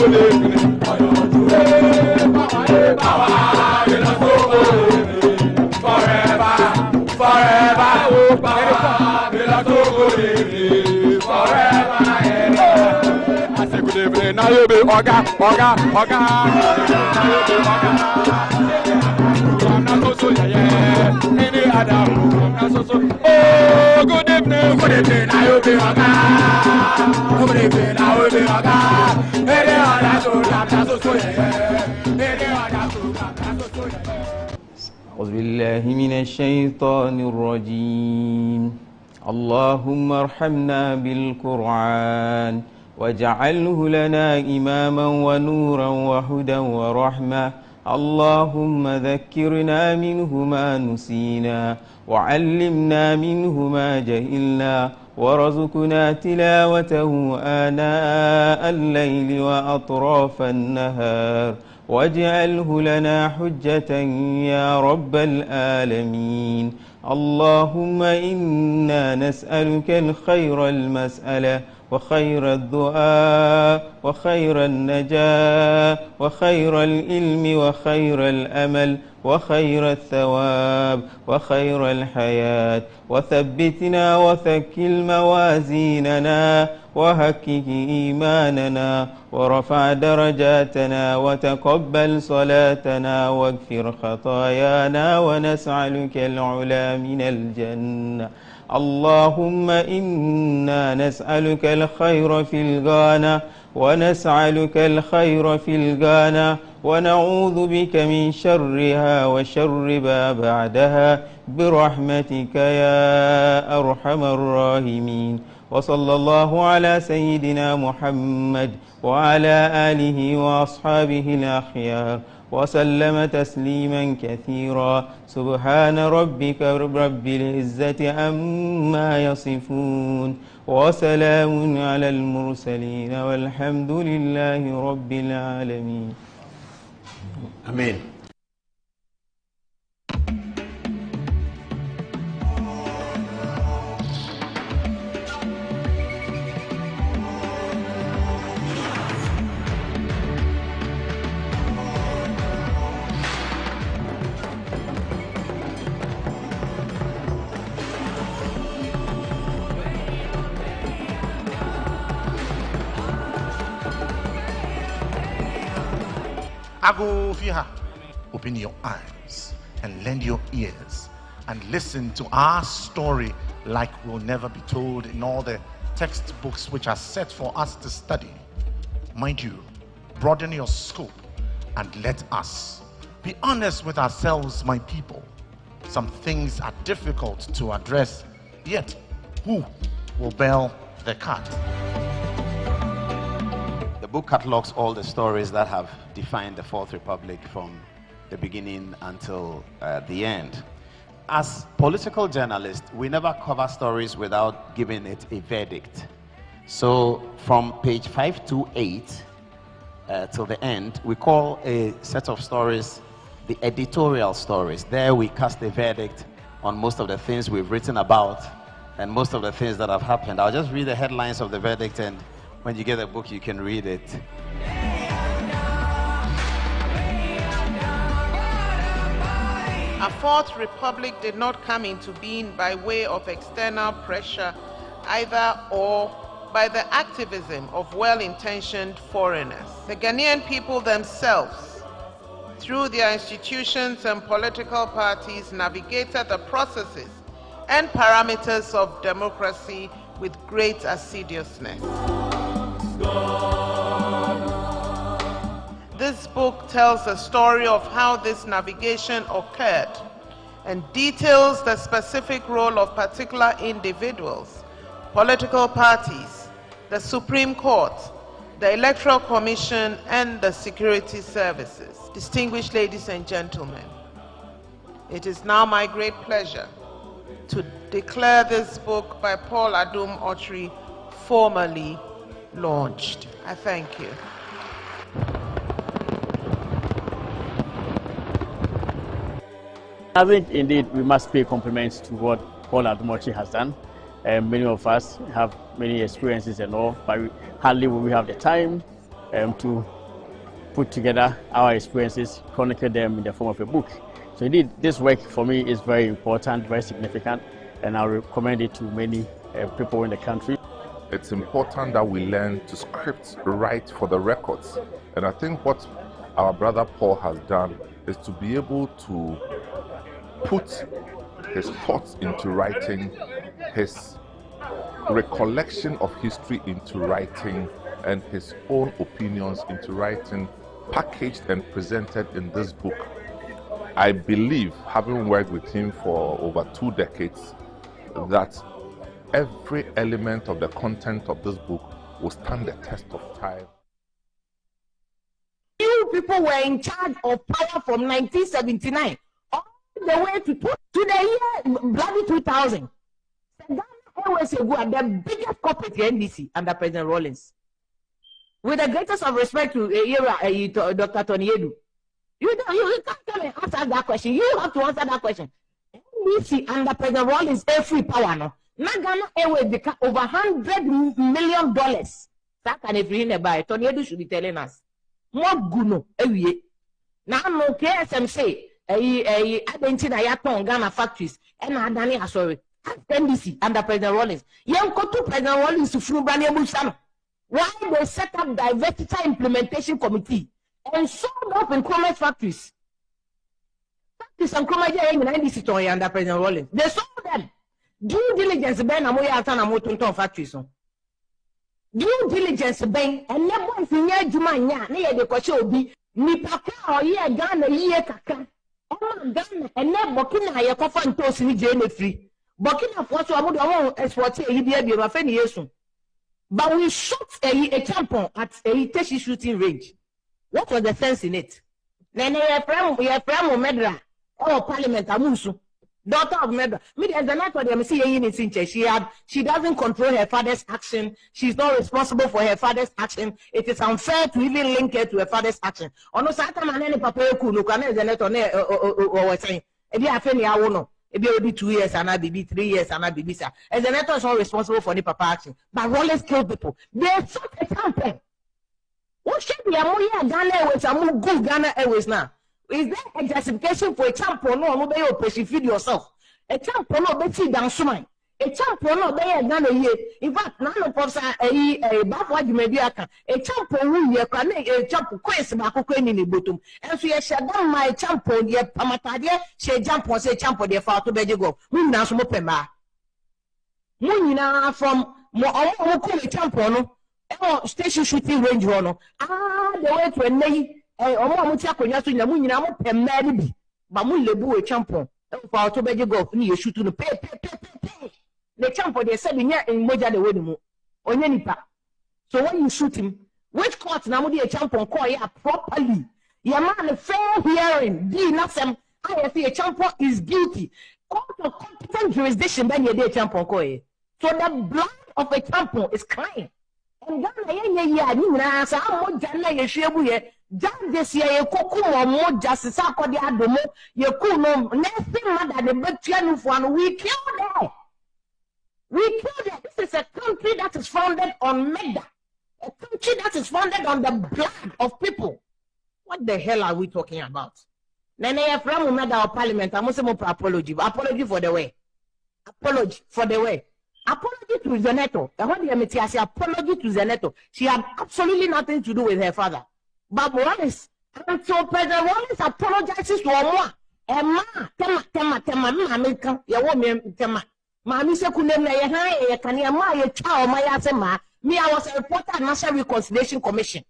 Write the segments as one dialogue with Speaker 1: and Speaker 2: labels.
Speaker 1: Now you be oga. Oh, good evening. Now you be oga. Good evening. Now you be oga.
Speaker 2: أعوذ بالله من الشيطان الرجيم. اللهم ارحمنا بالقرآن واجعله لنا إماما ونورا وهدى ورحمة. اللهم ذكرنا منه ما نسينا وعلمنا منه ما جهلنا وارزقنا تلاوته آناء الليل وأطراف النهار واجعله لنا حجة يا رب العالمين. اللهم إنا نسألك الخير المسألة وخير الدعاء وخير النجاة وخير العلم وخير الأمل وخير الثواب وخير الحياة. وثبتنا وثقل موازيننا وهكك إيماننا ورفع درجاتنا وتقبل صلاتنا واغفر خطايانا ونسألك العلا من الجنة. اللهم إنا نسألك الخير في الغانا ونسألك الخير في الغانا ونعوذ بك من شرها وشر ما بعدها برحمتك يا أرحم الراحمين. وصلى الله على سيدنا محمد وعلى آله وأصحابه الأخيار وسلم تسليما كثيرا. سبحان ربك رب العزة عما يصفون وسلام على المرسلين والحمد لله رب العالمين.
Speaker 3: Amen. Open your eyes and lend your ears and listen to our story like will never be told in all the textbooks which are set for us to study. Mind you, broaden your scope and let us be honest with ourselves, my people. Some things are difficult to address, yet who will bail the cat?
Speaker 4: The book catalogs all the stories that have defined the Fourth Republic from the beginning until the end. As political journalists, we never cover stories without giving it a verdict. So from page 528 till the end, we call a set of stories the editorial stories. There we cast a verdict on most of the things we've written about and most of the things that have happened. I'll just read the headlines of the verdict, and when you get the book, you can read it.
Speaker 5: A Fourth Republic did not come into being by way of external pressure either or by the activism of well-intentioned foreigners. The Ghanaian people themselves, through their institutions and political parties, navigated the processes and parameters of democracy with great assiduousness. This book tells the story of how this navigation occurred and details the specific role of particular individuals, political parties, the Supreme Court, the Electoral Commission, and the security services. Distinguished ladies and gentlemen, it is now my great pleasure to declare this book by Paul Adum Otri formally launched. I thank you.
Speaker 6: I think indeed we must pay compliments to what Paul Adum Otri has done. Many of us have many experiences and all, but hardly will we have the time to put together our experiences, chronicle them in the form of a book. So indeed, this work for me is very important, very significant, and I recommend it to many people in the country.
Speaker 7: It's important that we learn to script right for the records. And I think what our brother Paul has done is to be able to put his thoughts into writing, his recollection of history into writing, and his own opinions into writing, packaged and presented in this book. I believe, having worked with him for over 2 decades, that every element of the content of this book will stand the test of time.
Speaker 8: You people were in charge of power from 1979 all the way to the year bloody 2000. Ghana Airways were the biggest corporate NDC under President Rawlings. With the greatest of respect to Dr. Tony Edu, you can't come and answer that question. You have to answer that question. NDC under President Rawlings a free power no. Now Ghana Airways become over $100 million. That can if you buy Tony Edu should be telling us. More guno ewie. Now no KSM say identity yaton Ghana factories and adani sorry. NDC under President Rawlings. Yen koto President Rawlings to funu brand emusano. Why they set up diversity implementation committee and sold up in commerce factories. Factories and commerce in NDC to under President Rawlings. They sold them. Due diligence ben amoya atana motonton factories. Due diligence ben and never if you near Juma nya na ye de kwache obi nipa ka oye Ghana yiye kaka. Oma Ghana and ne Burkina ye kofa ntosi ni je ne free. Burkina Faso amudu awon export e bia bia ma fe ni yesu. But we shot a tampon at a Teshi shooting range. What was the sense in it? Nene ye premo medra or parliament amusu. Daughter of Medra. Me as the night for them see she doesn't control her father's action. She's not responsible for her father's action. It is unfair to even link her to her father's action. Ono sata manene papa ku no kana the net on or saying. Ebi afeni awono. Ebi obi 2 years and I be 3 years and I be sir. As the net is not responsible for the papa action. But Rawlings killed people. They shot a campaign. What should be a more Ghana Airways and more good Ghana Airways now? Is there a justification for a champion no be operation feed yourself? A champion no be feed down suman. A champion no be Ghana ye. In fact, none of us a bafwa jumediaka. A champion who ye can a champion quest back in the bottom. And so ye shall down my champion ye pamatadia, she jump on say champion de far to Bejigo. Moon now smoke pema. Moon from more champion no station shooting range one. The way to a nay. Omo amuti akonya so nyamu nyina mo pemmari bi ba mo lebu e champion e fa to beje golf ni ye shoot no pe the champion dey say nya in moja de woni mu onye nipa. So when you shoot him, which court na mo dey champion call ya properly your man fair hearing di nasem I say a champion is guilty court of competent jurisdiction ben ye dey champion call ye. So the blood of a champion is crying and Ghana ye ya ni na sa moja na ye hwebu ye. Just ye cocoa or more justice akodi adomo ye cool no nothing mother the between one we killed her. We killed her. This is a country that is founded on murder, a country that is founded on the blood of people. What the hell are we talking about? Nene ye from murder of parliament. I must say more apology for the way. Apology for the way. Apology to Zeneto. I say apology to Zeneto. She had absolutely nothing to do with her father. But Rawlings, and so President Rawlings apologizes to Omoa. Emma, tema, American, ya woman, tema. Mammy Sekunem, ya Kanyama, ya child, my asema. Me, I was a reporter at National Reconciliation Commission.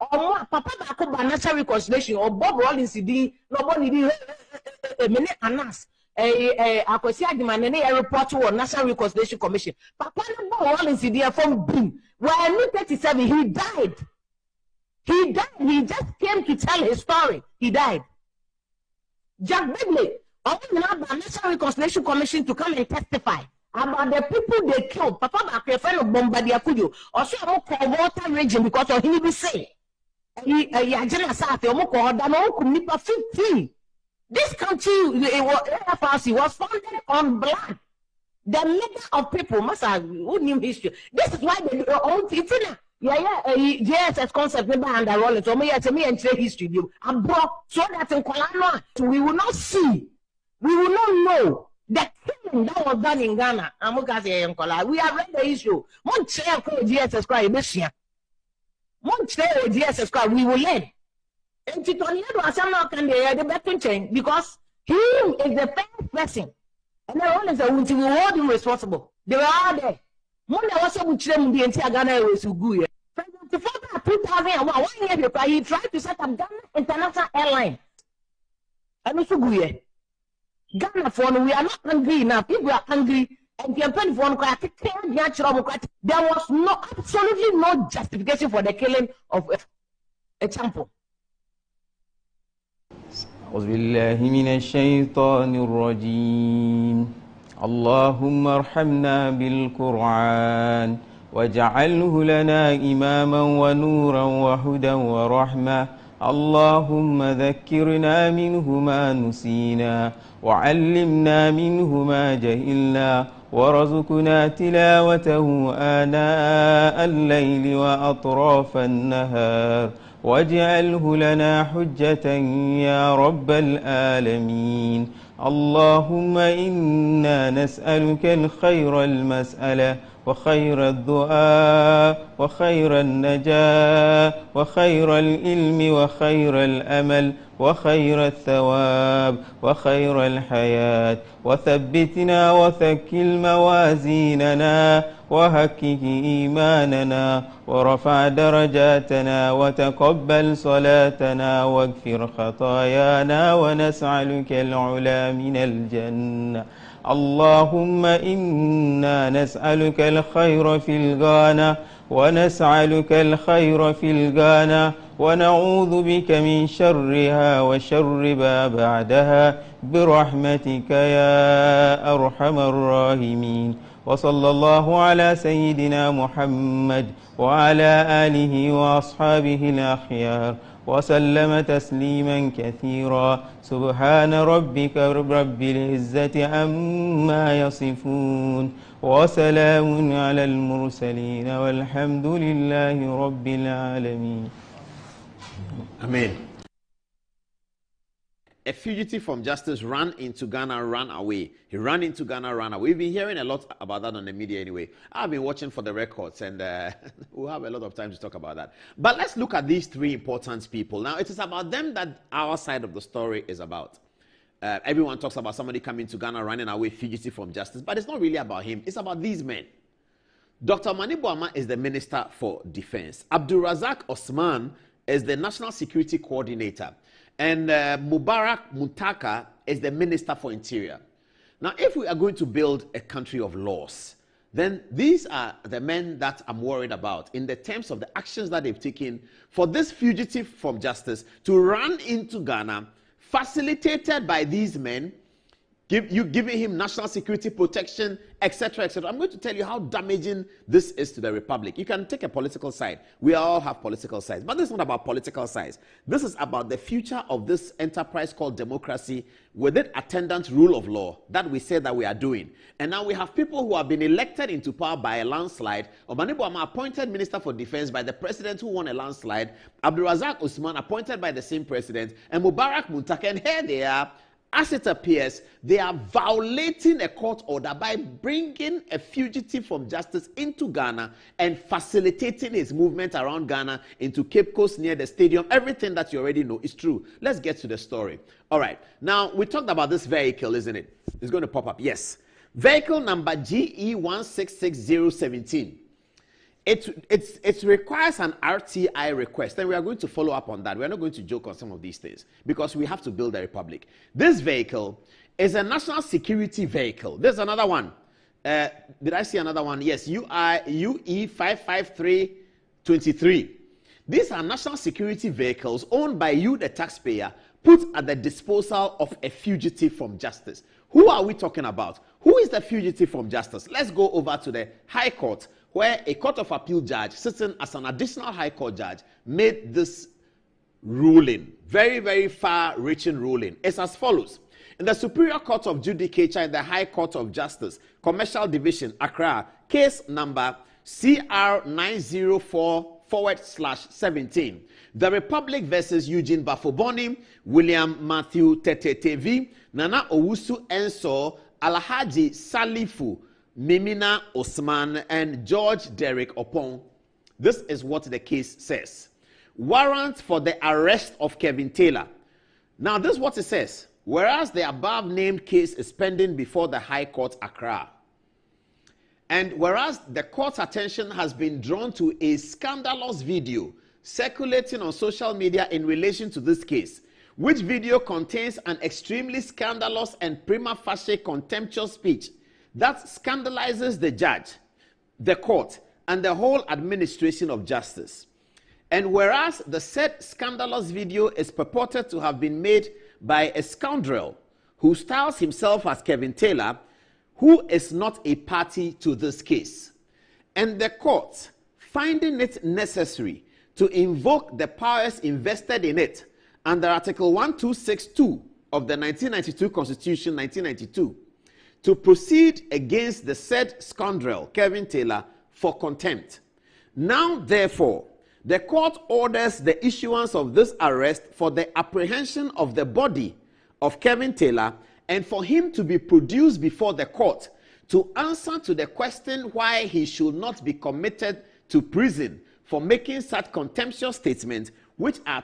Speaker 8: Omoa, Papa Bakuba National Reconciliation, or Bob Rawlings, nobody did a minute and us. I could see a report to National Reconciliation Commission. Papa Rawlings, from Boom. When 37, he died. He died. He just came to tell his story. He died. Jack Bigley, opened up the National Reconciliation Commission to come and testify about the people they killed. Papa Bakre of Bombardier Kuyo. Also, I'm called water region because of him be say. Yajana Sati, Omoko, 15. This country, was founded on blood. The murder of people must have who knew history. This is why they own Tifina. JSS concept never under roll. So me and history you. So that in Kolano, we will not see, we will not know the killing that was done in Ghana. We have read the issue. One chair GSS cry this year. One chair GSS cry, we will learn. And Titonian was not can the better change because he is the first person. And the role is that we will hold him responsible. They were all there. One was able to them the entire Ghana was so good. Before 2001, 1 year before, he tried to set up Ghana International Airline. And also good. Ghana phone, we are not angry enough. If we are angry and campaign for there was absolutely no justification for the killing of example.
Speaker 2: أعوذ بالله من الشيطان الرجيم اللهم ارحمنا بالقرآن واجعله لنا إماما ونورا وهدى ورحمة اللهم ذكرنا منه ما نسينا وعلمنا منه ما جهلنا وارزقنا تلاوته آناء الليل وأطراف النهار واجعله لنا حجة يا رب العالمين اللهم إنا نسألك الخير المسألة وخير الدعاء وخير النجاة وخير العلم وخير الأمل وخير الثواب وخير الحياة وثبتنا وثقل موازيننا وهكك إيماننا ورفع درجاتنا وتقبل صلاتنا واغفر خطايانا ونسألك العلا من الجنة اللهم إنا نسألك الخير في الغانا ونسألك الخير في الغانا ونعوذ بك من شرها وشر ما بعدها برحمتك يا أرحم الراحمين وصلى الله على سيدنا محمد وعلى آله وأصحابه الأخيار وسلم تسليما كثيرا سبحان ربك رب العزة عما يصفون وسلام على المرسلين والحمد لله رب العالمين.
Speaker 4: Amen. A fugitive from justice ran into Ghana, ran away. He ran into Ghana, ran away. We've been hearing a lot about that on the media anyway. I've been watching for the records and we'll have a lot of time to talk about that. But let's look at these three important people. Now, it is about them that our side of the story is about. Everyone talks about somebody coming to Ghana, running away, fugitive from justice. But it's not really about him. It's about these men. Dr. Mani Boama is the Minister for Defense. Abdul Razak Osman is the National Security Coordinator. And Mubarak Muntaka is the Minister for Interior. Now, if we are going to build a country of laws, then these are the men that I'm worried about in the terms of the actions that they've taken for this fugitive from justice to run into Ghana, facilitated by these men, giving him national security protection, etc., etc. I'm going to tell you how damaging this is to the republic. You can take a political side. We all have political sides. But this is not about political sides. This is about the future of this enterprise called democracy with its attendant rule of law that we say that we are doing. And now we have people who have been elected into power by a landslide. Omani Boama appointed Minister for Defense by the president who won a landslide. Abdul Razak Usman appointed by the same president. And Mubarak Muntaka. And here they are. As it appears, they are violating a court order by bringing a fugitive from justice into Ghana and facilitating his movement around Ghana into Cape Coast near the stadium. Everything that you already know is true. Let's get to the story. All right. Now, we talked about this vehicle, isn't it? It's going to pop up. Yes. Vehicle number GE166017. It requires an RTI request, and we are going to follow up on that. We are not going to joke on some of these things because we have to build a republic. This vehicle is a national security vehicle. There's another one. Did I see another one? Yes, UE 55323. These are national security vehicles owned by you, the taxpayer, put at the disposal of a fugitive from justice. Who are we talking about? Who is the fugitive from justice? Let's go over to the High Court, where a Court of Appeal judge, sitting as an additional High Court judge, made this ruling. Very, very far-reaching ruling. It's as follows. In the Superior Court of Judicature in the High Court of Justice, Commercial Division, Accra, case number CR 904/17. The Republic versus Eugene Bafoboni, William Matthew Tetetevi, Nana Owusu Enso, Alhaji Salifu, Mimina Osman, and George Derek Opon. This is what the case says. Warrant for the arrest of Kevin Taylor. Now, this is what it says. Whereas the above named case is pending before the High Court, Accra. And whereas the court's attention has been drawn to a scandalous video circulating on social media in relation to this case, which video contains an extremely scandalous and prima facie contemptuous speech that scandalizes the judge, the court, and the whole administration of justice. And whereas the said scandalous video is purported to have been made by a scoundrel who styles himself as Kevin Taylor, who is not a party to this case, and the court, finding it necessary to invoke the powers invested in it under Article 1262 of the 1992 Constitution, 1992, to proceed against the said scoundrel, Kevin Taylor, for contempt. Now, therefore, the court orders the issuance of this arrest for the apprehension of the body of Kevin Taylor and for him to be produced before the court to answer to the question why he should not be committed to prison for making such contemptuous statements which are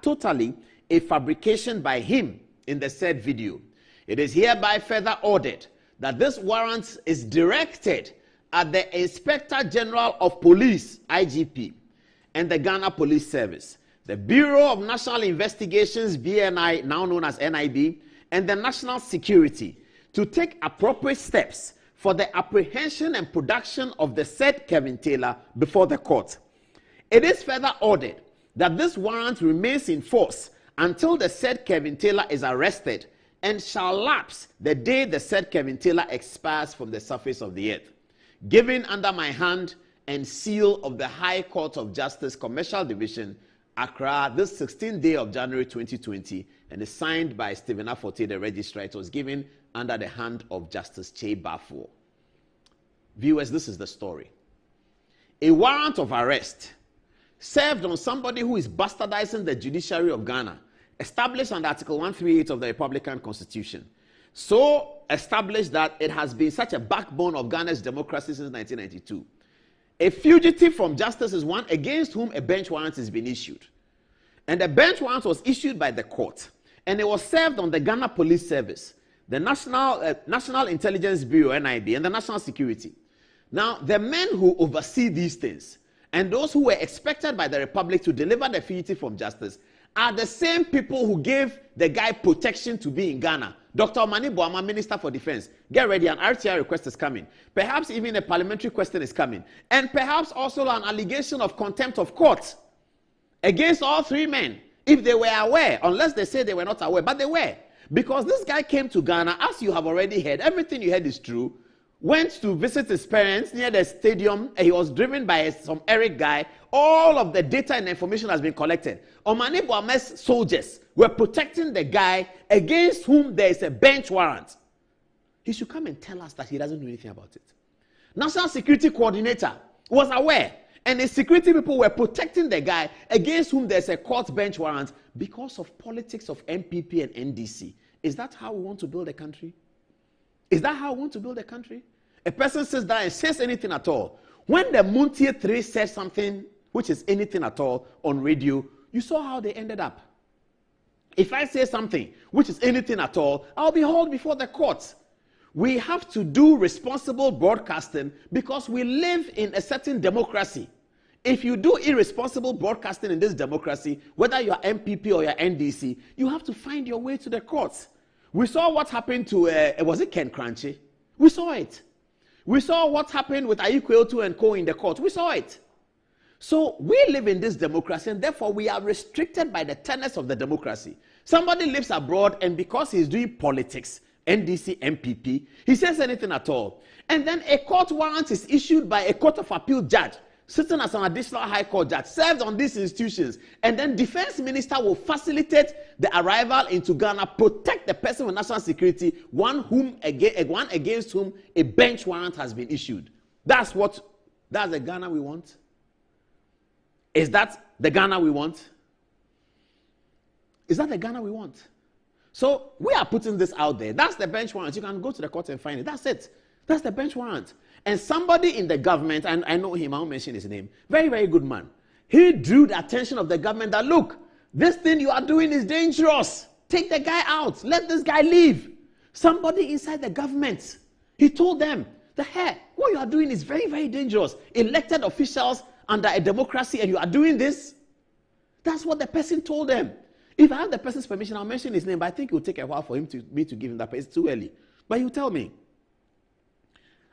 Speaker 4: totally a fabrication by him in the said video. It is hereby further ordered that this warrant is directed at the Inspector General of Police, IGP, and the Ghana Police Service, the Bureau of National Investigations, BNI, now known as NIB, and the National Security to take appropriate steps for the apprehension and production of the said Kevin Taylor before the court. It is further ordered that this warrant remains in force until the said Kevin Taylor is arrested and shall lapse the day the said Kevin Taylor expires from the surface of the earth. Given under my hand and seal of the High Court of Justice, Commercial Division, Accra, this 16th day of January 2020, and is signed by Stephen Aforte, the registrar. It was given under the hand of Justice Che Bafo. Viewers, this is the story. A warrant of arrest served on somebody who is bastardizing the judiciary of Ghana, established under Article 138 of the Republican Constitution. So established that it has been such a backbone of Ghana's democracy since 1992. A fugitive from justice is one against whom a bench warrant has been issued. And the bench warrant was issued by the court. And it was served on the Ghana Police Service, the National Intelligence Bureau, NIB, and the National Security. Now, the men who oversee these things and those who were expected by the Republic to deliver the fugitive from justice are the same people who gave the guy protection to be in Ghana. Dr. Omani Boama, Minister for Defense. Get ready, an RTI request is coming. Perhaps even a parliamentary question is coming. And perhaps also an allegation of contempt of court against all three men, if they were aware, unless they say they were not aware, but they were. Because this guy came to Ghana, as you have already heard, everything you heard is true, went to visit his parents near the stadium, and he was driven by some Eric guy. All of the data and information has been collected. Omani Boame's soldiers were protecting the guy against whom there is a bench warrant. He should come and tell us that he doesn't know anything about it. National Security Coordinator was aware, and the security people were protecting the guy against whom there's a court bench warrant because of politics of MPP and NDC. Is that how we want to build a country? Is that how we want to build a country? A person sits down and says anything at all. When the Muntie 3 said something, which is anything at all, on radio, you saw how they ended up. If I say something, which is anything at all, I'll be hauled before the courts. We have to do responsible broadcasting because we live in a certain democracy. If you do irresponsible broadcasting in this democracy, whether you're MPP or you're NDC, you have to find your way to the courts. We saw what happened to, was it Ken Crunchy? We saw it. We saw what happened with Ayikweotu and Co. in the court. We saw it. So we live in this democracy, and therefore we are restricted by the tenets of the democracy. Somebody lives abroad, and because he's doing politics, NDC, MPP, he says anything at all. And then a court warrant is issued by a court of appeal judge, sitting as an additional high court judge, served on these institutions, and then defense minister will facilitate the arrival into Ghana, protect the person with national security, one against whom a bench warrant has been issued. That's the Ghana we want? Is that the Ghana we want? Is that the Ghana we want? So we are putting this out there. That's the bench warrant. You can go to the court and find it. That's it. That's the bench warrant. And somebody in the government, and I know him, I won't mention his name, very, very good man. He drew the attention of the government that, look, this thing you are doing is dangerous. Take the guy out. Let this guy leave. Somebody inside the government, he told them, what you are doing is very, very dangerous. Elected officials under a democracy, and you are doing this? That's what the person told them. If I have the person's permission, I'll mention his name, but I think it will take a while for me to give him that person. It's too early. But he'll tell me.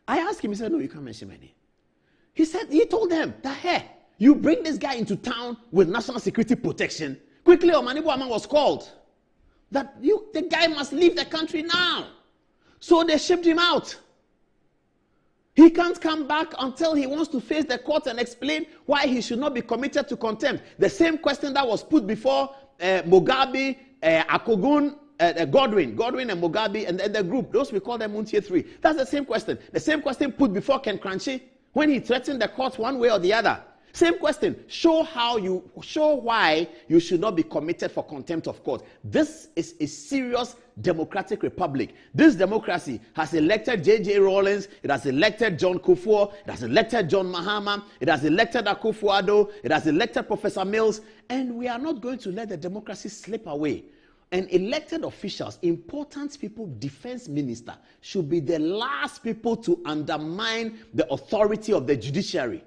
Speaker 4: I asked him, he said, no, you can't mention my name. He told them that, you bring this guy into town with national security protection. Quickly, Omanibo Aman was called. That the guy must leave the country now. So they shipped him out. He can't come back until he wants to face the court and explain why he should not be committed to contempt. The same question that was put before Mugabe, Akogun, Godwin and Mugabe and the group. Those we call them Muntie 3. That's the same question. The same question put before Ken Kranchi when he threatened the court one way or the other. Same question. Show why you should not be committed for contempt of court. This is a serious democratic republic. This democracy has elected J.J. Rawlings, it has elected John Kufuor, it has elected John Mahama, it has elected Akufo-Addo, it has elected Professor Mills, and we are not going to let the democracy slip away. And elected officials, important people, defense minister, should be the last people to undermine the authority of the judiciary.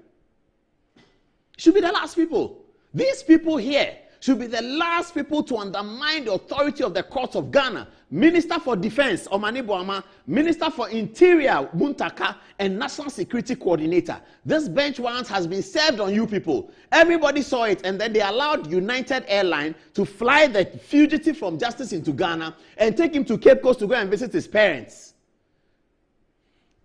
Speaker 4: Should be the last people. These people here should be the last people to undermine the authority of the courts of Ghana. Minister for Defense, Omani Boama, Minister for Interior, Muntaka, and National Security Coordinator. This bench warrant has been served on you people. Everybody saw it, and then they allowed United Airlines to fly the fugitive from justice into Ghana and take him to Cape Coast to go and visit his parents.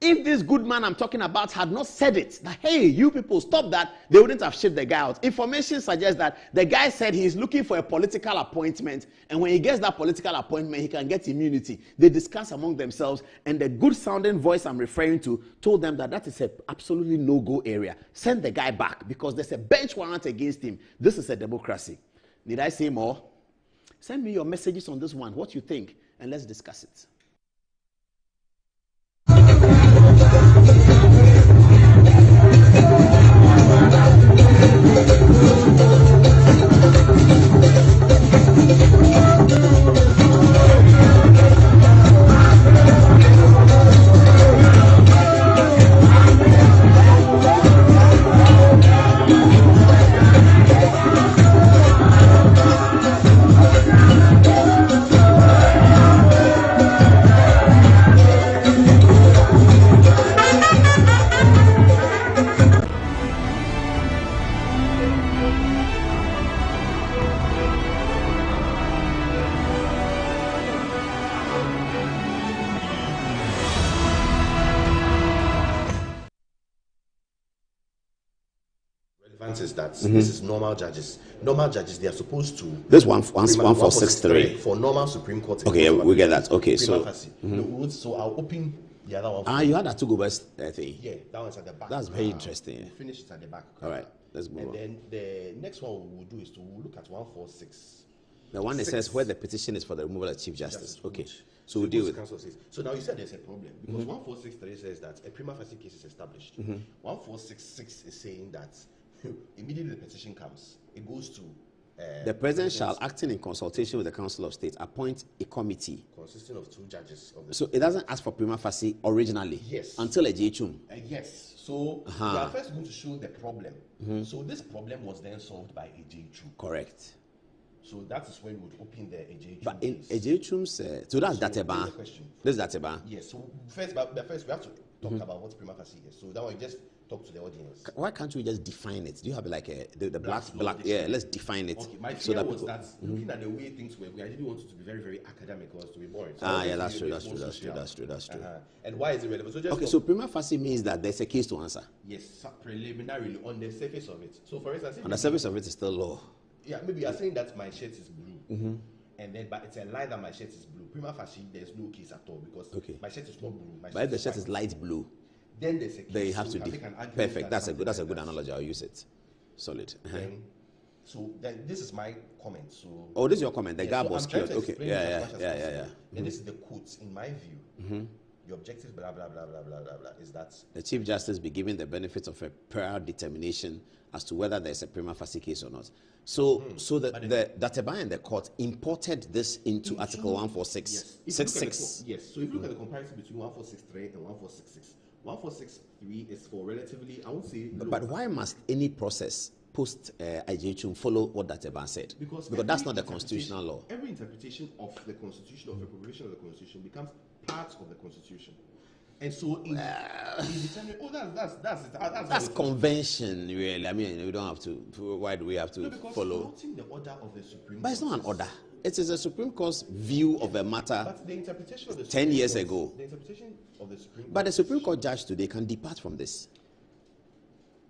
Speaker 4: If this good man I'm talking about had not said it, that, hey, you people, stop that, they wouldn't have shipped the guy out. Information suggests that the guy said he's looking for a political appointment, and when he gets that political appointment, he can get immunity. They discuss among themselves, and the good-sounding voice I'm referring to told them that is an absolutely no-go area. Send the guy back, because there's a bench warrant against him. This is a democracy. Did I say more? Send me your messages on this one, what you think, and let's discuss it.
Speaker 9: Is that this is normal judges. Normal judges, they are supposed to.
Speaker 4: This 1463
Speaker 9: for normal Supreme Court.
Speaker 4: Okay, we get that. Okay, so
Speaker 9: so I'll open the other one.
Speaker 4: You had that 2 go best thing.
Speaker 9: Yeah, that one's at the back.
Speaker 4: That's very interesting.
Speaker 9: We'll finish it at the back.
Speaker 4: All right, let's move on.
Speaker 9: And then the next one we'll do is to look at 146.
Speaker 4: The one that says where the petition is for the removal of Chief Justice. Okay, so we'll deal with it.
Speaker 9: So now you said there's a problem because 1463 says that a prima facie case is established. 1466 is saying that immediately the petition comes, it goes to
Speaker 4: the president shall, acting in consultation with the Council of State, appoint a committee
Speaker 9: consisting of 2 judges.
Speaker 4: So it doesn't ask for prima facie originally.
Speaker 9: Yes.
Speaker 4: Until a JHUM.
Speaker 9: Yes. So we are first going to show the problem. So this problem was then solved by a JHUM.
Speaker 4: Correct.
Speaker 9: So that is when we would open the AJHUM.
Speaker 4: But in AJHUM's, so that's Dateba. This is Dateba.
Speaker 9: Yes. So first we have to talk about what prima facie is. So that one just talk to the audience.
Speaker 4: Why can't we just define it? Do you have like the black? Yeah, let's define it.
Speaker 9: Okay, my fear was that looking at the way things were, I didn't want it to be very, very academic or to be boring. So
Speaker 4: yeah, that's true.
Speaker 9: And why is it relevant? So just
Speaker 4: so prima facie means that there's a case to answer.
Speaker 9: Yes, preliminarily on the surface of it. So for instance,
Speaker 4: on the surface of it is still law.
Speaker 9: Yeah, maybe you're saying that my shirt is blue. And then, but it's a lie that my shirt is blue. Prima facie, there's no case at all because my shirt is not blue.
Speaker 4: But if the shirt is light blue,
Speaker 9: then there's a case.
Speaker 10: They have
Speaker 9: so
Speaker 10: to
Speaker 9: we can
Speaker 10: defend.
Speaker 9: make an argument
Speaker 10: Perfect.
Speaker 9: that
Speaker 10: That's a
Speaker 9: something
Speaker 10: good
Speaker 9: like
Speaker 10: analogy. I'll use it. Solid.
Speaker 9: Then this is my comment. So
Speaker 10: oh, this is your comment. The
Speaker 9: yeah,
Speaker 10: gap
Speaker 9: so
Speaker 10: was
Speaker 9: I'm trying
Speaker 10: killed.
Speaker 9: to
Speaker 10: Okay.
Speaker 9: explain it as much as
Speaker 10: Yeah.
Speaker 9: possible. And this is the quotes. In my view, the objective, blah blah blah blah blah blah blah, is that
Speaker 10: the Chief Justice be given the benefit of a prior determination as to whether there's a prima facie case or not. So, the Dateba and the court imported this into Article 146.
Speaker 9: Yes. Yes. So if you look at the comparison between 1463 and 1466, 1463 is for relatively, I won't say.
Speaker 10: But why must any process post IJHUM follow what Dateba said? Because that's not the constitutional law.
Speaker 9: Every interpretation of the constitution, of the provision of the constitution, becomes part of the constitution. And so in determining, that's
Speaker 10: convention, really. I mean, we don't have to. Why do we have to follow?
Speaker 9: The order of the Supreme
Speaker 10: but it's not an order. It is a Supreme Court's view of a matter.
Speaker 9: But the interpretation of the
Speaker 10: 10 years ago.
Speaker 9: The interpretation of the Supreme Court.
Speaker 10: But the Supreme Court judge today can depart from this.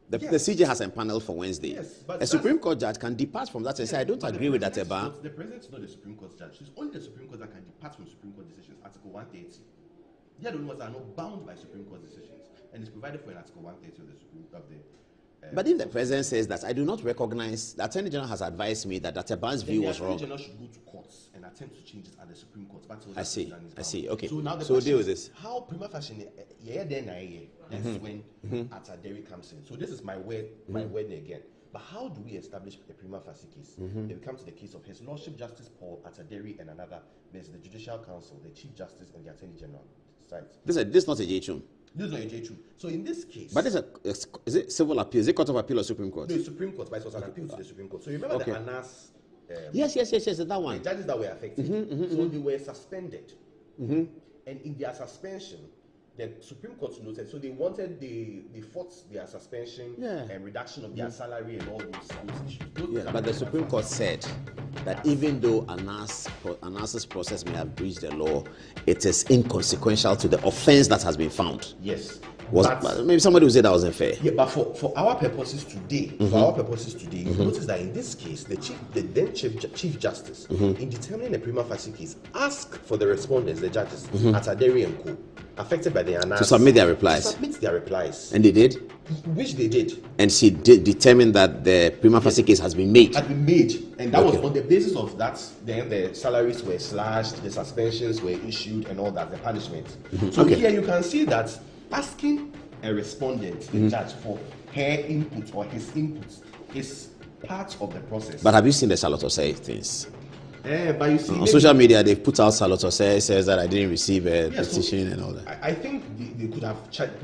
Speaker 10: The CJ has empaneled for Wednesday.
Speaker 9: Yes, but
Speaker 10: a Supreme Court judge can depart from that and say, I don't agree with that.
Speaker 9: The president is not the Supreme Court judge. It's only the Supreme Court that can depart from Supreme Court decisions. Article 130. They are the ones that are not bound by Supreme Court decisions, and it's provided for in Article 130 of the Supreme Court.
Speaker 10: But if the president says that I do not recognize, the Attorney General has advised me that Dateba's view was wrong.
Speaker 9: The Attorney General should go to courts and attempt to change it at the Supreme Court.
Speaker 10: I see. Okay.
Speaker 9: So now
Speaker 10: we'll deal with this.
Speaker 9: How prima facie, that's when Ataderi comes in. So this is my word again. But how do we establish a prima facie case? Then we come to the case of His Lordship Justice Paul Ataderi and another. There's the Judicial Council, the Chief Justice, and the Attorney General.
Speaker 10: This is not a JHUM.
Speaker 9: This is not a JHUM. So in this case,
Speaker 10: but is it civil appeal? Is it Court of Appeal or Supreme Court?
Speaker 9: No, it's Supreme Court, but it was an appeal to the Supreme Court. So you remember the Anas?
Speaker 10: Yes, that one.
Speaker 9: The judges that were affected. So they were suspended, and in their suspension, the Supreme Court noted. So they wanted they fought their suspension and reduction of their salary and all those issues.
Speaker 10: But the Supreme Court said that even though Anas's process may have breached the law, it is inconsequential to the offense that has been found.
Speaker 9: Yes.
Speaker 10: Maybe somebody will say that was unfair.
Speaker 9: Yeah, but for our purposes today, you notice that in this case, the then Chief Justice, in determining a prima facie case, asked for the respondents, the judges, Ataderi and Co., affected by the Anas,
Speaker 10: to submit their replies.
Speaker 9: And
Speaker 10: they did?
Speaker 9: Which they did.
Speaker 10: And she did determine that the prima facie case has been made.
Speaker 9: And that was on the basis of that, then the salaries were slashed, the suspensions were issued, and all that, the punishment. So here you can see that asking a respondent, the judge, for her input or his input is part of the process.
Speaker 10: But have you seen the Charlotte Osei things?
Speaker 9: But you see,
Speaker 10: on social media, they've put out Charlotte Osei says that I didn't receive a petition and all that.
Speaker 9: I think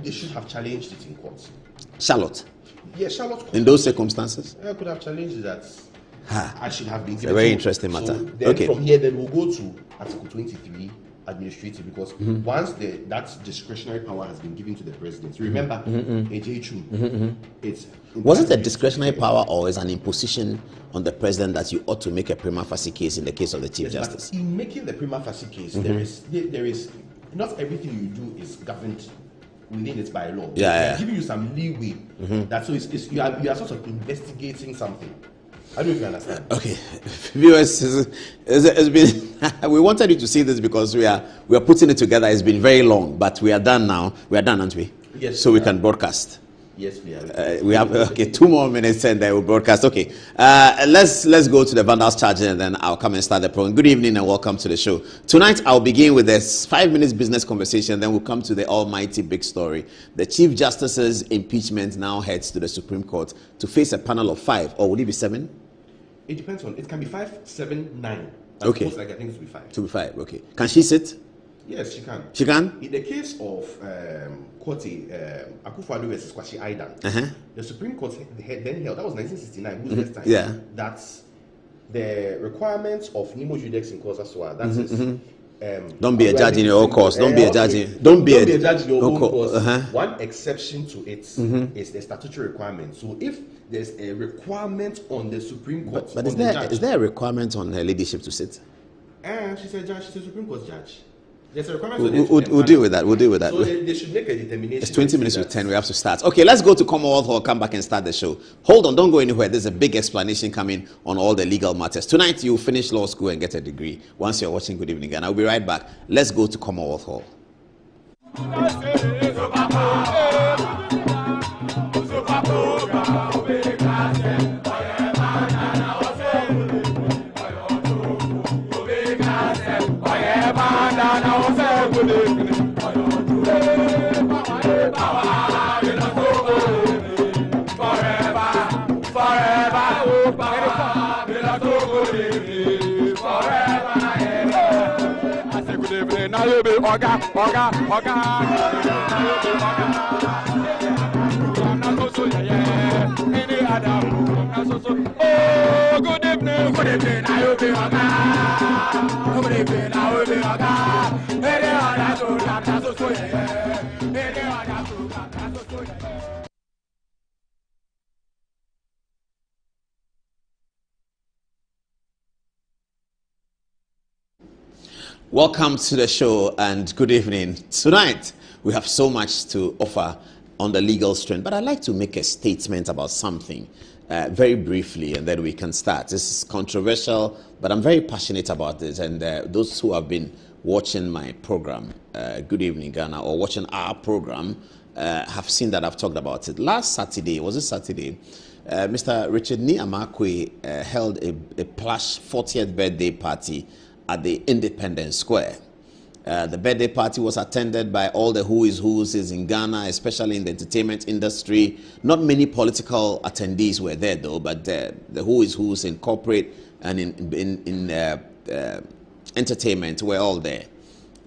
Speaker 9: they should have challenged it in court.
Speaker 10: Charlotte?
Speaker 9: Yeah, Charlotte.
Speaker 10: In those circumstances?
Speaker 9: I could have challenged that. I should have been given.
Speaker 10: It's a very interesting matter.
Speaker 9: Then from here, then we'll go to Article 23. Administrative, because once that discretionary power has been given to the president, remember,
Speaker 10: was it a discretionary power or is an imposition on the president that you ought to make a prima facie case in the case of the Chief Justice?
Speaker 9: But in making the prima facie case, there is not everything you do is governed within its by law. They're giving you some leeway. That so you are sort of investigating something. I don't know if you understand.
Speaker 10: Okay, viewers, it's been. We wanted you to see this because we are putting it together. It's been very long, but we are done now. We are done, aren't we?
Speaker 9: Yes.
Speaker 10: So we can broadcast.
Speaker 9: Yes, we are.
Speaker 10: We have 2 more minutes and then we'll broadcast. Okay, let's go to the Vandals charge and then I'll come and start the program. Good evening and welcome to the show. Tonight I'll begin with this 5 minutes business conversation. Then we'll come to the almighty big story. The Chief Justice's impeachment now heads to the Supreme Court to face a panel of 5, or would it be 7?
Speaker 9: It depends on. It can be 5, 7, 9.
Speaker 10: Okay.
Speaker 9: Most likely, I think it will be 5.
Speaker 10: To be 5. Okay. Can she sit?
Speaker 9: Yes, she can.
Speaker 10: She can.
Speaker 9: In the case of Kote Akufo-Addo versus Kwashi Aidan, the Supreme Court then held, that was 1969, whose next time?
Speaker 10: Yeah.
Speaker 9: That's the requirements of Nemo Judex in Causa Sua. That is.
Speaker 10: Don't be a judge in your own cause. Don't be a judge. Don't be a judge in your own
Speaker 9: cause. One exception to it is the statutory requirement. So if there's a requirement on the Supreme Court,
Speaker 10: but is there a requirement on her leadership to sit?
Speaker 9: She's a judge. She's a Supreme Court judge. There's a requirement.
Speaker 10: We'll deal with that. We'll deal with that.
Speaker 9: So they should make a determination.
Speaker 10: It's 20 minutes to 10. We have to start. Okay, let's go to Commonwealth Hall. Come back and start the show. Hold on, don't go anywhere. There's a big explanation coming on all the legal matters. Tonight, you'll finish law school and get a degree once you're watching Good Evening. And I'll be right back. Let's go to Commonwealth Hall.
Speaker 1: you be oga. Any other oh, good evening, I will be oga. Good evening, I will be oga. Any other program, that's so yeah. Any other program, that's so yeah.
Speaker 10: Welcome to the show and good evening. Tonight, we have so much to offer on the legal strand, but I'd like to make a statement about something very briefly, and then we can start. This is controversial, but I'm very passionate about this, and those who have been watching my program, Good Evening Ghana, or watching our program, have seen that I've talked about it. Last Saturday, was it Saturday? Mr. Richard Niamakwe held a plush 40th birthday party at the Independence Square. The birthday party was attended by all the who is who's in Ghana, especially in the entertainment industry. Not many political attendees were there though, but the who is who's in corporate and in entertainment were all there.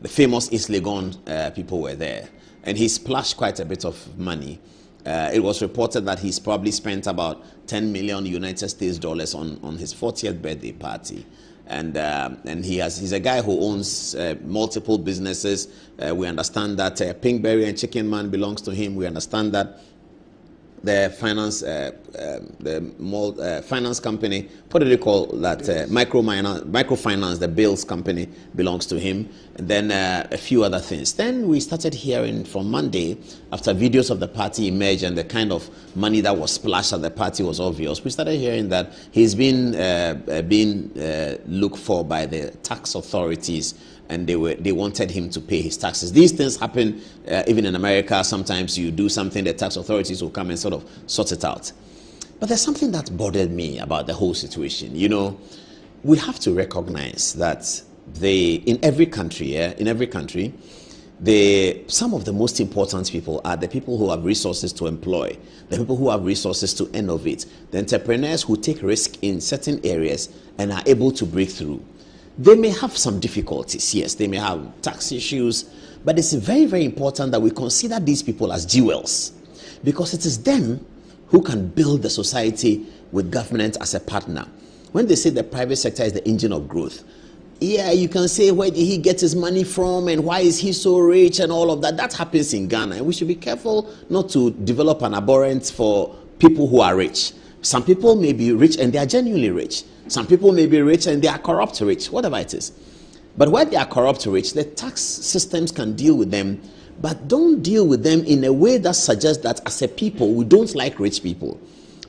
Speaker 10: The famous East Legon people were there, and he splashed quite a bit of money. It was reported that he's probably spent about 10 million United States dollars on his 40th birthday party. And he's a guy who owns multiple businesses. We understand that Pinkberry and Chicken Man belongs to him. We understand that the finance company, what do they call that? Microfinance, the bills company belongs to him. And then a few other things. Then we started hearing from Monday, after videos of the party emerged and the kind of money that was splashed at the party was obvious. We started hearing that he's been looked for by the tax authorities, and they wanted him to pay his taxes. These things happen even in America. Sometimes you do something, the tax authorities will come and sort of sort it out. But there's something that bothered me about the whole situation. You know, we have to recognize that in every country, some of the most important people are the people who have resources to employ, the people who have resources to innovate, the entrepreneurs who take risk in certain areas and are able to break through. They may have some difficulties, yes, they may have tax issues, but it's very, very important that we consider these people as jewels, because it is them who can build the society with government as a partner. When they say the private sector is the engine of growth, yeah, you can say, where did he get his money from and why is he so rich and all of that. That happens in Ghana, and we should be careful not to develop an abhorrence for people who are rich. Some people may be rich and they are genuinely rich. Some people may be rich and they are corrupt rich, whatever it is. But when they are corrupt rich, the tax systems can deal with them, but don't deal with them in a way that suggests that as a people, we don't like rich people.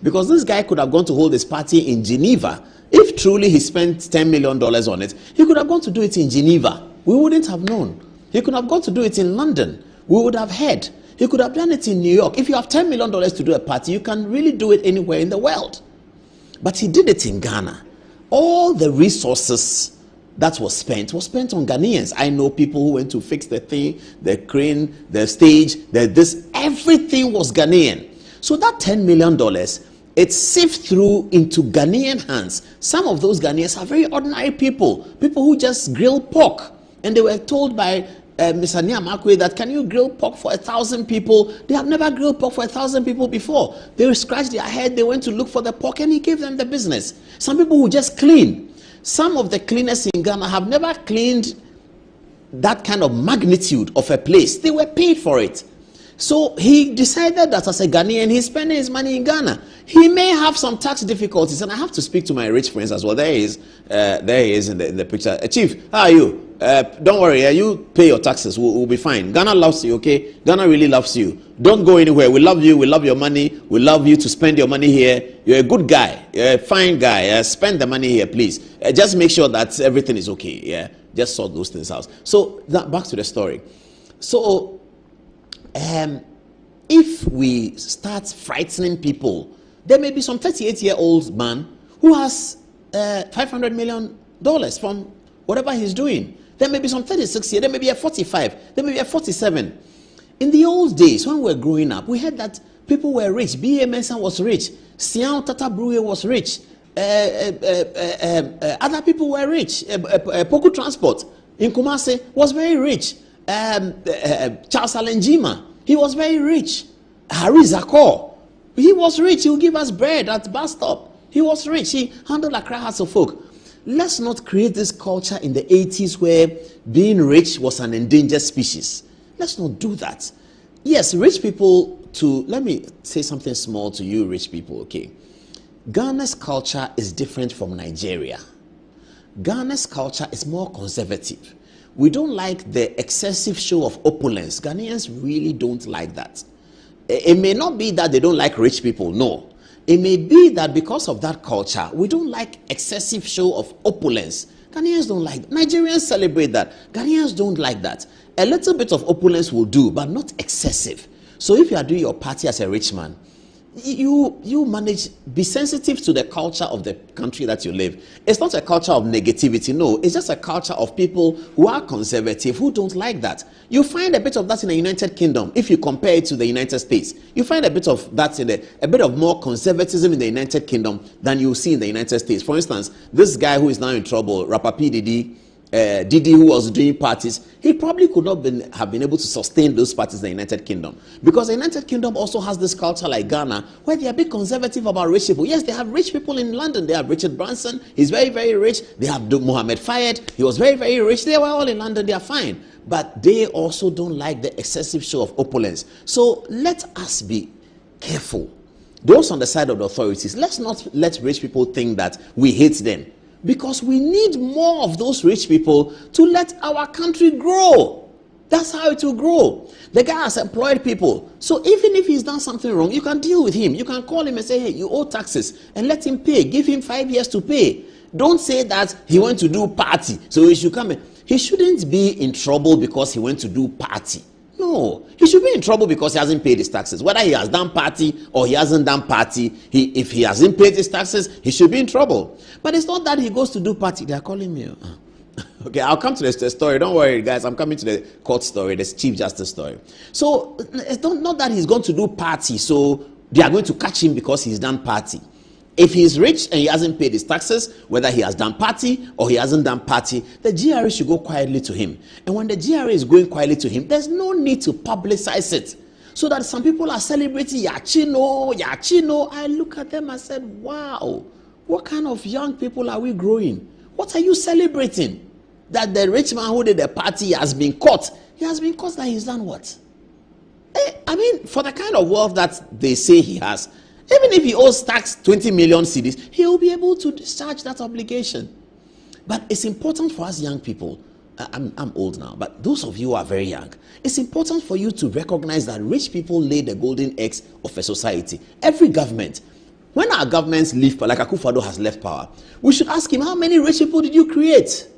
Speaker 10: Because this guy could have gone to hold his party in Geneva. If truly he spent $10 million on it, he could have gone to do it in Geneva. We wouldn't have known. He could have gone to do it in London. We would have heard. He could have done it in New York. If you have $10 million to do a party, you can really do it anywhere in the world. But he did it in Ghana. All the resources that was spent on Ghanaians. I know people who went to fix the thing, the crane, the stage, everything was Ghanaian. So that $10 million, it sieved through into Ghanaian hands. Some of those Ghanaians are very ordinary people who just grill pork. And they were told by Mr. Niamakwe that, can you grill pork for 1,000 people? They have never grilled pork for 1,000 people before. They scratched their head, they went to look for the pork, and he gave them the business. Some people who just clean. Some of the cleaners in Ghana have never cleaned that kind of magnitude of a place. They were paid for it. So he decided that as a Ghanaian, he's spending his money in Ghana. He may have some tax difficulties, and I have to speak to my rich friends as well. There he is in the picture. Chief, how are you? Don't worry, you pay your taxes. We'll be fine. Ghana loves you, okay? Ghana really loves you. Don't go anywhere. We love you. We love your money. We love you to spend your money here. You're a good guy. You're a fine guy. Spend the money here, please. Just make sure that everything is okay. Yeah, just sort those things out. So back to the story. So if we start frightening people, there may be some 38-year-old man who has $500 million from whatever he's doing. There may be some 36-year, there may be a 45, there may be a 47. In the old days, when we were growing up, we heard that people were rich. B.A. Mensah was rich. Sian Tata Brue was rich. Other people were rich. Poku Transport. in Kumasi was very rich. Charles Alenjima, he was very rich. Harry Zakor, he was rich. He would give us bread at bus stop. He was rich. He handled Accra Hearts of Folk. Let's not create this culture in the 80s where being rich was an endangered species. Let's not do that. Yes, rich people let me say something small to you rich people, okay? Ghana's culture is different from Nigeria. Ghana's culture is more conservative. We don't like the excessive show of opulence. Ghanaians really don't like that. It may not be that they don't like rich people, no. It may be that because of that culture, we don't like excessive show of opulence. Ghanaians don't like that. Nigerians celebrate that. Ghanaians don't like that. A little bit of opulence will do, but not excessive. So if you are doing your party as a rich man, you manage, be sensitive to the culture of the country that you live. It's not a culture of negativity, no. It's just a culture of people who are conservative, who don't like that. You find a bit of that in the United Kingdom. If you compare it to the United States, you find a bit of that in a bit of more conservatism in the United Kingdom than you see in the United States. For instance, this guy who is now in trouble, rapper P. Diddy, who was doing parties, he probably could not have been able to sustain those parties in the United Kingdom, because the United Kingdom also has this culture like Ghana where they are a bit conservative about rich people. Yes, they have rich people in London. They have Richard Branson, he's very, very rich. They have Mohammed Fayed, he was very, very rich. They were all in London, they are fine, but they also don't like the excessive show of opulence. So let us be careful. Those on the side of the authorities, let's not let rich people think that we hate them, because we need more of those rich people to let our country grow. That's how it will grow. The guy has employed people. So even if he's done something wrong, you can deal with him. You can call him and say, hey, you owe taxes, and let him pay. Give him 5 years to pay. Don't say that he went to do party, so he should come in. He shouldn't be in trouble because he went to do party. No, he should be in trouble because he hasn't paid his taxes. Whether he has done party or he hasn't done party, if he hasn't paid his taxes, he should be in trouble. But it's not that he goes to do party. They are calling me. Okay, I'll come to the story. Don't worry, guys. I'm coming to the court story, the Chief Justice story. So it's not that he's going to do party, so they are going to catch him because he's done party. If he's rich and he hasn't paid his taxes, whether he has done party or he hasn't done party, the GRA should go quietly to him. And when the GRA is going quietly to him, there's no need to publicize it. So that some people are celebrating Yachino, Yachino. I look at them and said, wow, what kind of young people are we growing? What are you celebrating? That the rich man who did the party has been caught. He has been caught that he's done what? I mean, for the kind of wealth that they say he has, even if he owes tax 20 million cedis, he will be able to discharge that obligation. But it's important for us young people, I'm old now, but those of you who are very young, it's important for you to recognize that rich people lay the golden eggs of a society. Every government, when our governments leave power, like Akufo-Addo has left power, we should ask him, how many rich people did you create?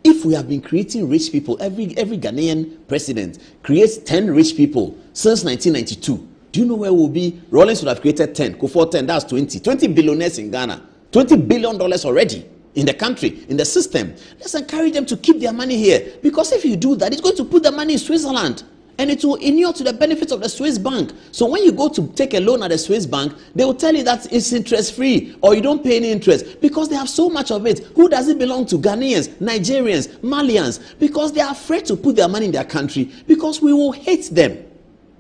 Speaker 10: If we have been creating rich people, every Ghanaian president creates 10 rich people since 1992. Do you know where we'll be? Rawlings would have created 10. Kufuor 10, that's 20. 20 billionaires in Ghana. $20 billion already in the country, in the system. Let's encourage them to keep their money here. Because if you do that, it's going to put the money in Switzerland. And it will inure to the benefits of the Swiss bank. So when you go to take a loan at the Swiss bank, they will tell you that it's interest-free or you don't pay any interest because they have so much of it. Who does it belong to? Ghanaians, Nigerians, Malians. Because they are afraid to put their money in their country because we will hate them.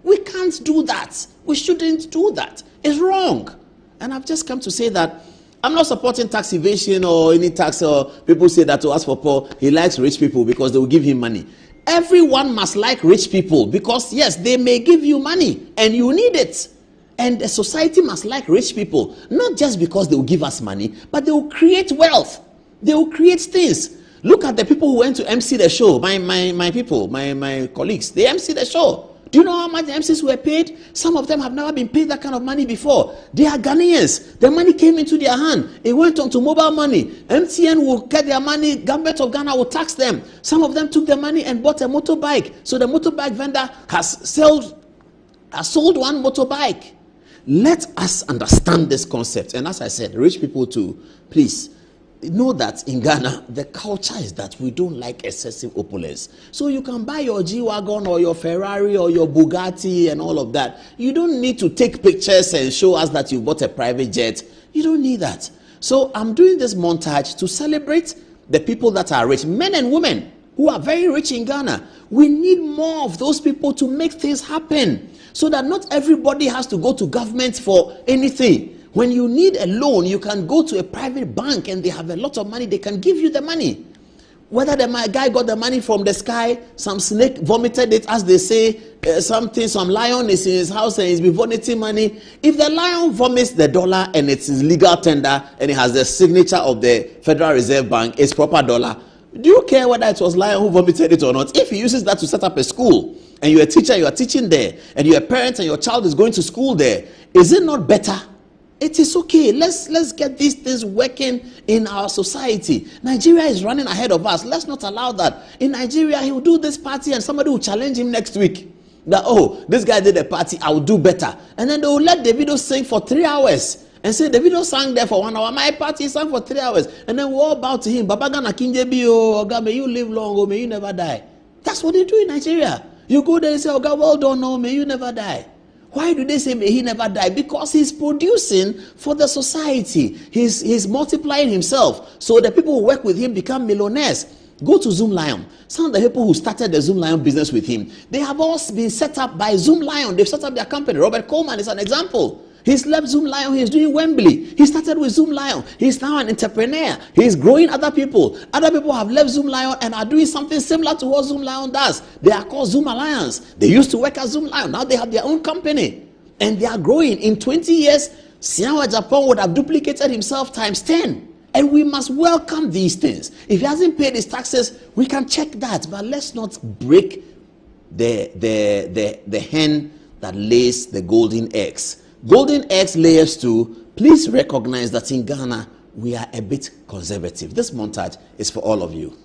Speaker 10: We can't do that. We shouldn't do that. It's wrong. And I've just come to say that I'm not supporting tax evasion or any tax, or people say that to us for Paul, he likes rich people because they will give him money. Everyone must like rich people because, yes, they may give you money and you need it. And the society must like rich people, not just because they will give us money, but they will create wealth. They will create things. Look at the people who went to MC the show, my people, my colleagues. They MC the show. Do you know how much the MCs were paid? Some of them have never been paid that kind of money before. They are Ghanaians. The money came into their hand. It went on to mobile money. MTN will get their money. Government of Ghana will tax them. Some of them took their money and bought a motorbike. So the motorbike vendor has sold one motorbike. Let us understand this concept. And as I said, rich people too, please know that in Ghana, the culture is that we don't like excessive opulence. So you can buy your G-Wagon or your Ferrari or your Bugatti and all of that. You don't need to take pictures and show us that you bought a private jet. You don't need that. So I'm doing this montage to celebrate the people that are rich, men and women. who are very rich in Ghana. We need more of those people to make things happen so that not everybody has to go to government for anything. When you need a loan, you can go to a private bank and they have a lot of money. They can give you the money. Whether the guy got the money from the sky, some snake vomited it, as they say, some lion is in his house and he's been vomiting money. If the lion vomits the dollar and it's his legal tender and it has the signature of the Federal Reserve Bank, it's proper dollar, do you care whether it was lion who vomited it or not? If he uses that to set up a school and you're a teacher, you are teaching there, and you're a parent and your child is going to school there, is it not better? It is okay. Let's get these things working in our society. Nigeria is running ahead of us. Let's not allow that. In Nigeria, he will do this party and somebody will challenge him next week. That, oh, this guy did a party, I will do better. And then they will let Davido sing for 3 hours. And say, Davido sang there for 1 hour. My party sang for 3 hours. And then we all bow to him. Baba Gana Kinjebi, oh, God, may you live long, oh, may you never die. That's what they do in Nigeria. You go there and say, oh, God, well done, oh, may you never die. Why do they say may he never die? Because he's producing for the society. He's multiplying himself. So the people who work with him become millionaires. Go to Zoom Lion. Some of the people who started the Zoom Lion business with him, they have all been set up by Zoom Lion. They've set up their company. Robert Coleman is an example. He's left Zoom Lion. He's doing Wembley. He started with Zoom Lion. He's now an entrepreneur. He's growing other people. Other people have left Zoom Lion and are doing something similar to what Zoom Lion does. They are called Zoom Alliance. They used to work at Zoom Lion. Now they have their own company. And they are growing. In 20 years, Siawa Japan would have duplicated himself times 10. And we must welcome these things. If he hasn't paid his taxes, we can check that. But let's not break the hen that lays the golden eggs. Golden eggs layers too. Please recognize that in Ghana, we are a bit conservative. This montage is for all of you.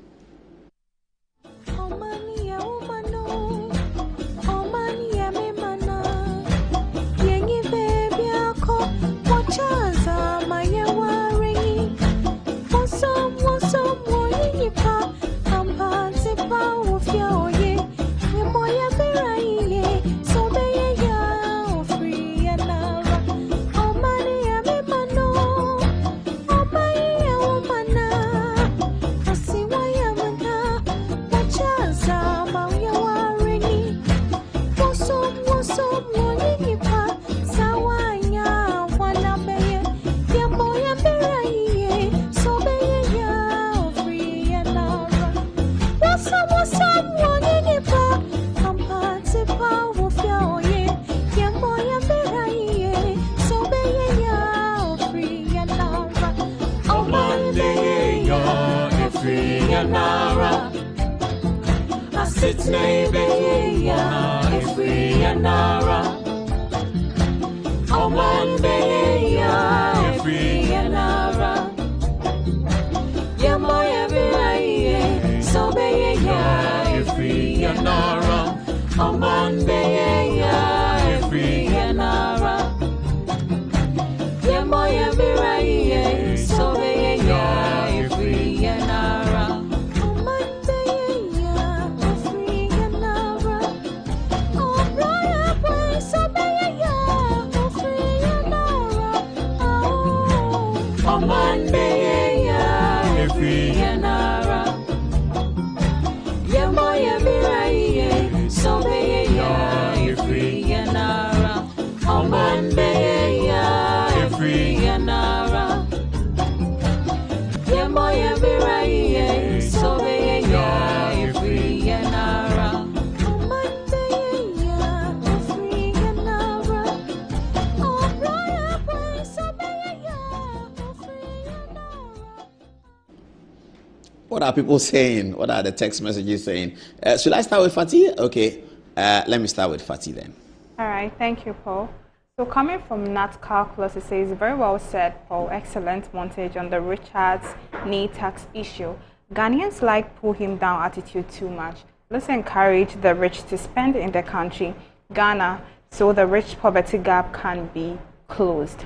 Speaker 10: What are people saying? What are the text messages saying? Should I start with Fatih? Okay, let me start with Fatih then.
Speaker 11: All right, thank you, Paul. So coming from Nat Calculus, it says, very well said, Paul. Excellent montage on the Richard's knee tax issue. Ghanaians like pull him down attitude too much. Let's encourage the rich to spend in the country, Ghana, so the rich poverty gap can be closed.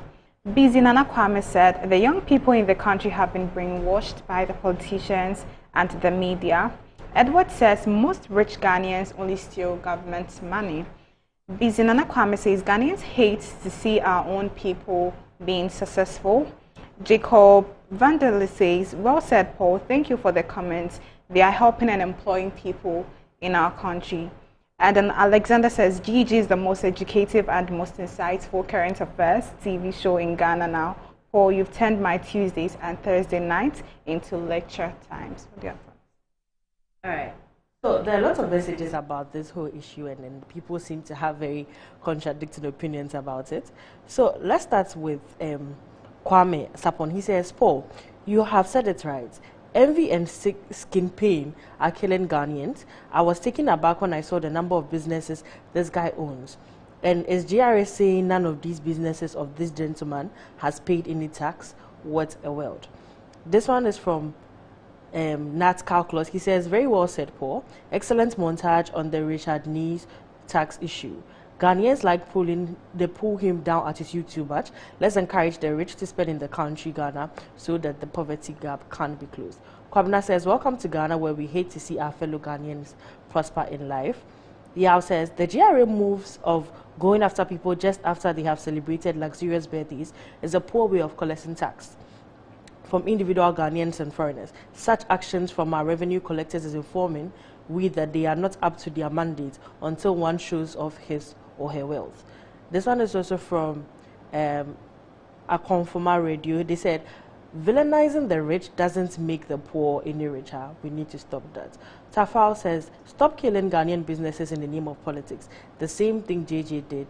Speaker 11: Busy Nana Kwame said, the young people in the country have been brainwashed by the politicians and the media. Edward says, most rich Ghanaians only steal government money. Busy Nana Kwame says, Ghanaians hate to see our own people being successful. Jacob Vanderlei says, well said, Paul. Thank you for the comments. They are helping and employing people in our country. And then Alexander says, GG is the most educative and most insightful current affairs TV show in Ghana now. Paul, you've turned my Tuesdays and Thursday nights into lecture times. What do you have?
Speaker 12: All right. So there are lots of messages about this whole issue, and then people seem to have very contradicting opinions about it. So let's start with Kwame Sapon. He says, Paul, you have said it right. Envy and skin pain are killing Ghanaians. I was taken aback when I saw the number of businesses this guy owns. And is GRA saying none of these businesses of this gentleman has paid any tax? What a world. This one is from Nat Calculus. He says, very well said, Paul. Excellent montage on the Richard Nees tax issue. Ghanaians like pull him down attitude too much. Let's encourage the rich to spend in the country, Ghana, so that the poverty gap can be closed. Kwabna says, welcome to Ghana, where we hate to see our fellow Ghanaians prosper in life. Yao says, the GRA moves of going after people just after they have celebrated luxurious birthdays is a poor way of collecting tax from individual Ghanaians and foreigners. Such actions from our revenue collectors is informing we that they are not up to their mandate until one shows off his or her wealth. This one is also from Akonfoma Radio. They said, villainizing the rich doesn't make the poor any richer. We need to stop that. Tafao says, stop killing Ghanaian businesses in the name of politics. The same thing JJ did.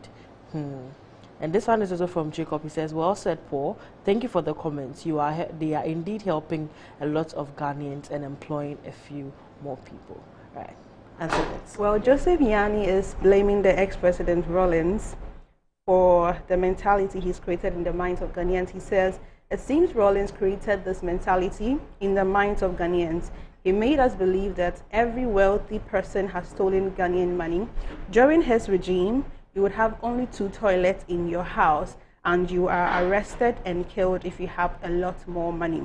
Speaker 12: And this one is also from Jacob. He says, well said, Paul. Thank you for the comments. They are indeed helping a lot of Ghanaians and employing a few more people. Right. Answer that.
Speaker 13: Well, Joseph Yani is blaming the ex-president Rawlings for the mentality he's created in the minds of Ghanaians. He says, it seems Rawlings created this mentality in the minds of Ghanaians. He made us believe that every wealthy person has stolen Ghanaian money. During his regime, you would have only 2 toilets in your house, and you are arrested and killed if you have a lot more money.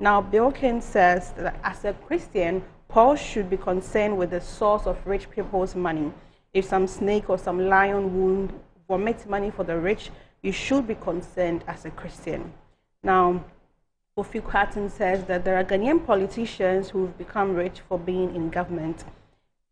Speaker 13: Now, Bilkin says that as a Christian, Paul should be concerned with the source of rich people's money. If some snake or some lion wound vomit money for the rich, you should be concerned as a Christian. Now, Kofi Kwatin says that there are Ghanaian politicians who've become rich for being in government.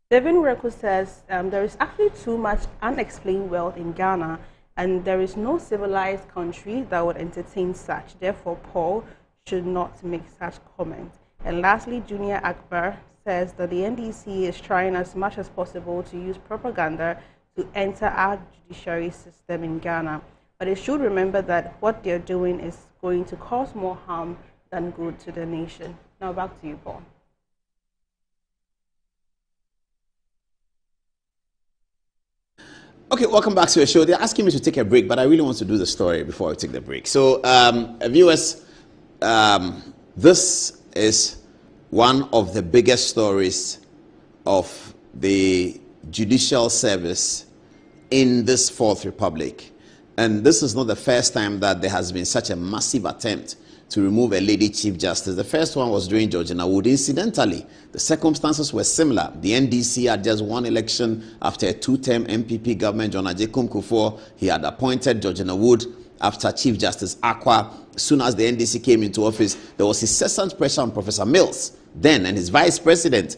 Speaker 13: Devin Reku says there is actually too much unexplained wealth in Ghana, and there is no civilized country that would entertain such. Therefore, Paul should not make such comments. And lastly, Junior Akbar says that the NDC is trying as much as possible to use propaganda to enter our judiciary system in Ghana. But they should remember that what they're doing is going to cause more harm than good to the nation. Now back to you, Paul.
Speaker 10: Okay, welcome back to the show. They're asking me to take a break, but I really want to do the story before I take the break. So, viewers, this is one of the biggest stories of the judicial service in this Fourth Republic. And this is not the first time that there has been such a massive attempt to remove a lady Chief Justice. The first one was during Georgina Wood. Incidentally, the circumstances were similar. The NDC had just won election after a 2-term MPP government. John Ajekum Kufuor, he had appointed Georgina Wood after Chief Justice Akwa. As soon as the NDC came into office, there was incessant pressure on Professor Mills, then, and his Vice President,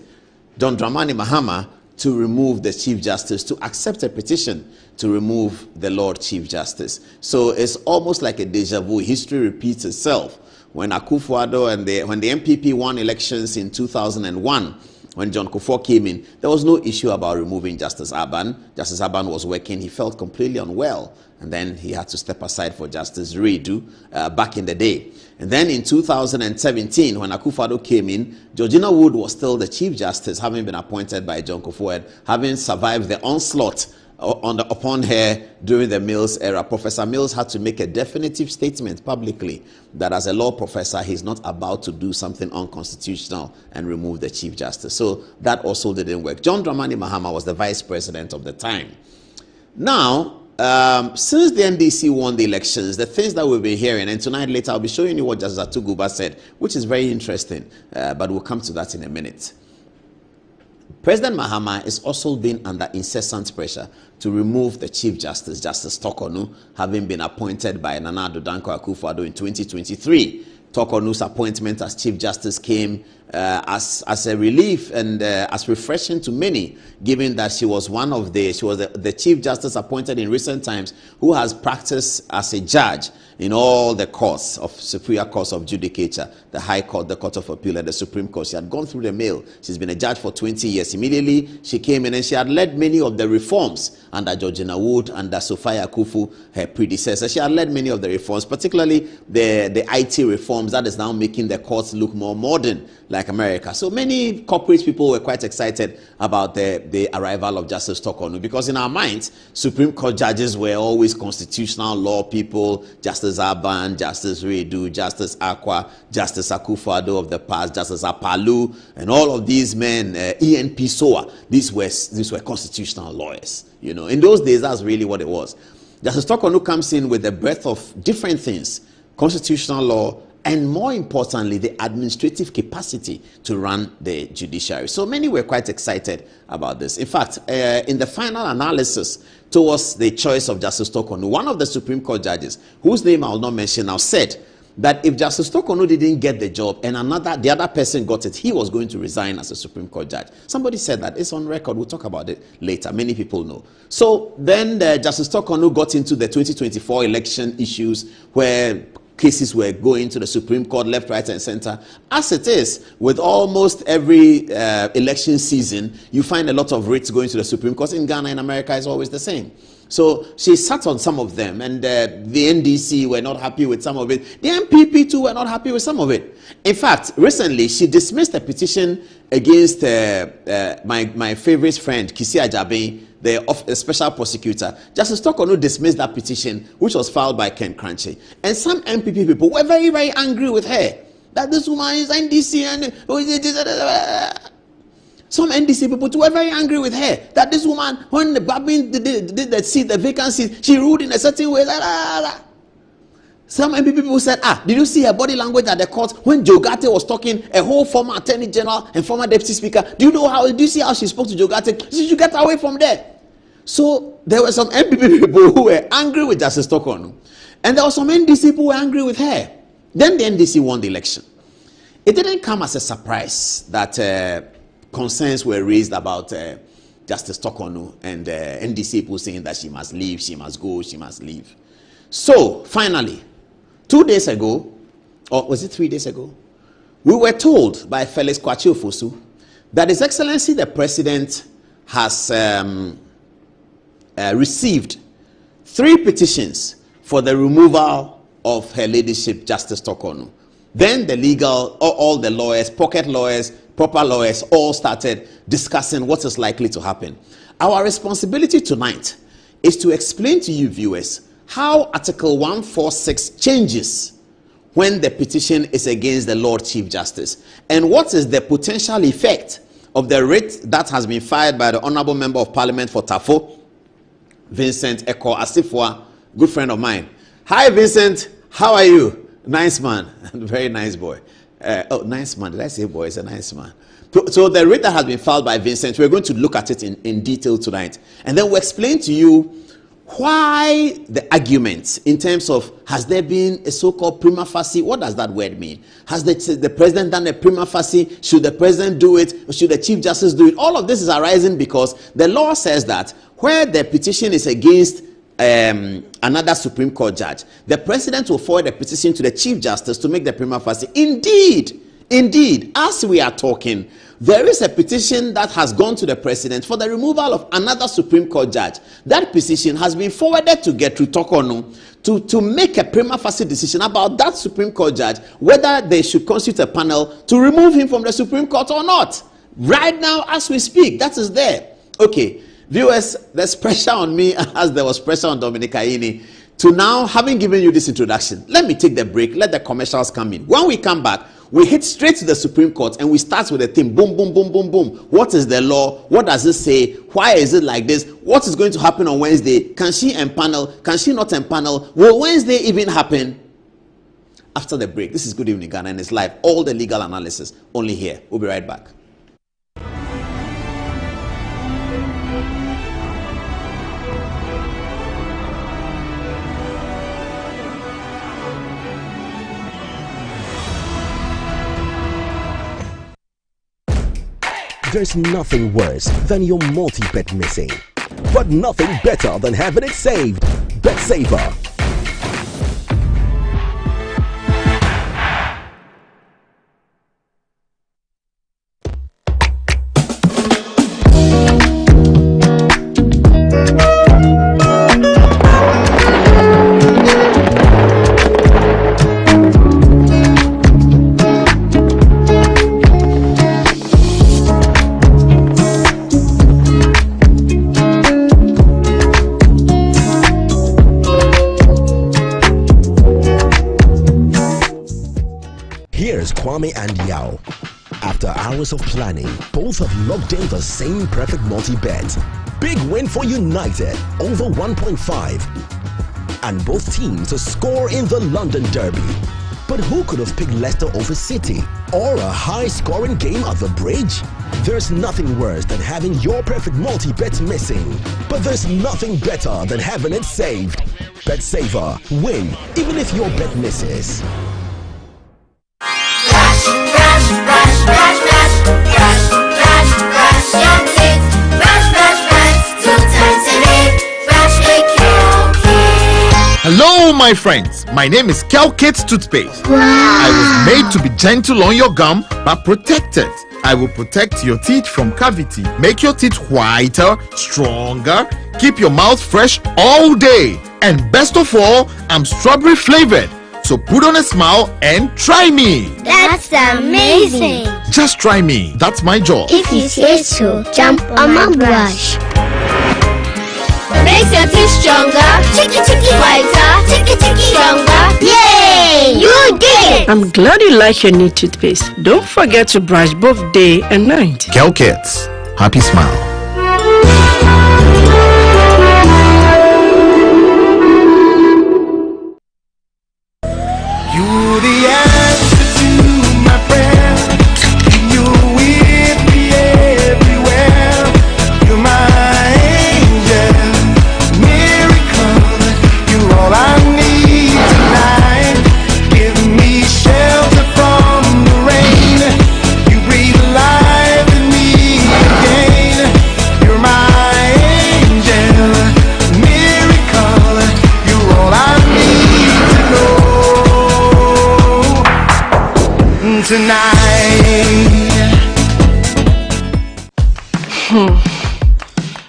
Speaker 10: John Dramani Mahama, to remove the Chief Justice, to accept a petition to remove the Lord Chief Justice. So it's almost like a deja vu. History repeats itself. When Akufo-Addo and when the MPP won elections in 2001, when John Kufuor came in, there was no issue about removing Justice Aban. Justice Aban was working. He felt completely unwell. And then he had to step aside for Justice Redu back in the day. And then in 2017, when Akufo-Addo came in, Georgina Wood was still the Chief Justice, having been appointed by John Kufuor, having survived the onslaught upon her during the Mills era. Professor Mills had to make a definitive statement publicly that as a law professor, he's not about to do something unconstitutional and remove the Chief Justice. So that also didn't work. John Dramani Mahama was the Vice President of the time. Now, since the NDC won the elections, the things that we've been hearing, and tonight later I'll be showing you what Justice Atuguba said, which is very interesting, but we'll come to that in a minute. President Mahama is also being under incessant pressure to remove the Chief Justice, Justice Tokonu, having been appointed by Nana Addo Dankwa Akufo-Addo in 2023. Tokonu's appointment as Chief Justice came as a relief and as refreshing to many, given that she was the Chief Justice appointed in recent times who has practiced as a judge in all the courts of superior courts of judicature, the High Court, the Court of Appeal, and the Supreme Court. She had gone through the mill. She's been a judge for 20 years. Immediately, she came in and she had led many of the reforms under Georgina Wood, under Sophia Akufu, her predecessor. She had led many of the reforms, particularly the IT reforms that is now making the courts look more modern, like America. So many corporate people were quite excited about the arrival of Justice Tokonu, because in our minds, Supreme Court judges were always constitutional law people. Justice Aban, Justice Redu, Justice Aqua, Justice Akufo-Addo of the past, Justice Apalu, and all of these men, ENP Soa, these were constitutional lawyers. You know, in those days, that's really what it was. Justice Tokonu comes in with a breadth of different things: constitutional law, and more importantly, the administrative capacity to run the judiciary. So many were quite excited about this. In fact, in the final analysis towards the choice of Justice Tokonu, one of the Supreme Court judges, whose name I will not mention now, said that if Justice Tokonu didn't get the job and the other person got it, he was going to resign as a Supreme Court judge. Somebody said that. It's on record. We'll talk about it later. Many people know. So then Justice Tokonu got into the 2024 election issues, where cases were going to the Supreme Court left, right, and center. As it is with almost every election season, you find a lot of writs going to the Supreme Court. In Ghana, in America, it's always the same. So she sat on some of them, and the NDC were not happy with some of it. The MPP too were not happy with some of it. In fact, recently she dismissed a petition against my favorite friend, Kisi Ajabe, the special prosecutor. Justice Tokonu dismissed that petition, which was filed by Ken Crunchy. And some MPP people were very, very angry with her, that this woman is NDC and some NDC people too were very angry with her, that this woman, when the Babin did the vacancy, she ruled in a certain way. Some MPP people said, did you see her body language at the court when Jogate was talking, a whole former Attorney General and former Deputy Speaker? Do you see how she spoke to Jogate? She should get away from there. So there were some MPP people who were angry with Justice Tokonu, and there were some NDC people who were angry with her. Then the NDC won the election. It didn't come as a surprise that concerns were raised about Justice Tokonu and NDC people saying that she must leave, she must go, she must leave. So finally, 2 days ago, or was it 3 days ago, we were told by Felix Kwasi-Ofosu that His Excellency the President has received 3 petitions for the removal of Her Ladyship Justice Tokonu. Then all the lawyers, pocket lawyers, proper lawyers, all started discussing what is likely to happen. Our responsibility tonight is to explain to you viewers how Article 146 changes when the petition is against the Lord Chief Justice, and what is the potential effect of the writ that has been filed by the Honorable Member of Parliament for Tafo, Vincent Eko Asifwa, good friend of mine. Hi Vincent, how are you? Nice man, very nice boy. Nice man, did I say boy? It's a nice man. So the writ that has been filed by Vincent, we're going to look at it in detail tonight. And then we'll explain to you why the arguments in terms of, has there been a so-called prima facie? What does that word mean? Has the president done a prima facie? Should the president do it? Or should the Chief Justice do it? All of this is arising because the law says that where the petition is against another Supreme Court judge, the president will forward the petition to the Chief Justice to make the prima facie. Indeed, as we are talking, there is a petition that has gone to the president for the removal of another Supreme Court judge. That petition has been forwarded to Gertrude Tokonu to make a prima facie decision about that Supreme Court judge, whether they should constitute a panel to remove him from the Supreme Court or not. Right now, as we speak, that is there. Okay, viewers, there's pressure on me as there was pressure on Dominic Aini to now, having given you this introduction, let me take the break, let the commercials come in. When we come back, we hit straight to the Supreme Court and we start with the thing. Boom, boom, boom, boom, boom. What is the law? What does it say? Why is it like this? What is going to happen on Wednesday? Can she empanel? Can she not empanel? Will Wednesday even happen? After the break. This is Good Evening Ghana and it's live. All the legal analysis only here. We'll be right back.
Speaker 14: There's nothing worse than your multi-bet missing, but nothing better than having it saved. BetSaver. Kwame and Yao. After hours of planning, both have locked in the same perfect multi-bet. Big win for United, over 1.5. And both teams to score in the London Derby. But who could have picked Leicester over City? Or a high-scoring game at the Bridge? There's nothing worse than having your perfect multi-bet missing. But there's nothing better than having it saved. BetSaver. Win, even if your bet misses.
Speaker 15: Hello, my friends. My name is Kelkit's Toothpaste. Wow. I was made to be gentle on your gum, but protected. I will protect your teeth from cavity, make your teeth whiter, stronger, keep your mouth fresh all day. And best of all, I'm strawberry flavored. So put on a smile and try me.
Speaker 16: That's amazing.
Speaker 15: Just try me. That's my job.
Speaker 16: If you say so, jump on my brush. Makes your teeth stronger, chicky whiter, chicky stronger. Yay! You did it!
Speaker 17: I'm glad you like your new toothpaste. Don't forget to brush both day and night.
Speaker 15: Kelkits, happy smile.
Speaker 1: You the answer to my prayers. You're with me everywhere. You're my angel, miracle. You're all I need tonight. Give me shelter from the rain. You breathe life in me again. You're my angel, miracle. You're all I need to know tonight.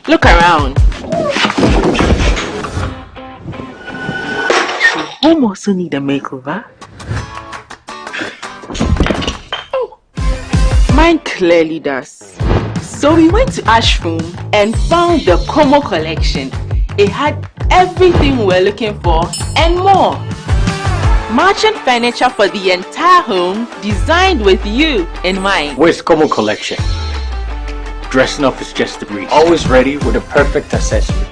Speaker 17: Look around. Home also need a makeover. Oh, mine clearly does. So we went to Ashroom and found the Como collection. It had everything we're looking for and more. Merchant furniture for the entire home, designed with you in mind.
Speaker 18: Where's Como collection? Dressing up is just the breeze. Always ready with a perfect accessory.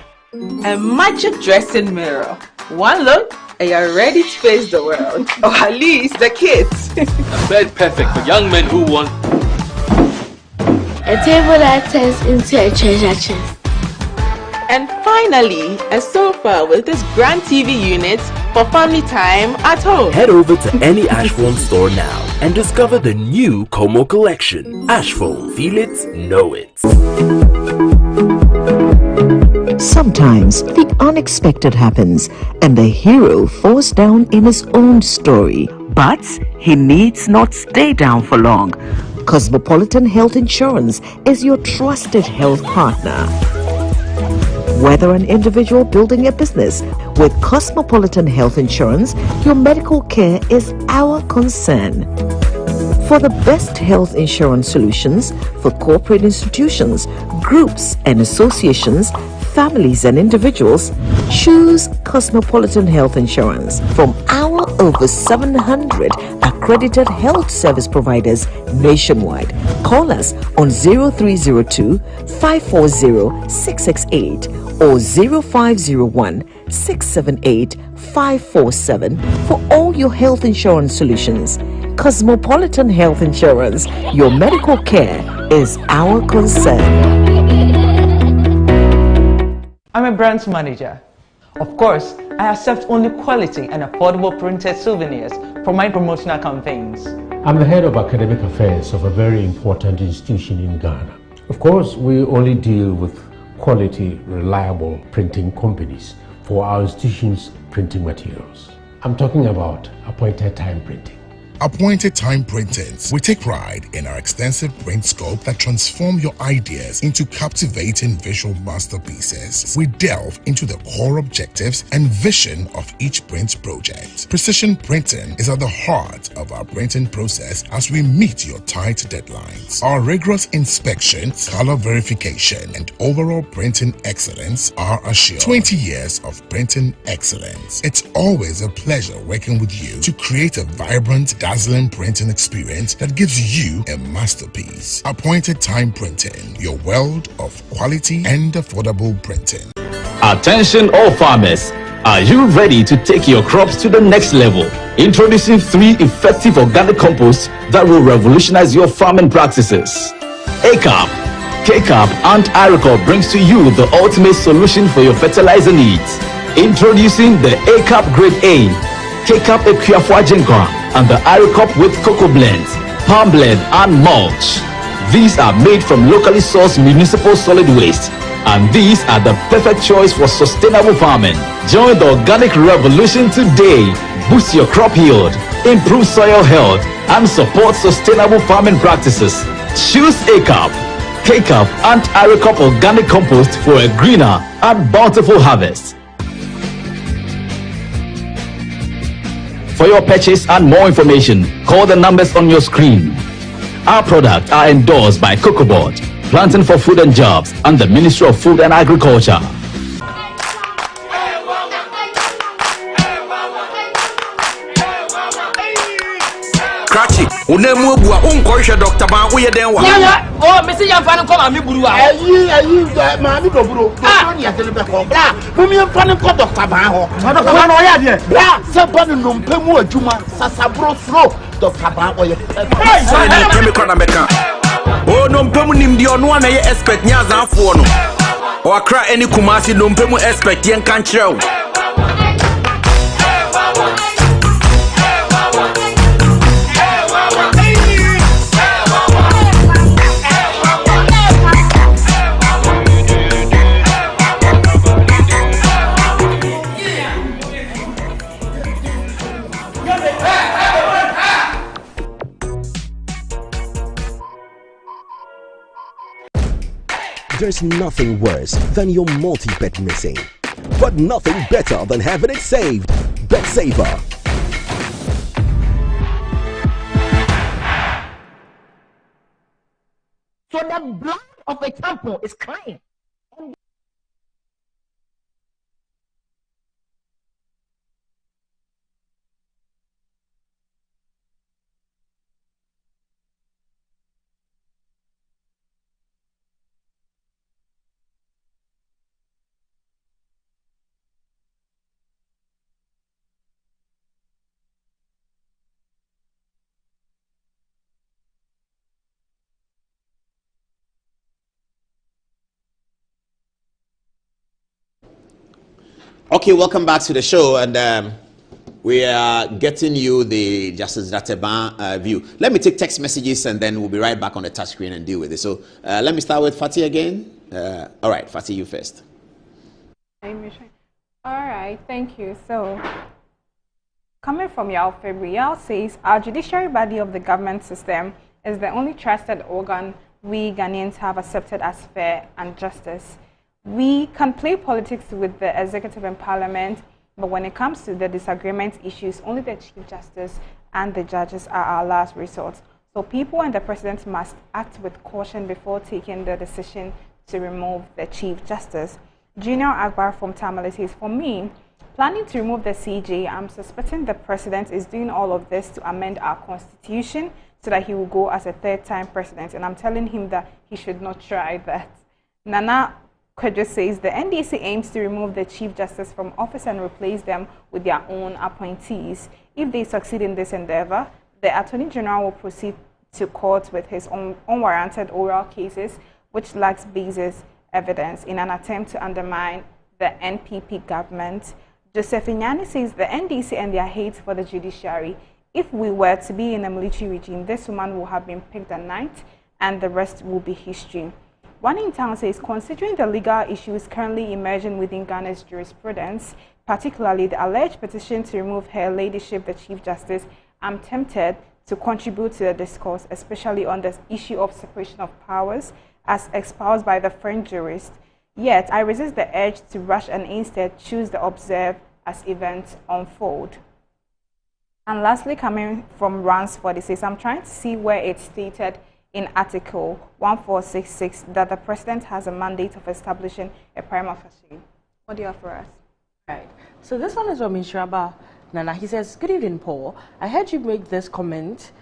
Speaker 17: A magic dressing mirror. One look and you're ready to face the world. Or at least the kids.
Speaker 18: A bed perfect for young men who want
Speaker 16: A table that turns into a treasure chest.
Speaker 17: And finally, a sofa with this grand TV unit for family time at home.
Speaker 19: Head over to any Ashphone store now and discover the new Como collection. Ashphone, feel it, know it.
Speaker 20: Sometimes the unexpected happens and the hero falls down in his own story. But he needs not stay down for long. Cosmopolitan Health Insurance is your trusted health partner. Whether an individual building a business, with Cosmopolitan Health Insurance, your medical care is our concern. For the best health insurance solutions for corporate institutions, groups and associations, families and individuals, choose Cosmopolitan Health Insurance from our over 700 accredited health service providers nationwide. Call us on 0302 540 668 or 0501 678 547 for all your health insurance solutions. Cosmopolitan Health Insurance, your medical care is our concern.
Speaker 21: I'm a branch manager. Of course, I accept only quality and affordable printed souvenirs for my promotional campaigns.
Speaker 22: I'm the head of academic affairs of a very important institution in Ghana.
Speaker 3: Of course, we only deal with quality, reliable printing companies for our institution's printing materials. I'm talking about appointed time printing.
Speaker 22: Appointed Time Printings. We take pride in our extensive print scope that transform your ideas into captivating visual masterpieces. We delve into the core objectives and vision of each print project. Precision printing is at the heart of our printing process as we meet your tight deadlines. Our rigorous inspections, color verification, and overall printing excellence are assured. 20 years of printing excellence. It's always a pleasure working with you to create a vibrant, dazzling printing experience that gives you a masterpiece. Appointed Time Printing, your world of quality and affordable printing.
Speaker 23: Attention all farmers, are you ready to take your crops to the next level? Introducing 3 effective organic composts that will revolutionize your farming practices. ACAP, KCAP and IRECOP brings to you the ultimate solution for your fertilizer needs. Introducing the ACAP Grade A, KCAP Equiafua Jinkwa, and the IRECOP with cocoa blends, palm blend and mulch. These are made from locally sourced municipal solid waste, and these are the perfect choice for sustainable farming. Join the organic revolution today. Boost your crop yield, improve soil health, and support sustainable farming practices. Choose ACAP, KCAP and IRECOP organic compost for a greener and bountiful harvest. For your purchase and more information, call the numbers on your screen. Our products are endorsed by COCOBOD, Planting for Food and Jobs, and the Ministry of Food and Agriculture.
Speaker 24: Cratchy, unemu bua unkoisha Dr. Ban uye denwa.
Speaker 8: Oh, Mr. Yamfan come and me buru. Mami do buru. Don't ya tell me ko. Bra, mumi Yamfan ko Dr. Ban ho. Dr. Ban o ya de. Bra, se ban no mpemu adwuma sasabro slow Dr. Ban o ye.
Speaker 24: Hey, so ni kemi kwa na meka. Oh, no mpemu ni mdi onu na ye expect nya zanfo no. O akra eni kumasi no mpemu expect yen kan kire.
Speaker 14: There's nothing worse than your multi-bet missing, but nothing better than having it saved. Bet Saver.
Speaker 8: So the blood of a champion is crying.
Speaker 10: Okay, welcome back to the show, and we are getting you the Justice Dateban view. Let me take text messages, and then we'll be right back on the touch screen and deal with it. So let me start with Fatih again. All right, Fatih, you first.
Speaker 11: All right, thank you. So, coming from Yao February, Yao says, our judiciary body of the government system is the only trusted organ we Ghanaians have accepted as fair and justice. We can play politics with the executive and parliament, but when it comes to the disagreement issues, only the Chief Justice and the judges are our last resort. So people and the president must act with caution before taking the decision to remove the Chief Justice. Junior Akbar from Tamale says, for me, planning to remove the CJ, I'm suspecting the president is doing all of this to amend our constitution so that he will go as a third-time president, and I'm telling him that he should not try that. Nana Kwadwo says the NDC aims to remove the Chief Justice from office and replace them with their own appointees. If they succeed in this endeavor, the Attorney General will proceed to court with his own unwarranted oral cases, which lacks basis evidence, in an attempt to undermine the NPP government. Joseph Inyani says the NDC and their hate for the judiciary. If we were to be in a military regime, this woman will have been picked at night, and the rest will be history. One in town says, considering the legal issues currently emerging within Ghana's jurisprudence, particularly the alleged petition to remove Her Ladyship, the Chief Justice, I'm tempted to contribute to the discourse, especially on the issue of separation of powers, as espoused by the French jurist. Yet, I resist the urge to rush and instead choose to observe as events unfold. And lastly, coming from Ransford, it says, I'm trying to see where it's stated in Article 1466 that the President has a mandate of establishing a prima facie. What do you have for us?
Speaker 12: Right. So this one is from Inshiraba Nana. He says, good evening, Paul. I heard you make this comment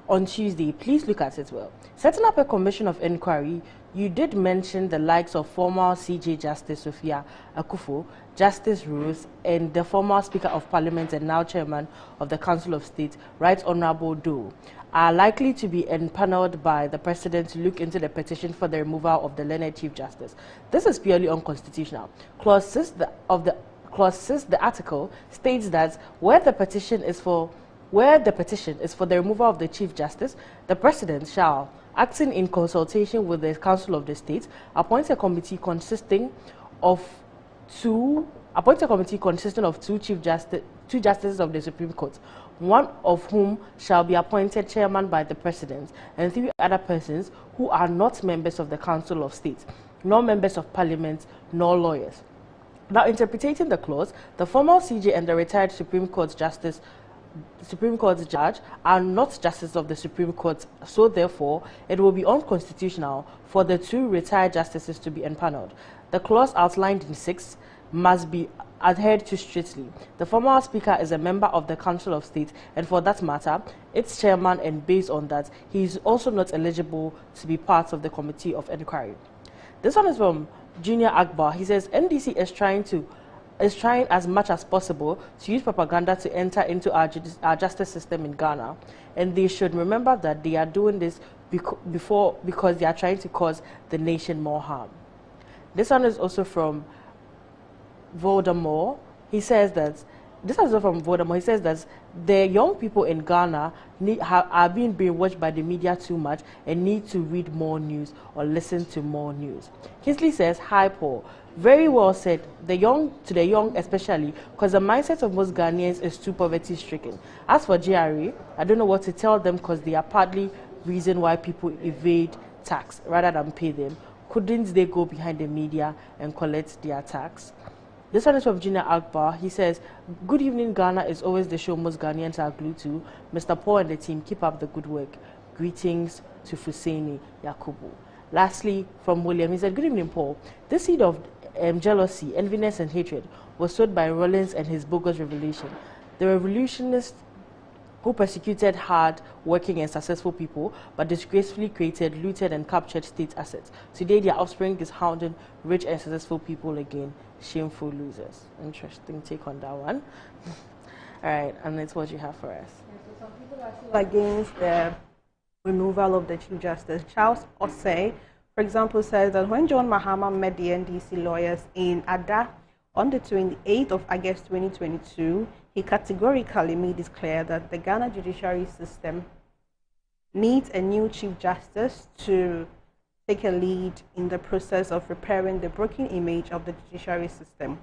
Speaker 12: on Tuesday. Please look at it well. Setting up a commission of inquiry, you did mention the likes of former CJ Justice Sophia Akufo, Justice Rose, and the former Speaker of Parliament and now Chairman of the Council of State, Right Honorable Doe, are likely to be empaneled by the President to look into the petition for the removal of the learned Chief Justice. This is purely unconstitutional. Clause 6 the article states that where the petition is for the removal of the Chief Justice, the President shall, acting in consultation with the Council of the State, appoint a committee consisting of two two justices of the Supreme Court, one of whom shall be appointed chairman by the President, and 3 other persons who are not members of the Council of State, nor members of Parliament, nor lawyers. Now, interpreting the clause, the former CJ and the retired Supreme Court judge are not justices of the Supreme Court, so therefore it will be unconstitutional for the 2 retired justices to be empaneled. The clause outlined in 6 must be adhered to strictly. The former Speaker is a member of the Council of State, and for that matter, its chairman, and based on that, he is also not eligible to be part of the Committee of Inquiry. This one is from Junior Akbar. He says NDC is trying as much as possible to use propaganda to enter into our justice system in Ghana, and they should remember that they are doing this because they are trying to cause the nation more harm. This one is also from Voldemort. He says that the young people in Ghana are being brainwashed by the media too much and need to read more news or listen to more news. Kingsley says, hi Paul, very well said, the young especially, because the mindset of most Ghanaians is too poverty stricken. As for GRA, I don't know what to tell them because they are partly reason why people evade tax rather than pay them. Couldn't they go behind the media and collect their tax? This one is from Junior Akbar. He says, good evening, Ghana is always the show most Ghanaians are glued to. Mr. Paul and the team, keep up the good work. Greetings to Fuseni Yakubu. Lastly, from William, he said, good evening, Paul. This seed of jealousy, enviness, and hatred was sowed by Rollins and his bogus revelation. The revolutionists who persecuted hard-working and successful people, but disgracefully created, looted, and captured state assets. Today, their offspring is hounding rich and successful people again. Shameful losers. Interesting take on that one. All right, and that's what you have for us.
Speaker 13: So some people are still against the removal of the Chief Justice. Charles Osei, for example, says that when John Mahama met the NDC lawyers in Ada on the 28th of August 2022, he categorically made it clear that the Ghana judiciary system needs a new Chief Justice to take a lead in the process of repairing the broken image of the judiciary system.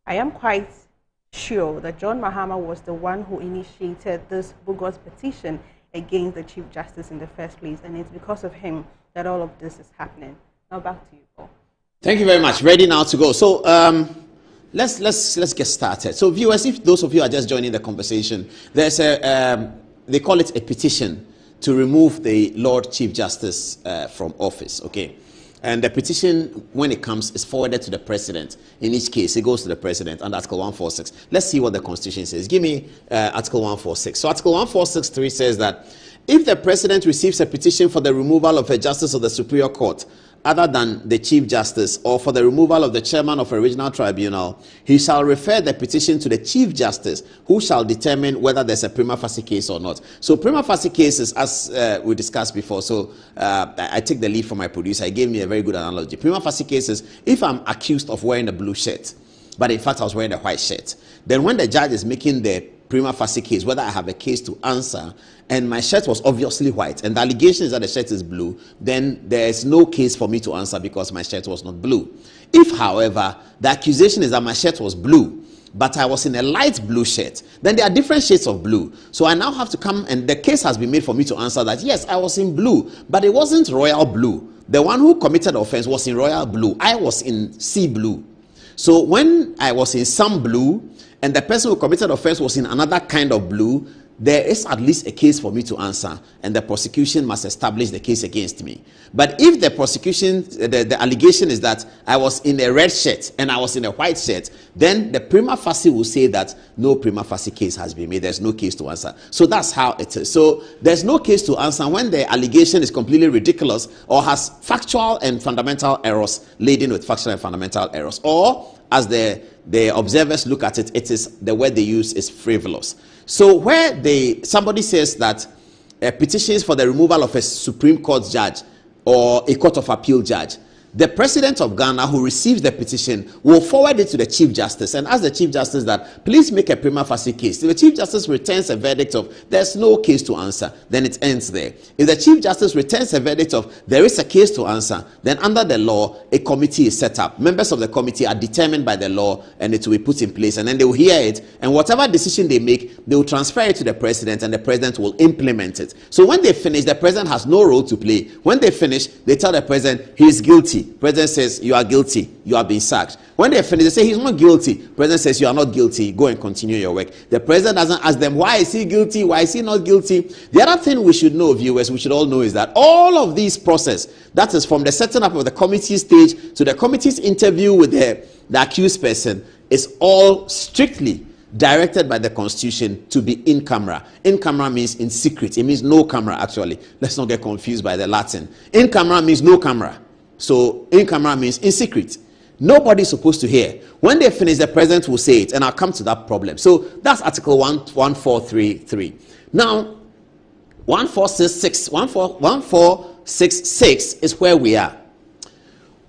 Speaker 13: I am quite sure that John Mahama was the one who initiated this bogus petition against the Chief Justice in the first place, and it's because of him that all of this is happening. Now back to you, Paul.
Speaker 10: Thank you very much. Ready now to go. So let's get started. So viewers, if those of you are just joining the conversation, there's they call it a petition to remove the Lord Chief Justice from office, okay? And the petition, when it comes, is forwarded to the President. In each case, it goes to the President under Article 146. Let's see what the Constitution says. Give me Article 146. So Article 146.3 says that if the President receives a petition for the removal of a Justice of the Superior Court, other than the Chief Justice, or for the removal of the Chairman of a regional tribunal, he shall refer the petition to the Chief Justice, who shall determine whether there's a prima facie case or not. So prima facie cases, as we discussed before, so I take the lead from my producer. He gave me a very good analogy. Prima facie cases, if I'm accused of wearing a blue shirt, but in fact I was wearing a white shirt, then when the judge is making the prima facie case, whether I have a case to answer, and my shirt was obviously white, and the allegation is that the shirt is blue, then there is no case for me to answer because my shirt was not blue. If, however, the accusation is that my shirt was blue, but I was in a light blue shirt, then there are different shades of blue. So I now have to come, and the case has been made for me to answer that, yes, I was in blue, but it wasn't royal blue. The one who committed the offense was in royal blue. I was in sea blue. So when I was in some blue, and the person who committed the offense was in another kind of blue, there is at least a case for me to answer, and the prosecution must establish the case against me. But if the prosecution, the allegation is that I was in a red shirt and I was in a white shirt, then the prima facie will say that no prima facie case has been made. There's no case to answer. So that's how it is. So there's no case to answer when the allegation is completely ridiculous or has factual and fundamental errors laden with factual and fundamental errors, or as the observers look at it, it is the word they use is frivolous. So where somebody says that petitions for the removal of a Supreme Court judge or a Court of Appeal judge, the President of Ghana who receives the petition will forward it to the Chief Justice and ask the Chief Justice that please make a prima facie case. If the Chief Justice returns a verdict of there's no case to answer, then it ends there. If the Chief Justice returns a verdict of there is a case to answer, then under the law, a committee is set up. Members of the committee are determined by the law and it will be put in place, and then they will hear it, and whatever decision they make, they will transfer it to the President and the President will implement it. So when they finish, the President has no role to play. When they finish, they tell the President he is guilty. President says you are guilty, you are being sacked. When they finish, they say he's not guilty. President says you are not guilty, go and continue your work. The President doesn't ask them why is he guilty, why is he not guilty. The other thing we should know, viewers, we should all know is that all of these process, that is from the setting up of the committee stage to the committee's interview with the accused person, is all strictly directed by the Constitution to be in camera. In camera means in secret. It means no camera, actually. Let's not get confused by the Latin. In camera means no camera. So in camera means in secret. Nobody's supposed to hear. When they finish, the President will say it, and I'll come to that problem. So that's Article 1433. Now, 1466 is where we are.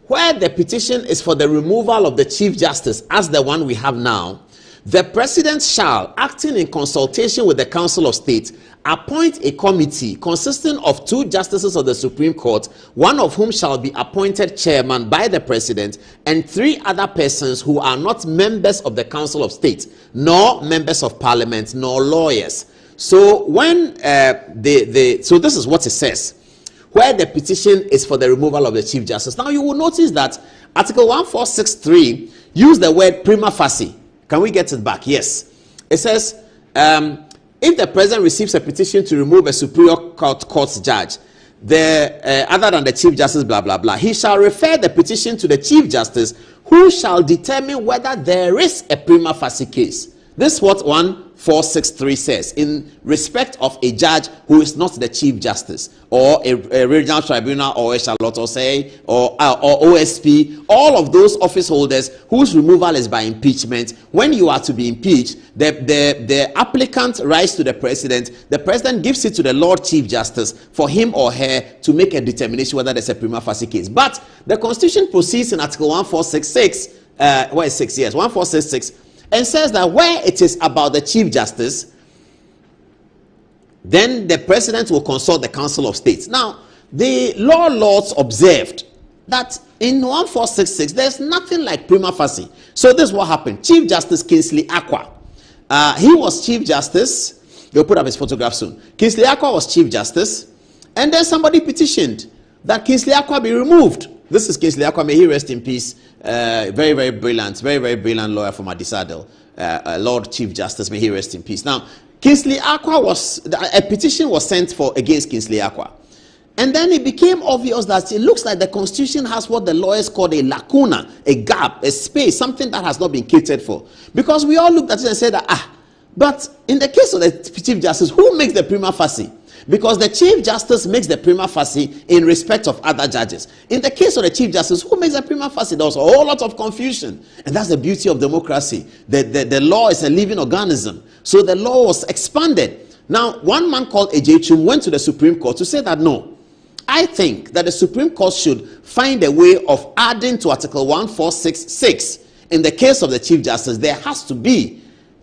Speaker 10: Where the petition is for the removal of the Chief Justice, as the one we have now, the President shall, acting in consultation with the Council of State, appoint a committee consisting of 2 justices of the Supreme Court, one of whom shall be appointed chairman by the President, and 3 other persons who are not members of the Council of State, nor members of Parliament, nor lawyers. So when so this is what it says, where the petition is for the removal of the Chief Justice. Now you will notice that Article 1463 use the word prima facie. Can we get it back? Yes. It says, if the President receives a petition to remove a Superior Court's judge, other than the Chief Justice, blah, blah, blah, he shall refer the petition to the Chief Justice, who shall determine whether there is a prima facie case. This is what 1463 says in respect of a judge who is not the Chief Justice, or a regional tribunal, or a Charlotte Osei, or OSP, all of those office holders whose removal is by impeachment. When you are to be impeached, the applicant writes to the President gives it to the Lord Chief Justice for him or her to make a determination whether there's a prima facie case. But the Constitution proceeds in Article 1466, 1466, and says that where it is about the Chief Justice, then the President will consult the Council of State. Now, the law lords observed that in 1466, there's nothing like prima facie. So this is what happened. Chief Justice Kingsley Acquah, he was Chief Justice. They'll put up his photograph soon. Kingsley Acquah was Chief Justice, and then somebody petitioned that Kingsley Acquah be removed. This is Kingsley Acquah, may he rest in peace. Very, very brilliant lawyer from Adisadel, Lord Chief Justice, may he rest in peace. Now, Kingsley Acquah a petition was sent for against Kingsley Acquah. And then it became obvious that it looks like the Constitution has what the lawyers called a lacuna, a gap, a space, something that has not been catered for. Because we all looked at it and said, but in the case of the Chief Justice, who makes the prima facie? Because the Chief Justice makes the prima facie in respect of other judges. In the case of the Chief Justice, who makes the prima facie? There was a whole lot of confusion. And that's the beauty of democracy. The law is a living organism. So the law was expanded. Now, one man called Ejechum went to the Supreme Court to say that no, I think that the Supreme Court should find a way of adding to Article 1466. In the case of the Chief Justice, there has to be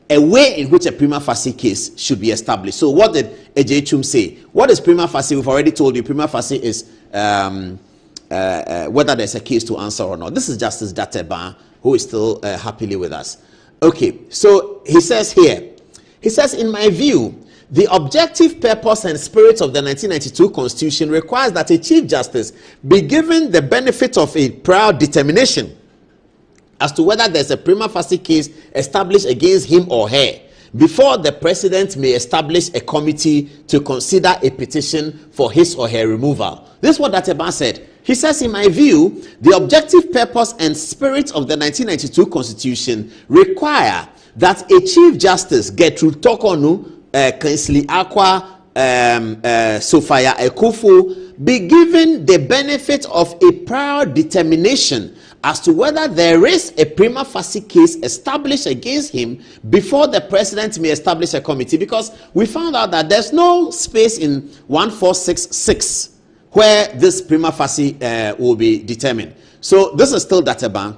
Speaker 10: a way in which a prima facie case should be established. So what did Ejechum say? What is prima facie? We've already told you. Prima facie is whether there's a case to answer or not. This is Justice Dateba, who is still happily with us. Okay, so he says here, he says, in my view, the objective purpose and spirit of the 1992 Constitution requires that a Chief Justice be given the benefit of a prior determination as to whether there's a prima facie case established against him or her before the President may establish a committee to consider a petition for his or her removal. This is what Dateba said. He says, in my view, the objective purpose and spirit of the 1992 Constitution require that a Chief Justice, Gertrude Tokonu, Kingsley Akwa, Sophia Ekufu, be given the benefit of a prior determination as to whether there is a prima facie case established against him before the President may establish a committee, because we found out that there's no space in 1466 where this prima facie will be determined. So this is still Dateba.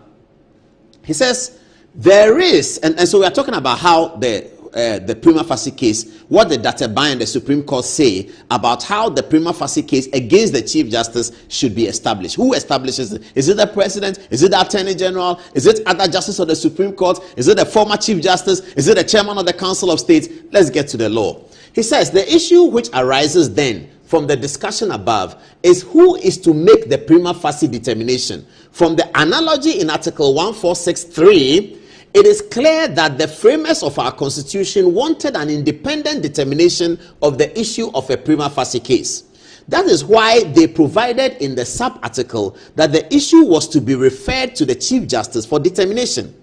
Speaker 10: He says there is, and so we are talking about how the prima facie case, what the Dateba and the Supreme Court say about how the prima facie case against the Chief Justice should be established. Who establishes it? Is it the President? Is it the Attorney General? Is it other justices of the Supreme Court? Is it the former Chief Justice? Is it the Chairman of the Council of State? Let's get to the law. He says the issue which arises then from the discussion above is who is to make the prima facie determination. From the analogy in Article 1463, it is clear that the framers of our Constitution wanted an independent determination of the issue of a prima facie case. That is why they provided in the sub-article that the issue was to be referred to the Chief Justice for determination.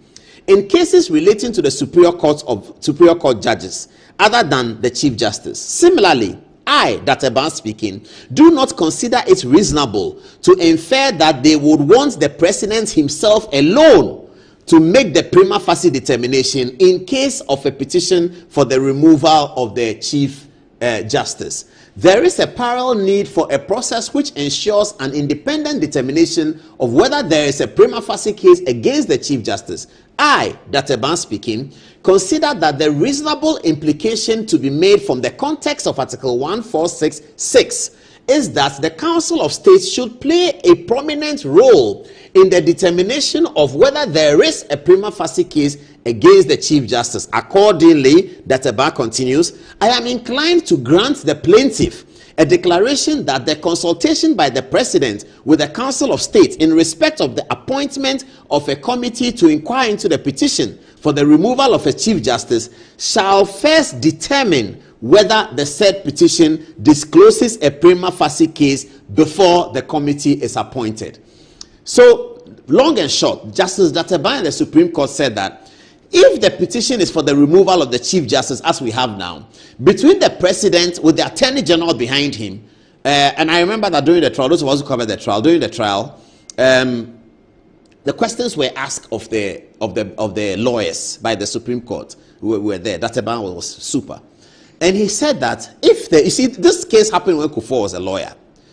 Speaker 10: In cases relating to the Superior Court judges, other than the Chief Justice. Similarly, I, Dateba speaking, do not consider it reasonable to infer that they would want the President himself alone to make the prima facie determination in case of a petition for the removal of the Chief Justice. There is a parallel need for a process which ensures an independent determination of whether there is a prima facie case against the Chief Justice. I, Dateba speaking, consider that the reasonable implication to be made from the context of Article 1466 is that the Council of State should play a prominent role in the determination of whether there is a prima facie case against the Chief Justice. Accordingly, Dateba continues, I am inclined to grant the plaintiff a declaration that the consultation by the President with the Council of State in respect of the appointment of a committee to inquire into the petition for the removal of a Chief Justice shall first determine whether the said petition discloses a prima facie case before the committee is appointed. So, long and short, Justice Dateba and the Supreme Court said that if the petition is for the removal of the Chief Justice, as we have now, between the President with the Attorney General behind him, and I remember that during the trial, those of us who covered the trial, during the trial, the questions were asked of the lawyers by the Supreme Court who were there. Dateba was super. And he said that you see, this case happened when Kufuor was a lawyer.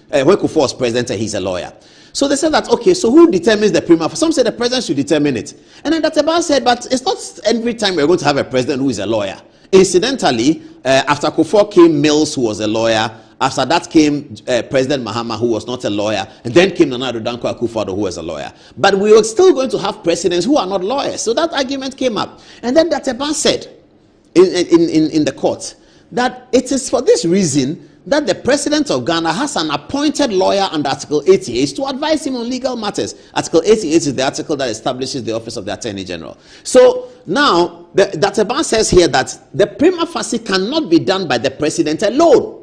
Speaker 10: When Kufuor was president, he's a lawyer. So they said that, okay, so who determines the prima facie? Some say the president should determine it. And then Dateba said, but it's not every time we're going to have a president who is a lawyer. Incidentally, after Kufuor came Mills, who was a lawyer. After that came President Mahama, who was not a lawyer. And then came Nana Addo Dankwa Akufo-Addo, who was a lawyer. But we were still going to have presidents who are not lawyers. So that argument came up. And then Dateba said in the court that it is for this reason that the President of Ghana has an appointed lawyer under Article 88 to advise him on legal matters. Article 88 is the article that establishes the office of the Attorney General. So now, Dateba says here that the prima facie cannot be done by the President alone.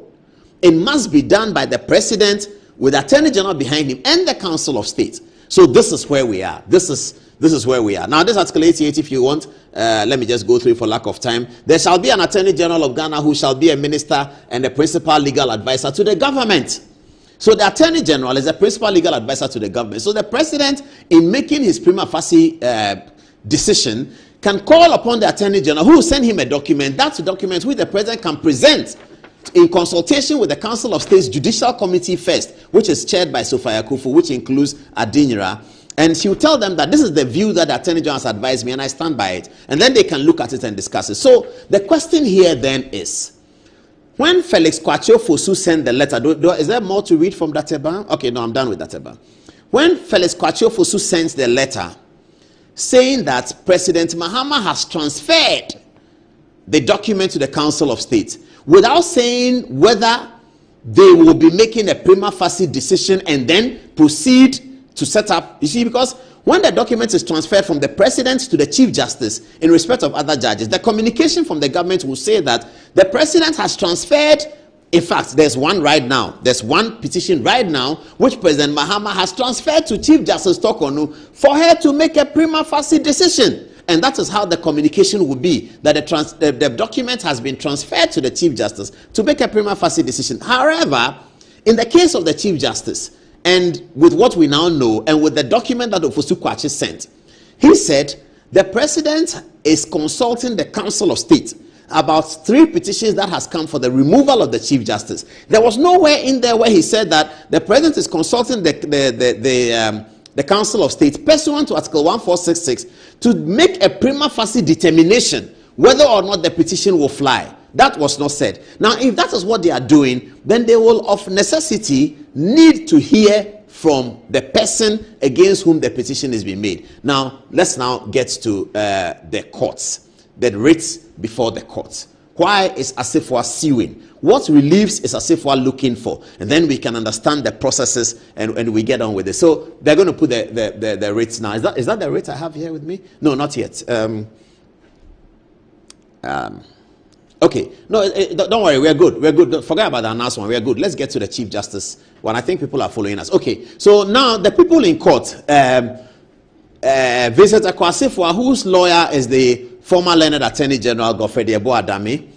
Speaker 10: It must be done by the President with the Attorney General behind him and the Council of State. So this is where we are. This is where we are. Now, this Article 88, if you want, let me just go through it for lack of time. There shall be an Attorney General of Ghana who shall be a minister and a principal legal advisor to the government. So the Attorney General is a principal legal advisor to the government. So the President, in making his prima facie decision, can call upon the Attorney General who will send him a document. That's a document which the President can present in consultation with the Council of State's Judicial Committee first, which is chaired by Sophia Akufo, which includes Adinyira. And she will tell them that this is the view that the Attorney General has advised me, and I stand by it. And then they can look at it and discuss it. So the question here then is, when Felix Kwakye Fosu sent the letter, is there more to read from Dateba? Okay, no, I'm done with Dateba. When Felix Kwakye Fosu sent the letter saying that President Mahama has transferred the document to the Council of State without saying whether they will be making a prima facie decision and then proceed to set up, you see, because when the document is transferred from the president to the chief justice in respect of other judges, the communication from the government will say that the president has transferred. In fact, there's one right now. There's one petition right now which President Mahama has transferred to Chief Justice Tokonu for her to make a prima facie decision. And that is how the communication will be, that the document has been transferred to the Chief Justice to make a prima facie decision. However, in the case of the Chief Justice, and with what we now know, and with the document that Ofosu Kwakye sent, he said the president is consulting the Council of State about 3 petitions that has come for the removal of the Chief Justice. There was nowhere in there where he said that the president is consulting the Council of State pursuant to Article 1466 to make a prima facie determination whether or not the petition will fly. That was not said. Now, if that is what they are doing, then they will of necessity need to hear from the person against whom the petition is being made. Now, let's now get to the courts, the writs before the courts. Why is Asifwa suing? What reliefs is Asifwa looking for? And then we can understand the processes and we get on with it. So they're going to put the writs now. Is that the writ I have here with me? No, not yet. Okay, no, don't worry, we're good. We're good. Forget about the announcement. We're good. Let's get to the Chief Justice one. I think people are following us. Okay, so now the people in court, Vincent Akwasifwa, whose lawyer is the former Learned Attorney General Godfrey Ebo Adame,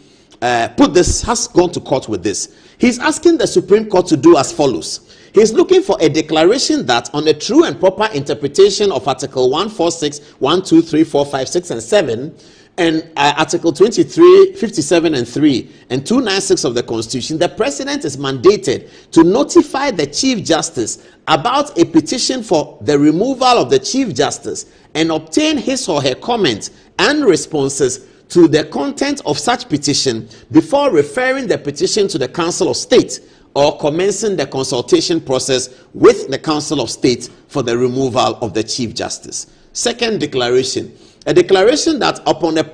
Speaker 10: has gone to court with this. He's asking the Supreme Court to do as follows. He's looking for a declaration that on a true and proper interpretation of Article 146, 1, 2, 3, 4, 5, 6, and 7, and Article 23, 57, and 3, and 296 of the Constitution, the President is mandated to notify the Chief Justice about a petition for the removal of the Chief Justice and obtain his or her comments and responses to the content of such petition before referring the petition to the Council of State or commencing the consultation process with the Council of State for the removal of the Chief Justice. Second declaration, a declaration that upon a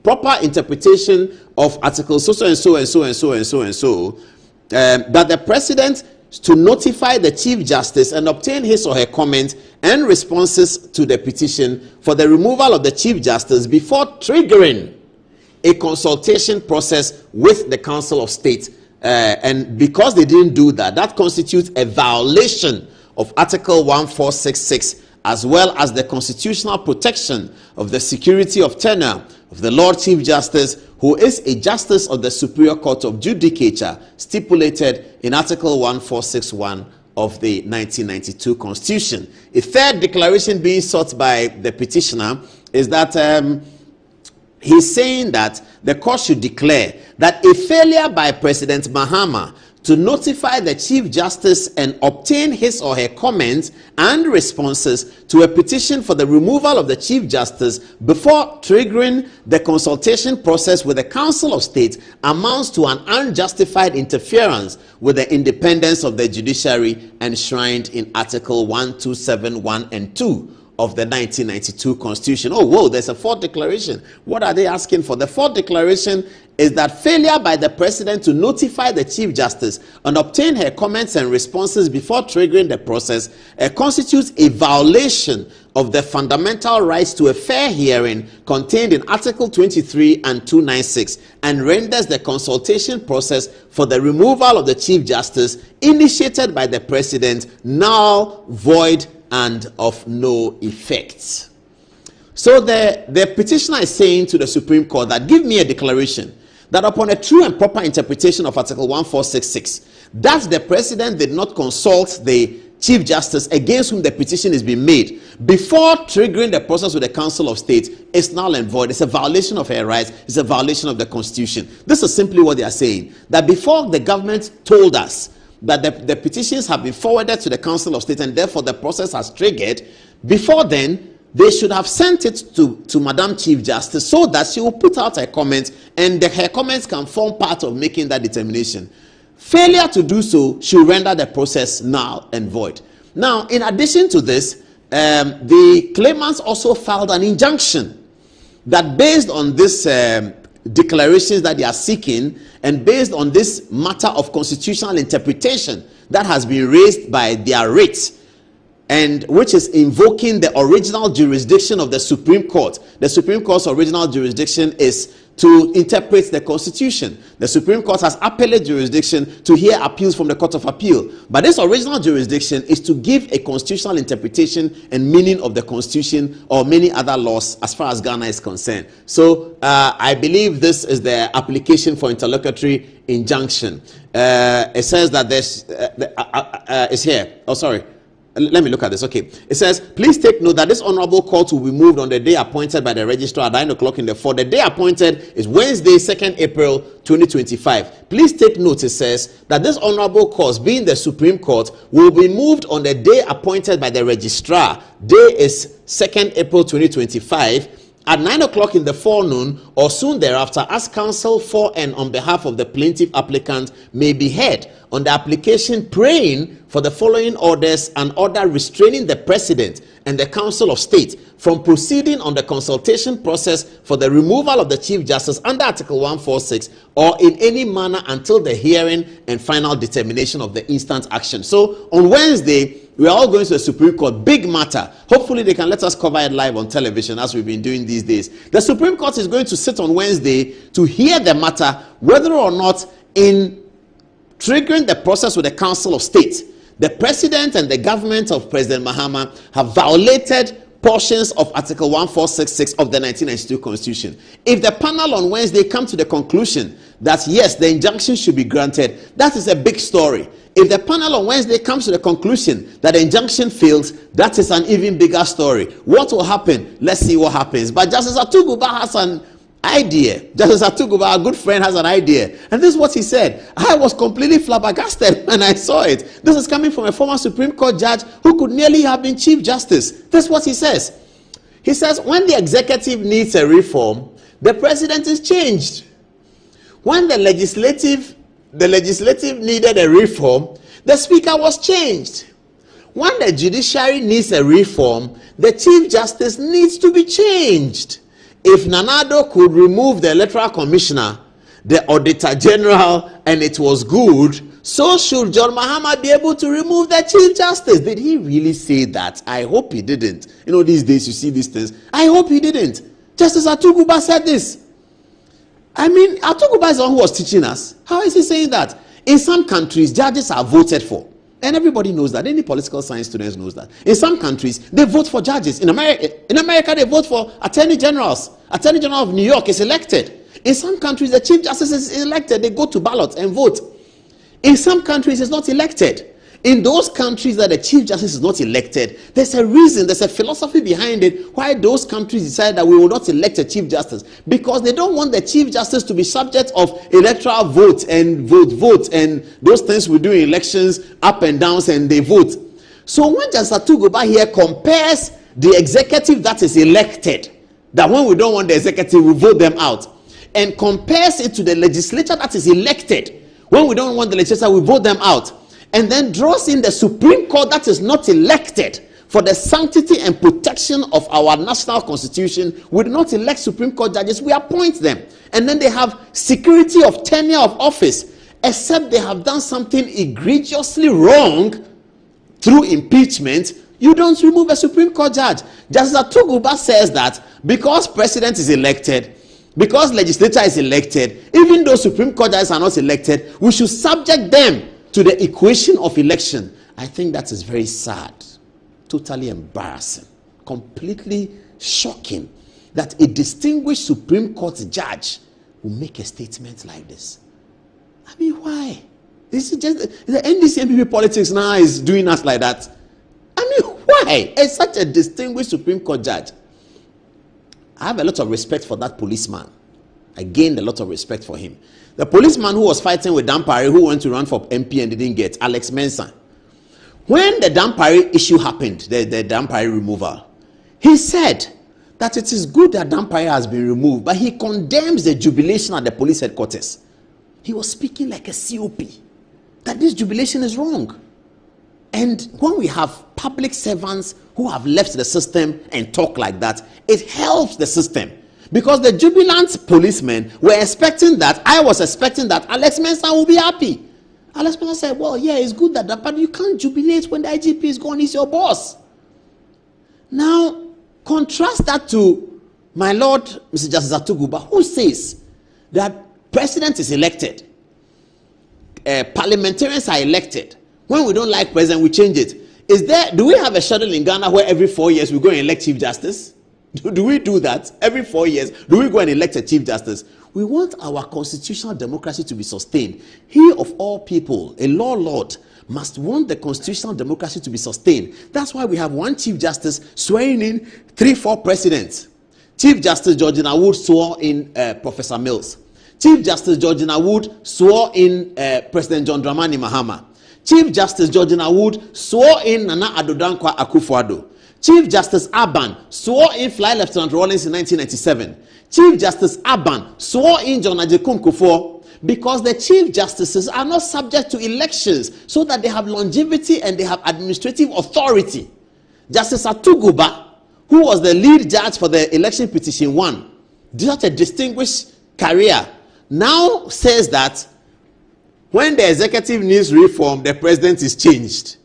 Speaker 10: proper interpretation of Article so and so and so and so and so and so, that the President to notify the Chief Justice and obtain his or her comments and responses to the petition for the removal of the Chief Justice before triggering a consultation process with the Council of State. And because they didn't do that, that constitutes a violation of Article 1466, as well as the constitutional protection of the security of tenure of the Lord Chief Justice, who is a justice of the Superior Court of Judicature, stipulated in Article 1461 of the 1992 Constitution. A third declaration being sought by the petitioner is that he's saying that the court should declare that a failure by President Mahama to notify the Chief Justice and obtain his or her comments and responses to a petition for the removal of the Chief Justice before triggering the consultation process with the Council of State amounts to an unjustified interference with the independence of the judiciary enshrined in Article 1271 and 2 of the 1992 Constitution. Oh, whoa, there's a fourth declaration. What are they asking for? The fourth declaration is that failure by the President to notify the Chief Justice and obtain her comments and responses before triggering the process constitutes a violation of the fundamental rights to a fair hearing contained in Article 23 and 296 and renders the consultation process for the removal of the Chief Justice initiated by the President null, void, and of no effect. So the petitioner is saying to the Supreme Court that give me a declaration that upon a true and proper interpretation of Article 1466, that the President did not consult the Chief Justice against whom the petition is being made before triggering the process with the Council of State is null and void. It's a violation of her rights. It's a violation of the Constitution. This is simply what they are saying. That before the government told us that the petitions have been forwarded to the Council of State and therefore the process has triggered, Before then, they should have sent it to Madam Chief Justice so that she will put out her comments, and her comments can form part of making that determination. Failure to do so should render the process null and void. Now, in addition to this, the claimants also filed an injunction that based on this declarations that they are seeking, and based on this matter of constitutional interpretation that has been raised by their writ, and which is invoking the original jurisdiction of the Supreme Court. The Supreme Court's original jurisdiction is to interpret the Constitution. The Supreme Court has appellate jurisdiction to hear appeals from the Court of Appeal. But this original jurisdiction is to give a constitutional interpretation and meaning of the Constitution or many other laws as far as Ghana is concerned. So I believe this is the application for interlocutory injunction. It says that there's, it's here. Oh, sorry. Let me look at this. Okay. It says, please take note that this honorable court will be moved on the day appointed by the registrar at 9 o'clock in the 4th. The day appointed is Wednesday, 2nd April 2025. Please take note, it says, that this honorable court, being the Supreme Court, will be moved on the day appointed by the registrar. Day is 2nd April 2025. At 9 o'clock in the forenoon or soon thereafter, as counsel for and on behalf of the plaintiff applicant may be heard on the application praying for the following orders: an order restraining the President and the Council of State from proceeding on the consultation process for the removal of the Chief Justice under Article 146 or in any manner until the hearing and final determination of the instant action. So on Wednesday, we are all going to the Supreme Court. Big matter. Hopefully they can let us cover it live on television as we've been doing these days. The Supreme Court is going to sit on Wednesday to hear the matter whether or not in triggering the process with the Council of State, the President and the government of President Mahama have violated portions of Article 1466 of the 1992 Constitution. If the panel on Wednesday come to the conclusion that yes, the injunction should be granted, that is a big story. If the panel on Wednesday comes to the conclusion that the injunction fails, that is an even bigger story. What will happen? Let's see what happens. But Justice Atuguba has an idea. Justice Atuguba, a good friend, has an idea. And this is what he said. I was completely flabbergasted when I saw it. This is coming from a former Supreme Court judge who could nearly have been Chief Justice. This is what he says. He says, when the executive needs a reform, the president is changed. When the legislative needed a reform, the speaker was changed. When the judiciary needs a reform, the Chief Justice needs to be changed. If Nanado could remove the electoral commissioner, the auditor general, and it was good, so should John Mahama be able to remove the Chief Justice. Did he really say that? I hope he didn't. You know, these days you see these things. I hope he didn't. Justice Atuguba said this. I mean, Atuguba is the one who was teaching us. How is he saying that? In some countries, judges are voted for. And everybody knows that. Any political science students knows that. In some countries, they vote for judges. In America, they vote for attorney generals. Attorney General of New York is elected. In some countries, the Chief Justice is elected. They go to ballot and vote. In some countries, it's not elected. In those countries that the Chief Justice is not elected, there's a reason, there's a philosophy behind it why those countries decide that we will not elect a Chief Justice. Because they don't want the Chief Justice to be subject of electoral vote and vote and those things we do in elections, up and downs, and they vote. So when Justice Atuguba here compares the executive that is elected, that when we don't want the executive, we vote them out, and compares it to the legislature that is elected, when we don't want the legislature, we vote them out, and then draws in the Supreme Court that is not elected for the sanctity and protection of our national constitution. We do not elect Supreme Court judges, we appoint them. And then they have security of tenure of office, except they have done something egregiously wrong through impeachment. You don't remove a Supreme Court judge. Justice Atuguba says that because president is elected, because legislature is elected, even though Supreme Court judges are not elected, we should subject them to the equation of election. I think that is very sad, totally embarrassing, completely shocking that a distinguished Supreme Court judge will make a statement like this. I mean, why? This is just the NDC and NPP politics now is doing us like that. I mean, why? As such a distinguished Supreme Court judge. I have a lot of respect for that policeman. I gained a lot of respect for him. The policeman who was fighting with Dampare, who went to run for MP and didn't get, Alex Mensah. when the Dampare issue happened, the Dampare removal, he said that it is good that Dampare has been removed, but he condemns the jubilation at the police headquarters. He was speaking like a COP, that this jubilation is wrong. And when we have public servants who have left the system and talk like that, it helps the system. Because the jubilant policemen were expecting that, I was expecting that Alex Mensah will be happy. Alex Mensah said, well, yeah, it's good that, but you can't jubilate when the IGP is gone, he's your boss. Now, contrast that to my Lord, Mr. Justice Atuguba, who says that president is elected, parliamentarians are elected. When we don't like president, we change it. Do we have a schedule in Ghana where every 4 years we go and elect chief justice? Do we do that? Every 4 years, do we go and elect a chief justice? We want our constitutional democracy to be sustained. He of all people, a law lord, must want the constitutional democracy to be sustained. That's why we have one chief justice swearing in 3-4 presidents. Chief Justice Georgina Wood swore in Professor Mills. Chief Justice Georgina Wood swore in President John Dramani Mahama. Chief Justice Georgina Wood swore in Nana Addo Dankwa Akufo-Addo. Chief Justice Aban swore in Fly Lieutenant Rawlings in 1997. Chief Justice Aban swore in John Ajekum Kufuor, because the Chief Justices are not subject to elections, so that they have longevity and they have administrative authority. Justice Atuguba, who was the lead judge for the election petition 1, did such a distinguished career, now says that when the executive needs reform, the president is changed.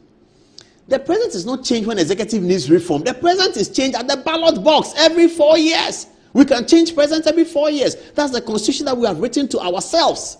Speaker 10: The president is not changed when executive needs reform. The president is changed at the ballot box every 4 years. We can change president every 4 years. That's the constitution that we have written to ourselves.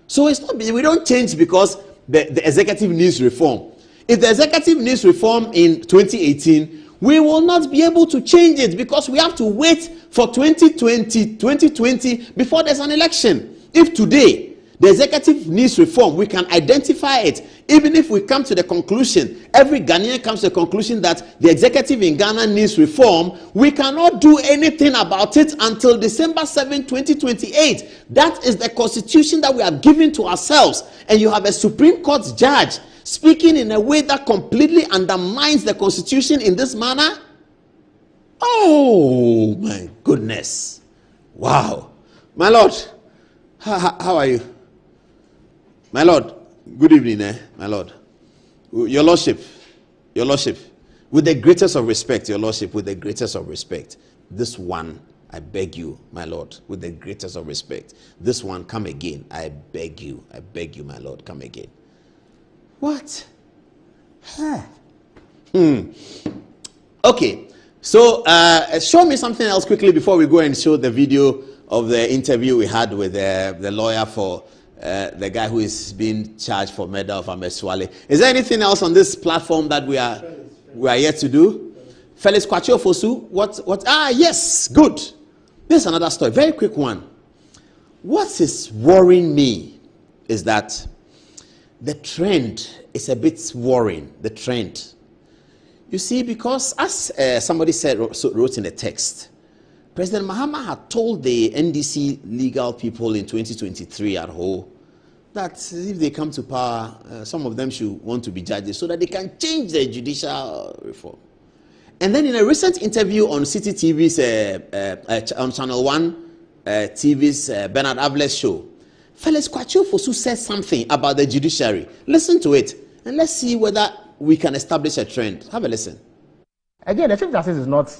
Speaker 10: So it's not, we don't change because the executive needs reform. If the executive needs reform in 2018, we will not be able to change it because we have to wait for 2020 before there's an election. If today the executive needs reform, we can identify it. Even if we come to the conclusion, every Ghanaian comes to the conclusion that the executive in Ghana needs reform, we cannot do anything about it until December 7, 2028. That is the constitution that we have given to ourselves. And you have a Supreme Court judge speaking in a way that completely undermines the constitution in this manner. Oh my goodness. Wow. My Lord, how are you? My Lord, good evening, my Lord. Your Lordship, with the greatest of respect, your Lordship, with the greatest of respect, this one, I beg you, my Lord, with the greatest of respect, this one, come again. I beg you, my Lord, come again. What? Okay, so show me something else quickly before we go and show the video of the interview we had with the lawyer for the guy who is being charged for murder of Ameswale. Is there anything else on this platform that we are yet to do? Felix Kwachio Fosu, what? Yes, good. This is another story, very quick one. What is worrying me is that the trend is a bit worrying, the trend. You see, because as somebody said, wrote in the text, President Mahama had told the NDC legal people in 2023 at home that if they come to power, some of them should want to be judges so that they can change the judicial reform. And then in a recent interview on City TV's, on Channel 1 TV's Bernard Avle's show, Felix Kwachio Fosu said something about the judiciary. Listen to it, and let's see whether we can establish a trend. Have a listen.
Speaker 2: Again, the Chief Justice is not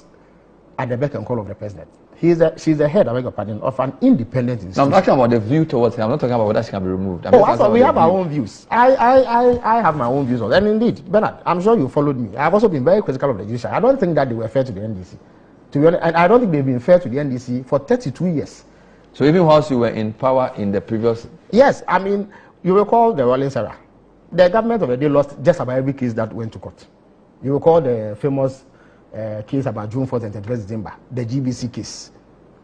Speaker 2: at the beck and call of the president. She's the head, I beg your pardon, of an independent institution.
Speaker 5: No, I'm talking about the view towards him. I'm not talking about whether she can be removed.
Speaker 2: We have our own views. I have my own views on that. And indeed, Bernard, I'm sure you followed me. I've also been very critical of the judiciary. I don't think that they were fair to the NDC. To be honest, and I don't think they've been fair to the NDC for 32 years.
Speaker 5: So even whilst you were in power in the previous...
Speaker 2: Yes, I mean, you recall the Rawlings era. The government of the day lost just about every case that went to court. You recall the famous case about June 4th and 31st December, the GBC case,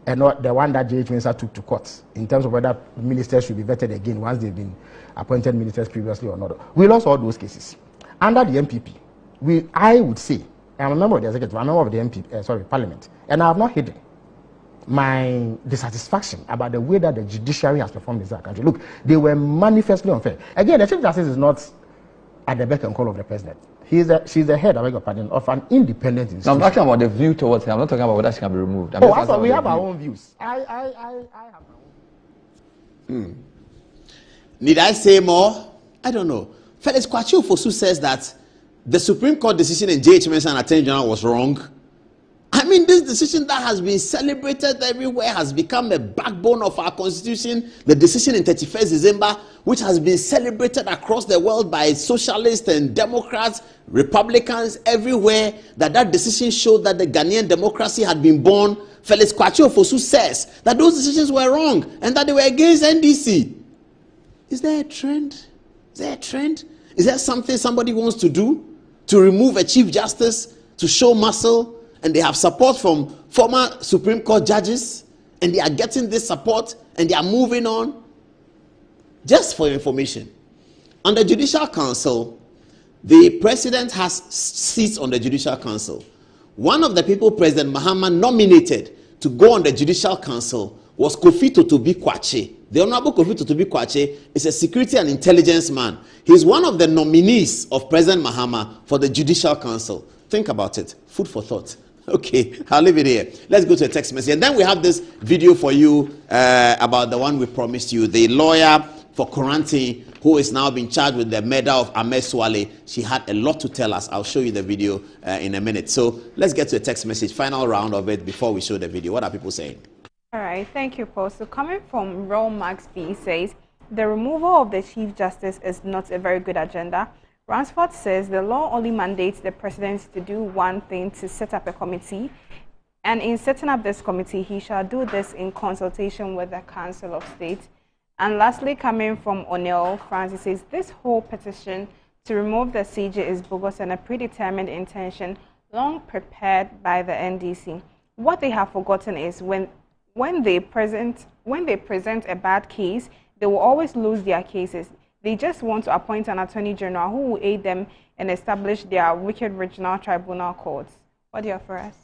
Speaker 2: and not the one that J.H. Mensah took to court in terms of whether ministers should be vetted again once they've been appointed ministers previously or not. We lost all those cases. Under the MPP, I would say, I'm a member of the executive, I'm a member of the Parliament, and I have not hidden my dissatisfaction about the way that the judiciary has performed in that country. Look, they were manifestly unfair. Again, the Chief Justice is not at the beck and call of the president. she's the head, I beg your pardon, of an independent institution.
Speaker 5: No, I'm talking about the view towards her. I'm not talking about whether she can be removed.
Speaker 2: I thought we have our own views. I have my own.
Speaker 10: Need I say more? I don't know. Felix Kwasi Ofosu says that the Supreme Court decision in J.H. Mensah and Attorney General was wrong. I mean, this decision that has been celebrated everywhere has become a backbone of our constitution. The decision in 31st December, which has been celebrated across the world by socialists and Democrats, Republicans, everywhere, that decision showed that the Ghanaian democracy had been born. Felix Kwasi Ofosu says that those decisions were wrong and that they were against NDC. Is there a trend? Is there a trend? Is there something somebody wants to do to remove a Chief Justice, to show muscle? And they have support from former Supreme Court judges, and they are getting this support, and they are moving on. Just for information, on the Judicial Council, the president has seats on the Judicial Council. One of the people President Mahama nominated to go on the Judicial Council was Kofi Totobi Kwache. The Honorable Kofi Totobi Kwache is a security and intelligence man. He's one of the nominees of President Mahama for the Judicial Council. Think about it. Food for thought. Okay, I'll leave it here. Let's go to a text message. And then we have this video for you about the one we promised you. The lawyer for quarantine who is now being charged with the murder of Ahmed Swale. She had a lot to tell us. I'll show you the video in a minute. So let's get to a text message. Final round of it before we show the video. What are people saying?
Speaker 11: All right, thank you, Paul. So coming from Ron Max B says, the removal of the Chief Justice is not a very good agenda. Ransford says the law only mandates the president to do one thing, to set up a committee. And in setting up this committee, he shall do this in consultation with the Council of State. And lastly, coming from O'Neill, Francis says, this whole petition to remove the CJ is bogus and a predetermined intention long prepared by the NDC. What they have forgotten is when they present a bad case, they will always lose their cases. They just want to appoint an attorney general who will aid them and establish their wicked regional tribunal courts. What do you have for us?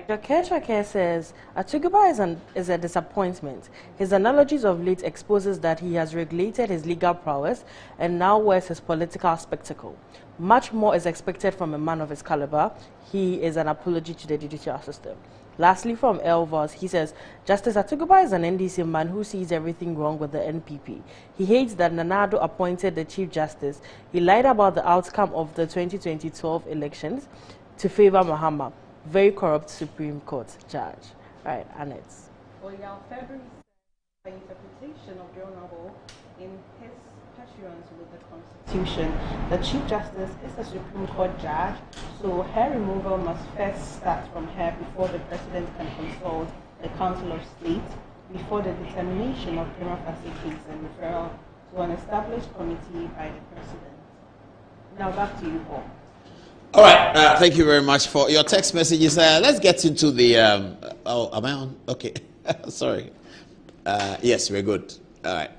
Speaker 12: Joker says, Atuguba is a disappointment. His analogies of late exposes that he has regulated his legal prowess and now wears his political spectacle. Much more is expected from a man of his caliber. He is an apology to the judicial system. Lastly, from Elvas, he says, Justice Atuguba is an NDC man who sees everything wrong with the NPP. He hates that Nanado appointed the Chief Justice. He lied about the outcome of the 2012 elections to favor Mahama. Very corrupt Supreme Court judge. Right, Annette.
Speaker 13: Well, yeah, February by interpretation of the Honorable in his pursuance with the Constitution, the Chief Justice is a Supreme Court judge, so her removal must first start from her before the President can consult the Council of State before the determination of prima facie case and referral to an established committee by the President. Now back to you, Paul.
Speaker 10: All right, thank you very much for your text messages. Let's get into the... oh, am I on? Okay, sorry. Yes, we're good. All right.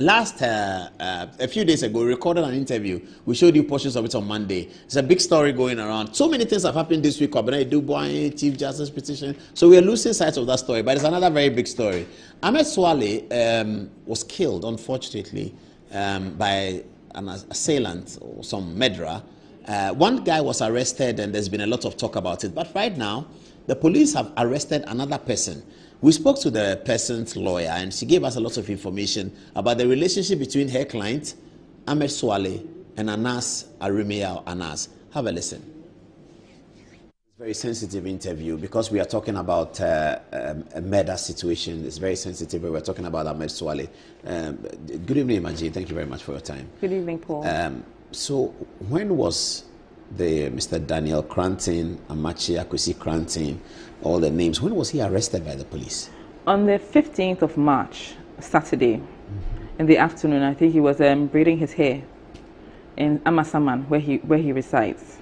Speaker 10: A few days ago, we recorded an interview. We showed you portions of it on Monday. It's a big story going around. So many things have happened this week. Dubois, Chief Justice petition. So we are losing sight of that story. But it's another very big story. Ahmed Swale was killed, unfortunately, by an assailant or some murderer. One guy was arrested, and there's been a lot of talk about it. But right now, the police have arrested another person. We spoke to the person's lawyer, and she gave us a lot of information about the relationship between her client, Ahmed Swale, and Anas Arimea Anas. Have a listen. It's a very sensitive interview because we are talking about a murder situation. It's very sensitive. We're talking about Ahmed Swale. Good evening, Imajin. Thank you very much for your time.
Speaker 4: Good evening, Paul.
Speaker 10: So when was Mr. Daniel Cranton, Amachi Akwesi Cranton, all the names, when was he arrested by the police?
Speaker 4: On the 15th of March, Saturday, in the afternoon. I think he was braiding his hair in Amasaman, where he resides.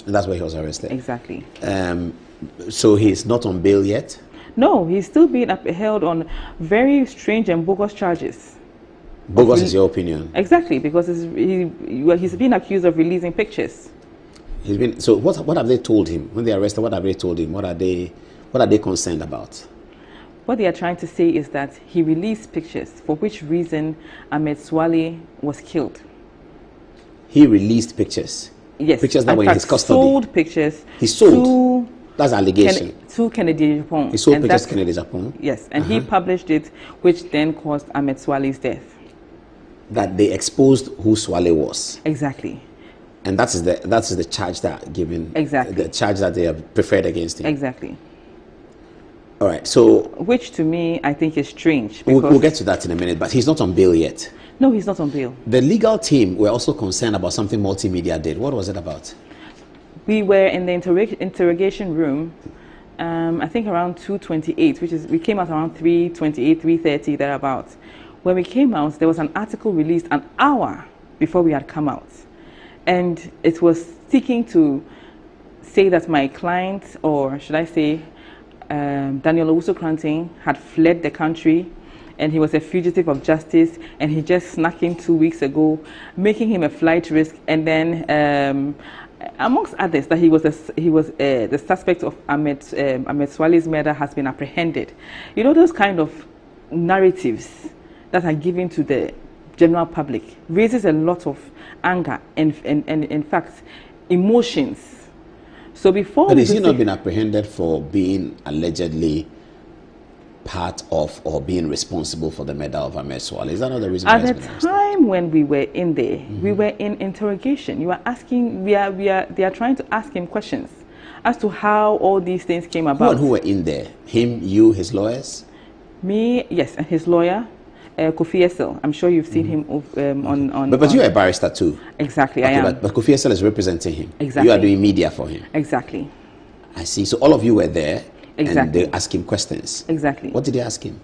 Speaker 10: And that's where he was arrested?
Speaker 4: Exactly.
Speaker 10: So he's not on bail yet?
Speaker 4: No, he's still being held on very strange and bogus charges.
Speaker 10: Bogus is your opinion?
Speaker 4: Exactly, because he's been accused of releasing pictures.
Speaker 10: So what have they told him when they arrested? What have they told him? What are they concerned about?
Speaker 4: What they are trying to say is that he released pictures, for which reason Ahmed Swale was killed.
Speaker 10: he released pictures.
Speaker 4: Yes.
Speaker 10: Pictures that were in his custody.
Speaker 4: Sold pictures.
Speaker 10: He sold. That's allegation.
Speaker 4: To Kennedy Japan.
Speaker 10: He sold pictures to Kennedy Japan.
Speaker 4: Yes, and he published it, which then caused Ahmed Swale's death.
Speaker 10: That they exposed who Swale was.
Speaker 4: Exactly.
Speaker 10: And that is the charge that are given.
Speaker 4: Exactly.
Speaker 10: The charge that they have preferred against him.
Speaker 4: Exactly.
Speaker 10: All right. So.
Speaker 4: Which to me, I think is strange.
Speaker 10: We'll get to that in a minute, but he's not on bail yet.
Speaker 4: No, he's not on bail.
Speaker 10: The legal team were also concerned about something Multimedia did. What was it about?
Speaker 4: We were in the interrogation room, I think around 2:28, which is, we came out around 3:28, 3:30, thereabouts. When we came out, there was an article released an hour before we had come out. And it was seeking to say that my client, or should I say, Daniel Owusu-Kranting, had fled the country, and he was a fugitive of justice, and he just snuck in 2 weeks ago, making him a flight risk, and then amongst others, that he was the suspect of Ahmed Swale's murder has been apprehended. You know, those kind of narratives that are given to the general public raises a lot of anger and in fact emotions. So before,
Speaker 10: but has he not been apprehended for being allegedly part of or being responsible for the murder of Ahmed Swale? Is that not the reason?
Speaker 4: At the time when we were in there, we were in interrogation. You are asking, they are trying to ask him questions as to how all these things came about.
Speaker 10: Who were in there? Him, you, his lawyers?
Speaker 4: Me, yes, and his lawyer, Kofi Essel. I'm sure you've seen him on.
Speaker 10: But you're a barrister too.
Speaker 4: Exactly,
Speaker 10: okay,
Speaker 4: I am.
Speaker 10: But Kofi Essel is representing him.
Speaker 4: Exactly.
Speaker 10: You are doing media for him.
Speaker 4: Exactly.
Speaker 10: I see. So all of you were there.
Speaker 4: Exactly.
Speaker 10: And they ask him questions.
Speaker 4: Exactly.
Speaker 10: What did they ask him?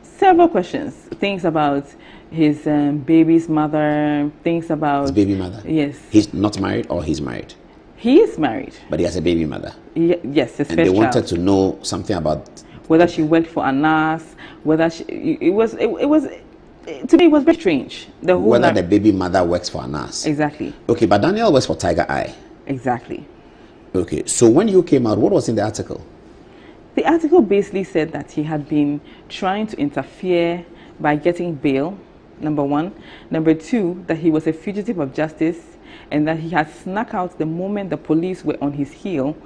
Speaker 4: Several questions. Things about his baby's mother. Things about
Speaker 10: his baby mother.
Speaker 4: Yes.
Speaker 10: He's not married, or he's married.
Speaker 4: He is married.
Speaker 10: But he has a baby mother.
Speaker 4: Yes, his
Speaker 10: and
Speaker 4: first
Speaker 10: they wanted
Speaker 4: child.
Speaker 10: to know something about
Speaker 4: whether she worked for a nurse, whether she, it was to me it was very strange. The whole
Speaker 10: whether the baby mother works for a nurse.
Speaker 4: Exactly.
Speaker 10: Okay, but Daniel works for Tiger Eye.
Speaker 4: Exactly.
Speaker 10: Okay, so when you came out, what was in the article?
Speaker 4: The article basically said that he had been trying to interfere by getting bail, number one. Number two, that he was a fugitive of justice and that he had snuck out the moment the police were on his heel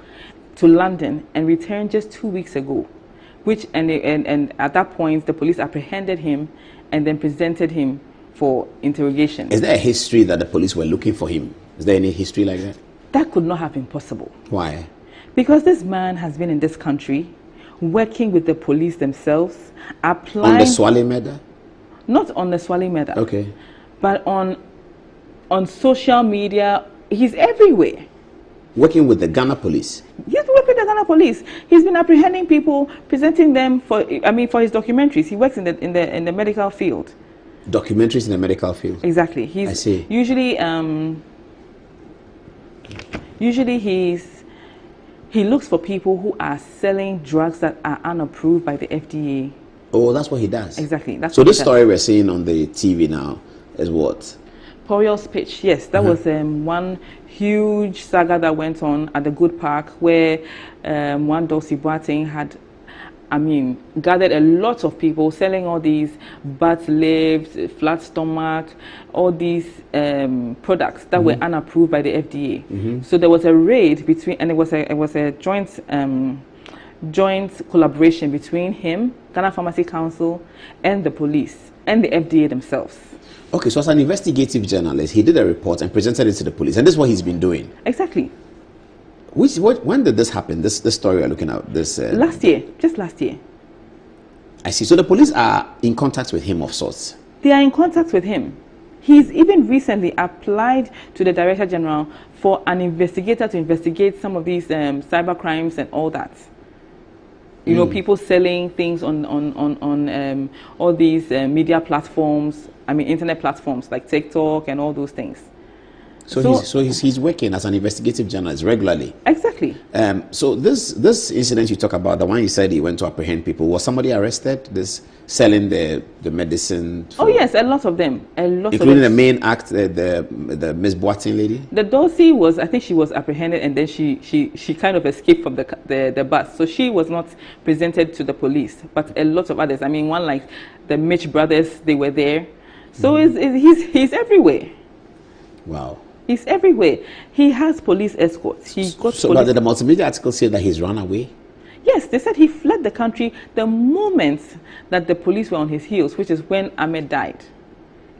Speaker 4: to London and returned just 2 weeks ago. Which and at that point, the police apprehended him and then presented him for interrogation.
Speaker 10: Is there a history that the police were looking for him? Is there any history like that?
Speaker 4: That could not have been possible.
Speaker 10: Why?
Speaker 4: Because this man has been in this country, working with the police themselves, applying...
Speaker 10: On the Swale murder?
Speaker 4: Not on the Swale murder.
Speaker 10: Okay.
Speaker 4: But on social media, he's everywhere.
Speaker 10: Working with the Ghana police?
Speaker 4: He's working with the Ghana police. He's been apprehending people, presenting them for his documentaries. He works in the medical field.
Speaker 10: Documentaries in the medical field?
Speaker 4: Exactly.
Speaker 10: I see.
Speaker 4: Usually he looks for people who are selling drugs that are unapproved by the FDA.
Speaker 10: Oh, that's what he does?
Speaker 4: Exactly. That's
Speaker 10: so
Speaker 4: what
Speaker 10: this
Speaker 4: he does.
Speaker 10: story we're seeing on the TV now is what?
Speaker 4: Poriel's pitch, yes. That was one huge saga that went on at the Good Park where one Dulcie Boateng had, gathered a lot of people selling all these butt lifts, flat stomach, all these products that were unapproved by the FDA. So there was a raid between, and it was a joint collaboration between him, Ghana Pharmacy Council, and the police and the FDA themselves.
Speaker 10: Okay, so as an investigative journalist, he did a report and presented it to the police, and this is what he's been doing.
Speaker 4: Exactly.
Speaker 10: When did this happen? This story we're looking at.
Speaker 4: Last year, just last year.
Speaker 10: I see. So the police are in contact with him of sorts.
Speaker 4: They are in contact with him. He's even recently applied to the Director General for an investigator to investigate some of these cyber crimes and all that. You know, people selling things on all these media platforms, internet platforms like TikTok and all those things.
Speaker 10: So he's working as an investigative journalist regularly.
Speaker 4: Exactly.
Speaker 10: So this incident you talk about, the one you said he went to apprehend people, was somebody arrested? This selling the medicine?
Speaker 4: Oh yes, a lot of them.
Speaker 10: Including the main act, the Miss Boateng lady?
Speaker 4: The Dulcie was, I think she was apprehended and then she kind of escaped from the bus. So she was not presented to the police. But a lot of others, one like the Mitch brothers, they were there. So he's everywhere.
Speaker 10: Wow.
Speaker 4: He's everywhere. He has police escorts. He got
Speaker 10: So,
Speaker 4: police.
Speaker 10: but the multimedia article said that he's run away.
Speaker 4: Yes, they said he fled the country the moment that the police were on his heels, which is when Ahmed died.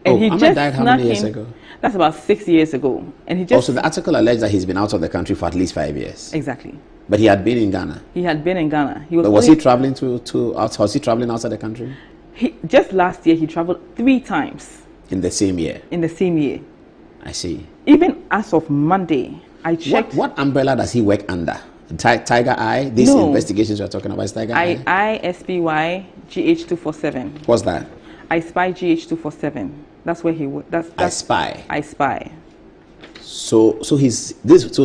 Speaker 4: And he
Speaker 10: Ahmed
Speaker 4: just
Speaker 10: died how
Speaker 4: snuck
Speaker 10: many years
Speaker 4: in-
Speaker 10: ago?
Speaker 4: That's about 6 years ago. And he just
Speaker 10: Also, the article alleged that he's been out of the country for at least 5 years.
Speaker 4: exactly.
Speaker 10: But he had been in Ghana.
Speaker 4: He had been in Ghana. He was
Speaker 10: But was
Speaker 4: only-
Speaker 10: he traveling was he traveling outside the country?
Speaker 4: just last year he traveled 3 times
Speaker 10: In the same year?
Speaker 4: in the same year.
Speaker 10: I see.
Speaker 4: Even as of Monday, I checked.
Speaker 10: What umbrella does he work under? Tiger Eye? These
Speaker 4: No.
Speaker 10: investigations we're talking about is Tiger Eye?
Speaker 4: ISPY GH247.
Speaker 10: What's that?
Speaker 4: I spy GH247. That's where he worked. That's
Speaker 10: I Spy.
Speaker 4: I spy.
Speaker 10: So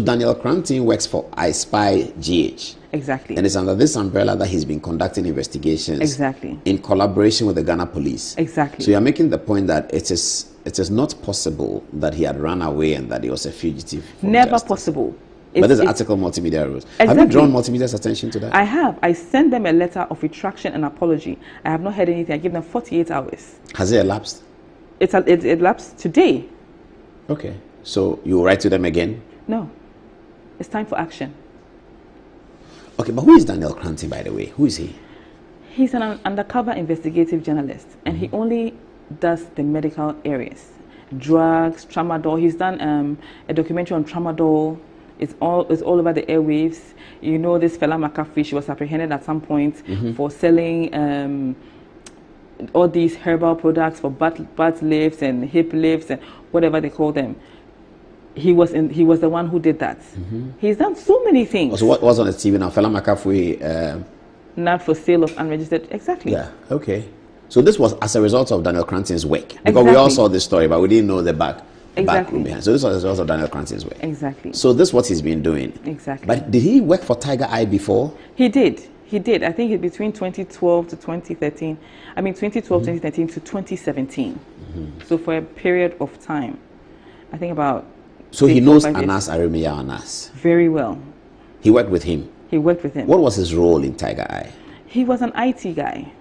Speaker 10: Daniel Cranton works for I Spy GH.
Speaker 4: Exactly.
Speaker 10: And it's under this umbrella that he's been conducting investigations.
Speaker 4: Exactly.
Speaker 10: In collaboration with the Ghana police.
Speaker 4: Exactly.
Speaker 10: So you're making the point that it is not possible that he had run away and that he was a fugitive. from
Speaker 4: Never
Speaker 10: justice.
Speaker 4: possible.
Speaker 10: But this
Speaker 4: It's-
Speaker 10: article multimedia rules.
Speaker 4: Exactly.
Speaker 10: Have you drawn multimedia's attention to that?
Speaker 4: I have. I sent them a letter of retraction and apology. I have not heard anything. I give them 48 hours.
Speaker 10: Has it elapsed?
Speaker 4: It elapsed today.
Speaker 10: Okay. So you will write to them again?
Speaker 4: No. It's time for action.
Speaker 10: Okay, but who is Daniel Cranton, by the way? Who is he?
Speaker 4: He's an undercover investigative journalist, and he only does the medical areas. Drugs, tramadol. He's done a documentary on tramadol. It's all over the airwaves. You know, this fella McCaffrey, she was apprehended at some point for selling all these herbal products for butt lifts and hip lifts and whatever they call them. He was the one who did that. He's done so many things.
Speaker 10: So what was on the TV now? Fela McCaffrey.
Speaker 4: Not for sale of unregistered. Exactly.
Speaker 10: Yeah. Okay. So this was as a result of Daniel Cranton's work, because we
Speaker 4: Exactly.
Speaker 10: all saw this story, but we didn't know the back
Speaker 4: Exactly.
Speaker 10: room behind. So this was as a result of Daniel Cranton's work.
Speaker 4: Exactly.
Speaker 10: So this is what he's been doing.
Speaker 4: Exactly.
Speaker 10: But did he work for Tiger Eye before?
Speaker 4: He did. I think it between 2012 to 2013. I mean 2012, 2013 to 2017. So for a period of time, I think about.
Speaker 10: So he
Speaker 4: 4 or
Speaker 10: knows
Speaker 4: 5 years.
Speaker 10: Anas Aremia Anas.
Speaker 4: Very well.
Speaker 10: He worked with him.
Speaker 4: He worked with him.
Speaker 10: What was his role in Tiger Eye?
Speaker 4: He was an IT guy.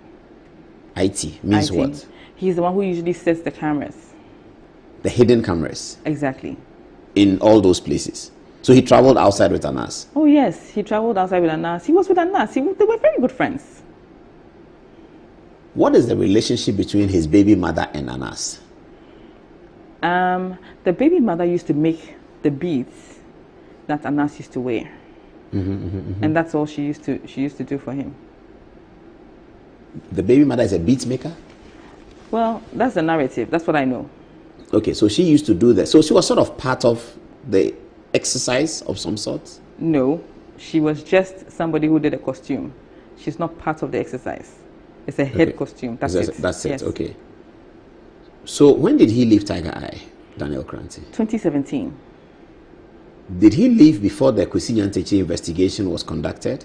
Speaker 10: IT means
Speaker 4: IT.
Speaker 10: what?
Speaker 4: He's the one who usually sets the cameras.
Speaker 10: The hidden cameras
Speaker 4: Exactly.
Speaker 10: in all those places. So he traveled outside with Anas.
Speaker 4: Oh yes, he traveled outside with Anas. He was with Anas. They were very good friends.
Speaker 10: What is the relationship between his baby mother and Anas?
Speaker 4: The baby mother used to make the beads that Anas used to wear, and that's all she used to do for him.
Speaker 10: The baby mother is a beat maker?
Speaker 4: Well, that's the narrative. That's what I know.
Speaker 10: Okay, so she used to do that. So she was sort of part of the exercise of some sort?
Speaker 4: No, she was just somebody who did a costume. She's not part of the exercise. It's a head costume. That's it.
Speaker 10: That's it,
Speaker 4: Yes.
Speaker 10: okay. So when did he leave Tiger Eye, Daniel Cranton?
Speaker 4: 2017.
Speaker 10: Did he leave before the Kwesi Nyantakyi investigation was conducted?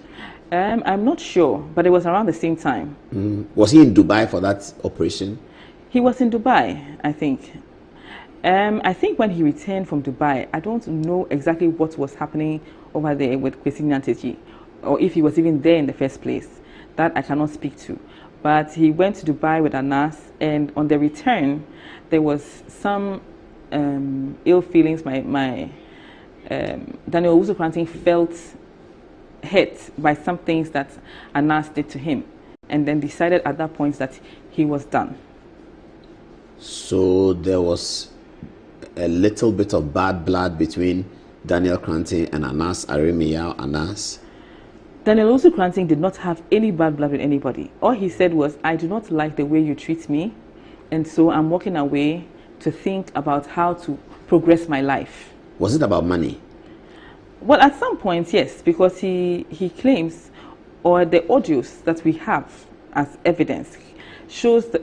Speaker 4: I'm not sure, but it was around the same time.
Speaker 10: Was he in Dubai for that operation?
Speaker 4: He was in Dubai, I think. I think when he returned from Dubai, I don't know exactly what was happening over there with Kwesi Nyantakyi, or if he was even there in the first place. That I cannot speak to. But he went to Dubai with Anas, and on the return, there was some ill feelings. My Daniel Owusu Cranton felt hurt by some things that Anas did to him, and then decided at that point that he was done.
Speaker 10: So there was a little bit of bad blood between Daniel Cranton and Anas Aremia Anas.
Speaker 4: Daniel Owusu Cranton did not have any bad blood with anybody. All he said was, I do not like the way you treat me, and so I'm walking away to think about how to progress my life.
Speaker 10: Was it about money?
Speaker 4: Well, at some point, yes, because he claims, or the audios that we have as evidence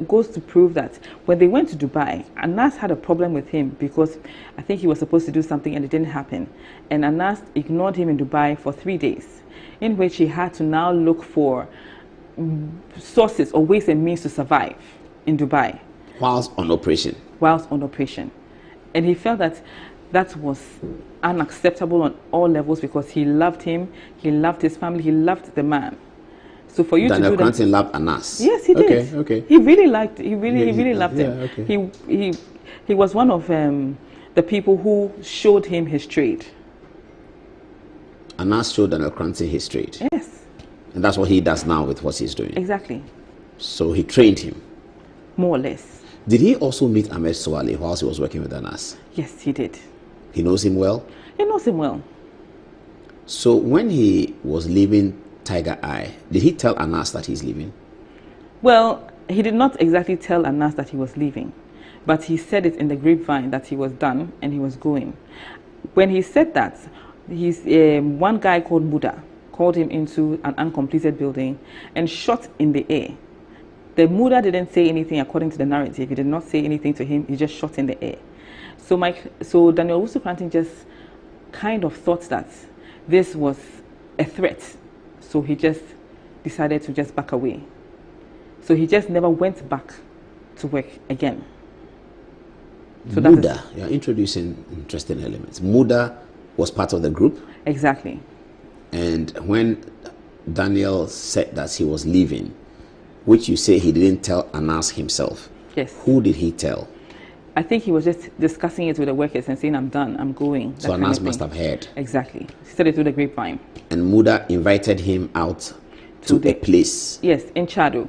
Speaker 4: goes to prove that when they went to Dubai, Anas had a problem with him because I think he was supposed to do something and it didn't happen. And Anas ignored him in Dubai for 3 days, in which he had to now look for sources or ways and means to survive in Dubai.
Speaker 10: Whilst on operation?
Speaker 4: Whilst on operation. And he felt that that was unacceptable on all levels because he loved him, he loved his family, he loved the man. So for you
Speaker 10: Daniel
Speaker 4: to do
Speaker 10: Cranton loved Anas?
Speaker 4: Yes, he did.
Speaker 10: Okay.
Speaker 4: He really loved him.
Speaker 10: Okay.
Speaker 4: He was one of the the people who showed him his trade.
Speaker 10: Anas showed Daniel Kranti his trade.
Speaker 4: Yes.
Speaker 10: And that's what he does now with what he's doing.
Speaker 4: Exactly.
Speaker 10: So he trained him.
Speaker 4: More or less.
Speaker 10: Did he also meet Ahmed Swale whilst he was working with Anas?
Speaker 4: Yes, he did.
Speaker 10: He knows him well?
Speaker 4: He knows him well.
Speaker 10: So when he was leaving Tiger Eye, did he tell Anas that he's leaving?
Speaker 4: Well, he did not exactly tell Anas that he was leaving, but he said it in the grapevine that he was done and he was going. When he said that, one guy called Muda called him into an uncompleted building and shot in the air. The Muda didn't say anything according to the narrative. He did not say anything to him. He just shot in the air. So Daniel Wusu just kind of thought that this was a threat. So he just decided to just back away. So he just never went back to work again. So
Speaker 10: Muda, you're introducing interesting elements. Muda was part of the group?
Speaker 4: Exactly.
Speaker 10: And when Daniel said that he was leaving, which you say he didn't tell Anas himself.
Speaker 4: Yes.
Speaker 10: Who did he tell?
Speaker 4: I think he was just discussing it with the workers and saying, I'm done, I'm going.
Speaker 10: So Anas must have heard.
Speaker 4: Exactly. He said it through the grapevine.
Speaker 10: And Muda invited him out to a place.
Speaker 4: Yes, in Chado.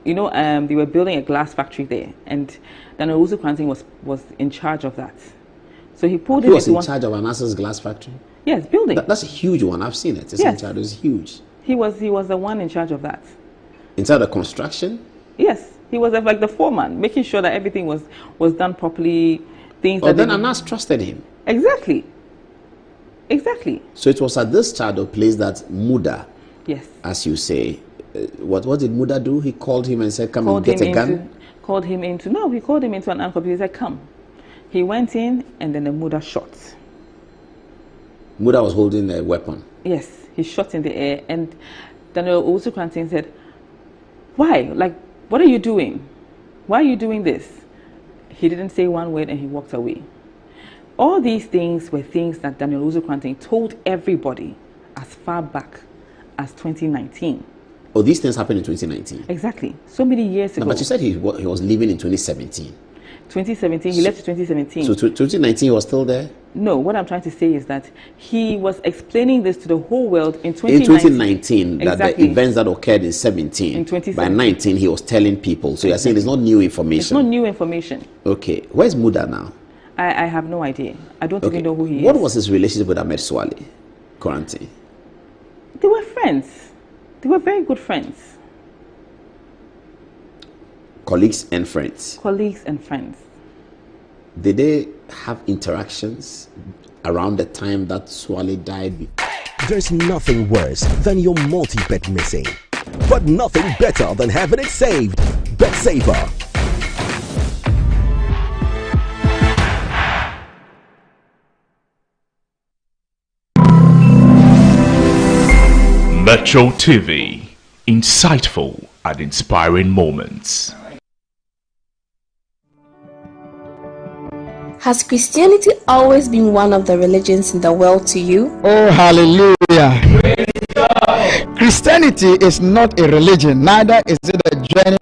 Speaker 4: You know, they were building a glass factory there, and Daniel Wusu Kranting was in charge of that. So he pulled him
Speaker 10: into in charge of Anas's glass factory?
Speaker 4: Yes, building.
Speaker 10: That's a huge one. I've seen it. It's in Chado. It's huge.
Speaker 4: He was the one in charge of that.
Speaker 10: Inside the construction?
Speaker 4: Yes. He was like the foreman, making sure that everything was done properly. Things.
Speaker 10: Oh, then Anas trusted him.
Speaker 4: Exactly. Exactly.
Speaker 10: So it was at this Chado place that Muda,
Speaker 4: yes,
Speaker 10: as you say, what did Muda do? He called him and said, "Come and get a gun."
Speaker 4: He called him into an uncle. He said, "Come." He went in, and then the Muda shot.
Speaker 10: Muda was holding a weapon.
Speaker 4: Yes, he shot in the air, and Daniel Wusu Kranting said, "Why? Like, what are you doing? Why are you doing this?" He didn't say one word, and he walked away. All these things were things that Daniel Wusu Kranting told everybody as far back as 2019.
Speaker 10: Oh, these things happened in 2019?
Speaker 4: Exactly. So many years ago.
Speaker 10: No, but you said he was leaving in 2017.
Speaker 4: 2017, he left in 2017.
Speaker 10: So 2019 he was still there?
Speaker 4: No, what I'm trying to say is that he was explaining this to the whole world in 2019.
Speaker 10: In 2019,
Speaker 4: exactly.
Speaker 10: That the events that occurred in 17,
Speaker 4: in 2017.
Speaker 10: By 19 he was telling people. So you're saying it's not new information?
Speaker 4: It's not new information.
Speaker 10: Okay. Where's Muda now?
Speaker 4: I have no idea. I don't even know who he is.
Speaker 10: What was his relationship with Ahmed Swale, Kranting?
Speaker 4: They were friends. They were very good friends.
Speaker 10: Colleagues and friends?
Speaker 4: Colleagues and friends.
Speaker 10: Did they have interactions around the time that Swale died?
Speaker 14: There's nothing worse than your multi-bet missing, but nothing better than having it saved. Bet Saver.
Speaker 6: Metro TV, insightful and inspiring moments.
Speaker 7: Has Christianity always been one of the religions in the world to you?
Speaker 9: Oh, hallelujah. Christianity is not a religion, neither is it a journey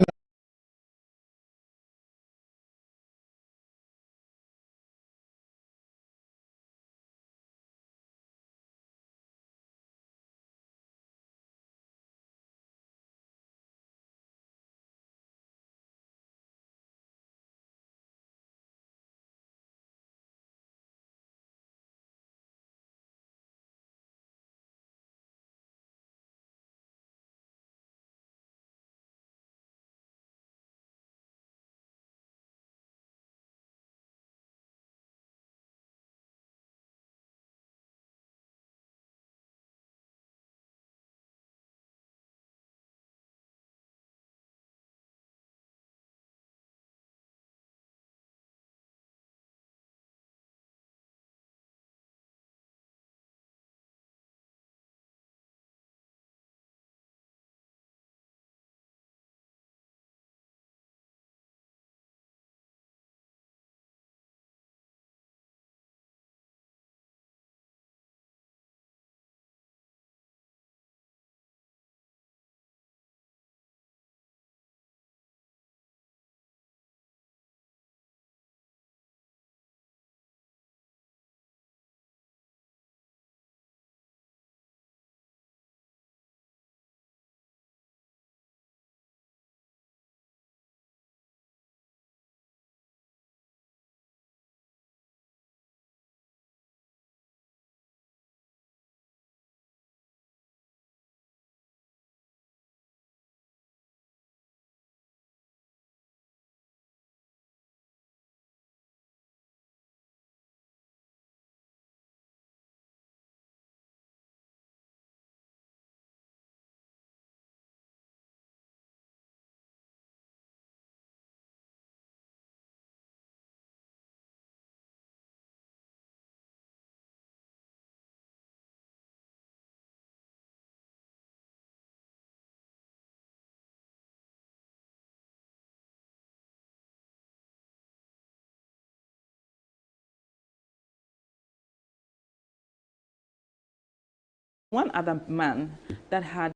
Speaker 4: one other man that had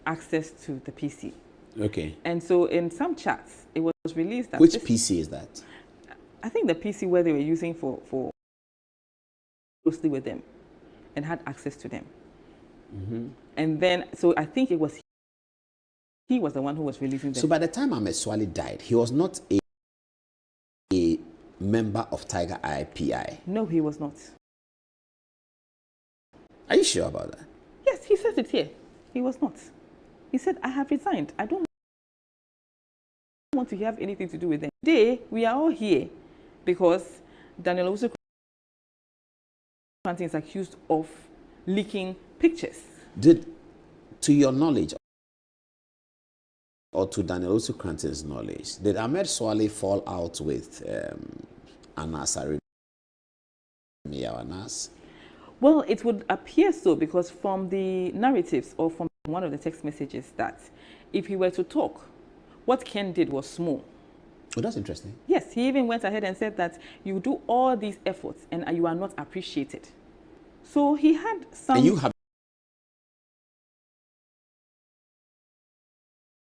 Speaker 4: access to the PC.
Speaker 10: Okay.
Speaker 4: And so in some chats, it was released that...
Speaker 10: Which PC is that?
Speaker 4: I think the PC where they were using for closely with them and had access to them. And then, so I think it was he was the one who was releasing them.
Speaker 10: So by the time Ahmed Swale died, he was not a member of Tiger Eye PI?
Speaker 4: No, he was not.
Speaker 10: Are you sure about that?
Speaker 4: Yes, he says it here. He was not. He said, I have resigned. I don't want to have anything to do with them. Today, we are all here because Daniel Owusu is accused of leaking pictures.
Speaker 10: To your knowledge, or to Daniel Owusu knowledge, did Ahmed Swale fall out with Anas Anas?
Speaker 4: Well, it would appear so because from the narratives or from one of the text messages that if he were to talk, what Ken did was small.
Speaker 10: Oh, that's interesting.
Speaker 4: Yes, he even went ahead and said that you do all these efforts and you are not appreciated. So he had some...
Speaker 10: And you have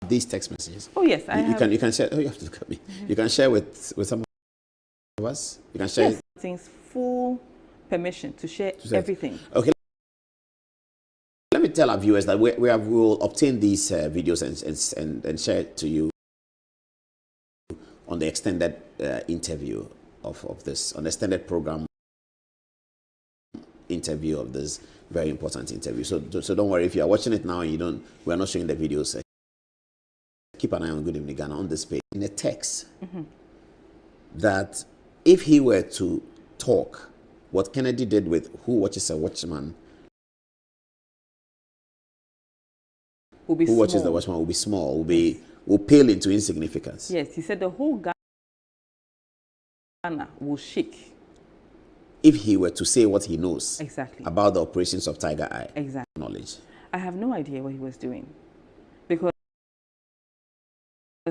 Speaker 10: these text messages?
Speaker 4: Oh, yes.
Speaker 10: You can share... Oh, you have to look at me. You can share with some of us? You can share...
Speaker 4: Yes, things full permission to share everything.
Speaker 10: Okay. Let me tell our viewers that we will obtain these videos and share it to you on the extended interview of this, on the extended program interview of this very important interview. So don't worry if you are watching it now and we are not showing the videos. Keep an eye on Good Evening Ghana on this page. In a text that if he were to talk, what Kennedy did with Who Watches a Watchman, Who Watches the Watchman will be small, will pale into insignificance.
Speaker 4: Yes, he said the whole Ghana will shake.
Speaker 10: If he were to say what he knows
Speaker 4: exactly
Speaker 10: about the operations of Tiger Eye.
Speaker 4: Exactly.
Speaker 10: Knowledge.
Speaker 4: I have no idea what he was doing. Because I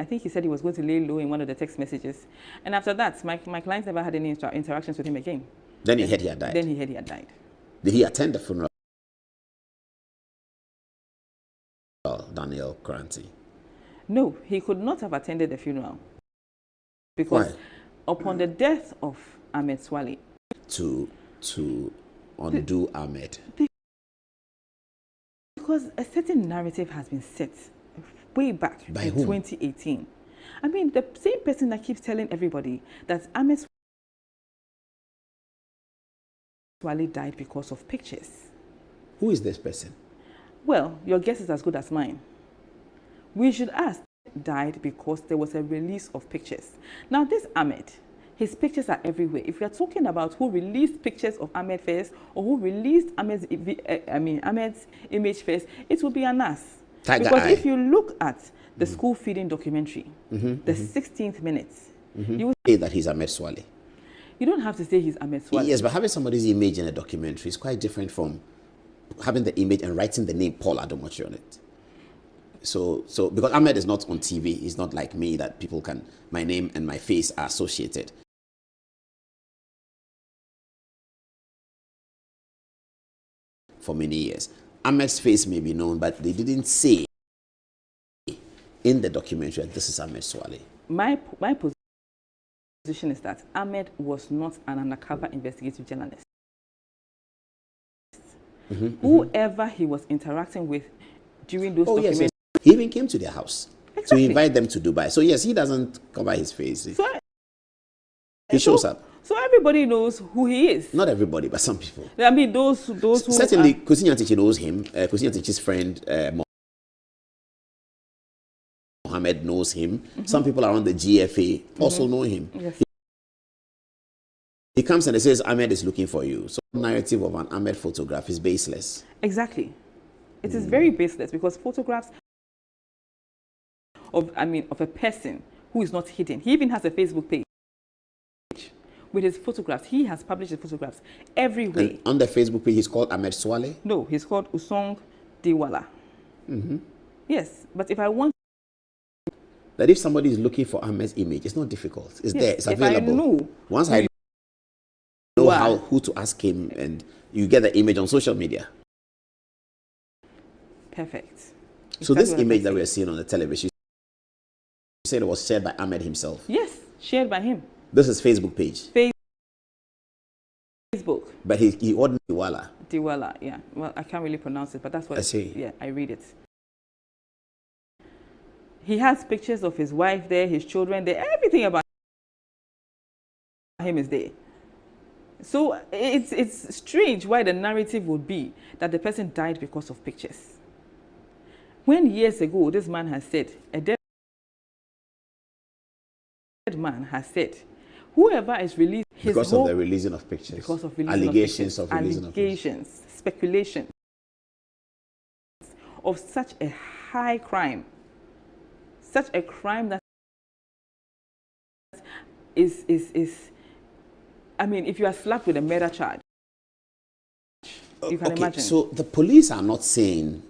Speaker 4: think he said he was going to lay low in one of the text messages. And after that, my clients never had any interactions with him again.
Speaker 10: Then he heard he had died.
Speaker 4: Then he heard he had died.
Speaker 10: Did he attend the funeral? Daniel Kranti?
Speaker 4: No, he could not have attended the funeral. Because upon the death of Ahmed Swale.
Speaker 10: To undo Ahmed.
Speaker 4: Because a certain narrative has been set way back in 2018. I mean, the same person that keeps telling everybody that Ahmed Swale died because of pictures.
Speaker 10: Who is this person?
Speaker 4: Well, your guess is as good as mine. We should ask, died because there was a release of pictures. Now, this Ahmed, his pictures are everywhere. If we are talking about who released pictures of Ahmed first or who released Ahmed's image first, it will be Anas. Because if you look at the school feeding documentary, the 16th minute, you will
Speaker 10: say that he's Ahmed Swale.
Speaker 4: You don't have to say he's Ahmed Swale.
Speaker 10: Yes, but having somebody's image in a documentary is quite different from having the image and writing the name Paul Adomochi on it. So because Ahmed is not on TV, he's not like me that people can, my name and my face are associated. For many years. Ahmed's face may be known, but they didn't say in the documentary that this is Ahmed Swale.
Speaker 4: My position is that Ahmed was not an undercover investigative journalist. Whoever he was interacting with during those documentaries.
Speaker 10: Yes. He even came to their house to invite them to Dubai. So yes, he doesn't cover his face. He shows up.
Speaker 4: So everybody knows who he is.
Speaker 10: Not everybody, but some people.
Speaker 4: I mean, those who...
Speaker 10: Certainly, Kusi Nyantichi knows him. Kusi Nyantichi's friend, Mohammed, knows him. Some people around the GFA also know him.
Speaker 4: Yes.
Speaker 10: He comes and he says, Ahmed is looking for you. So the narrative of an Ahmed photograph is baseless.
Speaker 4: Exactly. It is very baseless because photographs of a person who is not hidden. He even has a Facebook page with his photographs. He has published his photographs everywhere.
Speaker 10: And on the Facebook page, he's called Ahmed Swale?
Speaker 4: No, he's called Usong Diwala. Yes, but if I want...
Speaker 10: That if somebody is looking for Ahmed's image, it's not difficult. It's there. It's available.
Speaker 4: If I know...
Speaker 10: Once I know who to ask him and you get the image on social media.
Speaker 4: Perfect.
Speaker 10: So this image that we're seeing on the television, you said it was shared by Ahmed himself.
Speaker 4: Yes, shared by him.
Speaker 10: This is Facebook page.
Speaker 4: Facebook.
Speaker 10: But he ordered Diwala.
Speaker 4: Diwala, yeah. Well, I can't really pronounce it, but that's what.
Speaker 10: I see.
Speaker 4: Yeah, I read it. He has pictures of his wife there, his children there, everything about him is there. So it's strange why the narrative would be that the person died because of pictures. When years ago this man has said, a dead man has said, whoever is released
Speaker 10: because of the releasing of pictures,
Speaker 4: because of
Speaker 10: allegations
Speaker 4: of releasing of pictures, allegations, speculations of such a high crime, such a crime that is I mean, if you are slapped with a murder charge, you can imagine.
Speaker 10: So the police are not saying,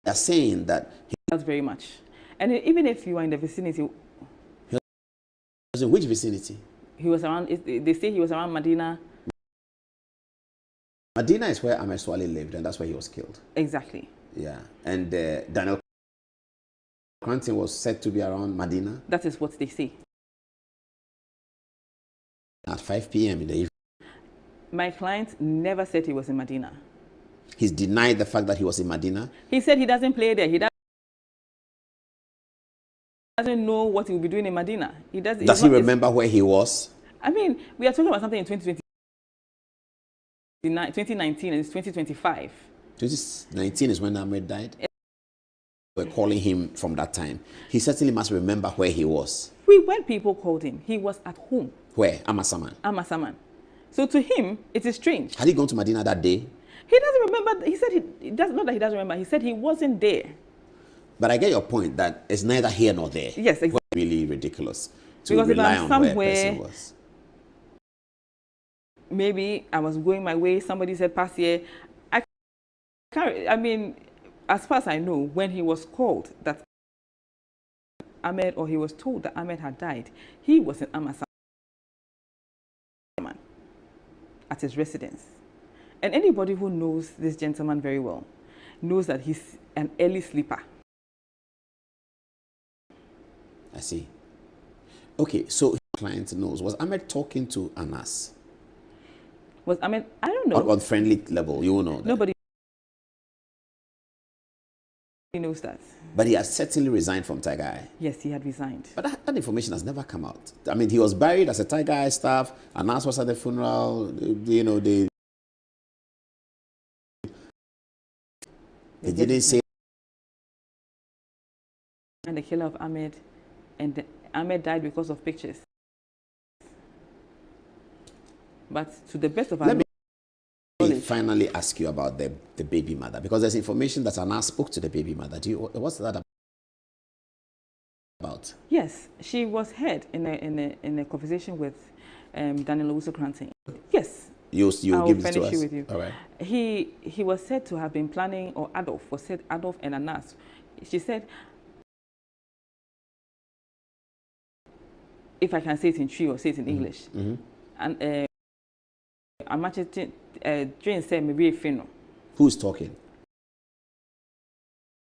Speaker 10: they are saying that
Speaker 4: that's very much. And even if you are in the vicinity,
Speaker 10: in which vicinity?
Speaker 4: He was around. They say he was around Medina.
Speaker 10: Medina is where Ahmed Swale lived, and that's where he was killed.
Speaker 4: Exactly.
Speaker 10: Yeah, and Daniel Cranton was said to be around Medina.
Speaker 4: That is what they say.
Speaker 10: At 5 p.m. in the evening.
Speaker 4: My client never said he was in Medina.
Speaker 10: He's denied the fact that he was in Medina.
Speaker 4: He said he doesn't play there. He doesn't know what he will be doing in Medina. He does.
Speaker 10: Does he remember where he was?
Speaker 4: I mean, we are talking about something in 2019 and it's 2025.
Speaker 10: 2019 is when Ahmed died. We're calling him from that time. He certainly must remember where he was.
Speaker 4: When people called him, he was at home.
Speaker 10: Where? Amasaman.
Speaker 4: Amasaman. So to him, it is strange.
Speaker 10: Had he gone to Medina that day?
Speaker 4: He doesn't remember. He said he does not that he doesn't remember. He said he wasn't there.
Speaker 10: But I get your point that it's neither here nor there.
Speaker 4: Yes, exactly.
Speaker 10: Really ridiculous to
Speaker 4: because
Speaker 10: rely
Speaker 4: if I'm
Speaker 10: on
Speaker 4: somewhere,
Speaker 10: where a person was.
Speaker 4: Maybe I was going my way. Somebody said, "Pass here." I mean, as far as I know, when he was called that Ahmed, or he was told that Ahmed had died, he was in Amasaman at his residence. And anybody who knows this gentleman very well knows that he's an early sleeper.
Speaker 10: I see. Okay, so his client knows. Was Ahmed talking to Anas?
Speaker 4: Was Ahmed? I don't know.
Speaker 10: On friendly level, you know that.
Speaker 4: Nobody knows that.
Speaker 10: But he had certainly resigned from Tiger Eye.
Speaker 4: Yes, he had resigned.
Speaker 10: But that information has never come out. I mean, he was buried as a Tiger Eye staff. Anas was at the funeral. You know, they didn't say.
Speaker 4: And the killer of Ahmed, and Ahmed died because of pictures. But to the best of our knowledge,
Speaker 10: let me finally ask you about the baby mother, because there's information that Anas spoke to the baby mother. What's that about?
Speaker 4: Yes, she was heard in a conversation with Daniel Owusu-Cranton. Yes.
Speaker 10: You'll give this to us.
Speaker 4: With you.
Speaker 10: All right.
Speaker 4: He was said to have been planning, or Adolf and Anas. She said, if I can say it in Twi or say it in English, and I'm actually Jane said maybe Fino.
Speaker 10: Who's talking?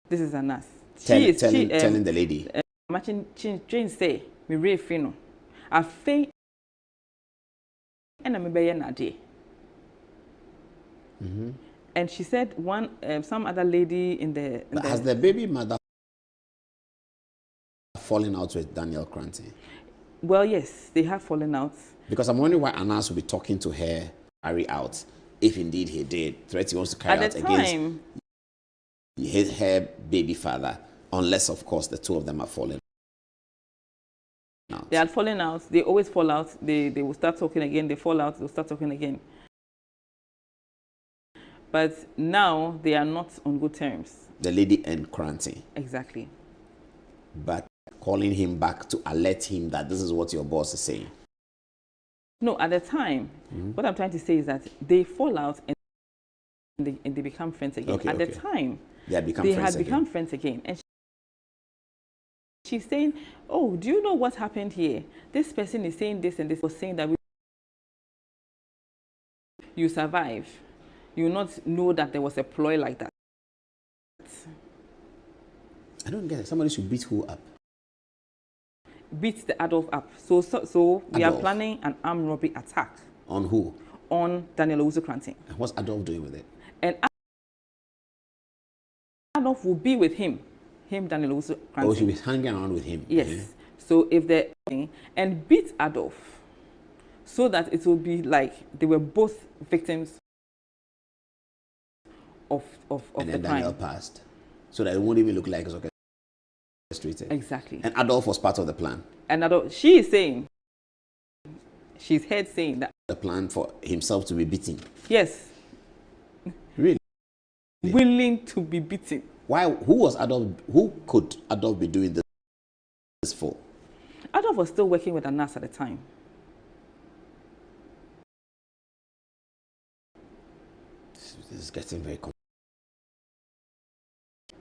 Speaker 4: This is Anas.
Speaker 10: Telling the lady.
Speaker 4: Jane say maybe Fino. I think and I'm a and she said some other lady in the.
Speaker 10: Has the baby mother fallen out with Daniel Cranton?
Speaker 4: Well, yes, they have fallen out.
Speaker 10: Because I'm wondering why Anas will be talking to her, carry out, if indeed he did, threats he wants to carry out against her baby father, unless, of course, the two of them are falling out.
Speaker 4: They had fallen out. They always fall out. They will start talking again. They fall out. They'll start talking again. But now they are not on good terms.
Speaker 10: The lady and Cranton.
Speaker 4: Exactly.
Speaker 10: But calling him back to alert him that this is what your boss is saying.
Speaker 4: No, at the time, what I'm trying to say is that they fall out and they become friends again. At the time, they had become friends again. And she's saying, oh, do you know what happened here? This person is saying this and this was saying that we you survive, you will not know that there was a ploy like that.
Speaker 10: I don't get it. Somebody should beat who up?
Speaker 4: Beat the Adolf up. So we are
Speaker 10: Adolf.
Speaker 4: planning an armed robbery attack.
Speaker 10: On who?
Speaker 4: On Daniel Owusu-Kranting.
Speaker 10: And what's Adolf doing with it?
Speaker 4: And Adolf will be with him, Daniel Owusu-Kranting.
Speaker 10: Oh, she'll be hanging around with him.
Speaker 4: Yes.
Speaker 10: Yeah.
Speaker 4: So if they and beat Adolf, so that it will be like they were both victims of
Speaker 10: and
Speaker 4: the
Speaker 10: then
Speaker 4: crime.
Speaker 10: Daniel passed, so that it won't even look like it's orchestrated.
Speaker 4: Exactly.
Speaker 10: And Adolf was part of the plan.
Speaker 4: And Adolf, she is saying, she's heard saying that
Speaker 10: the plan for himself to be beaten.
Speaker 4: Yes.
Speaker 10: Really?
Speaker 4: Willing to be beaten.
Speaker 10: Why? Who was Adolf? Who could Adolf be doing this for?
Speaker 4: Adolf was still working with Anas at the time.
Speaker 10: This is getting very complicated.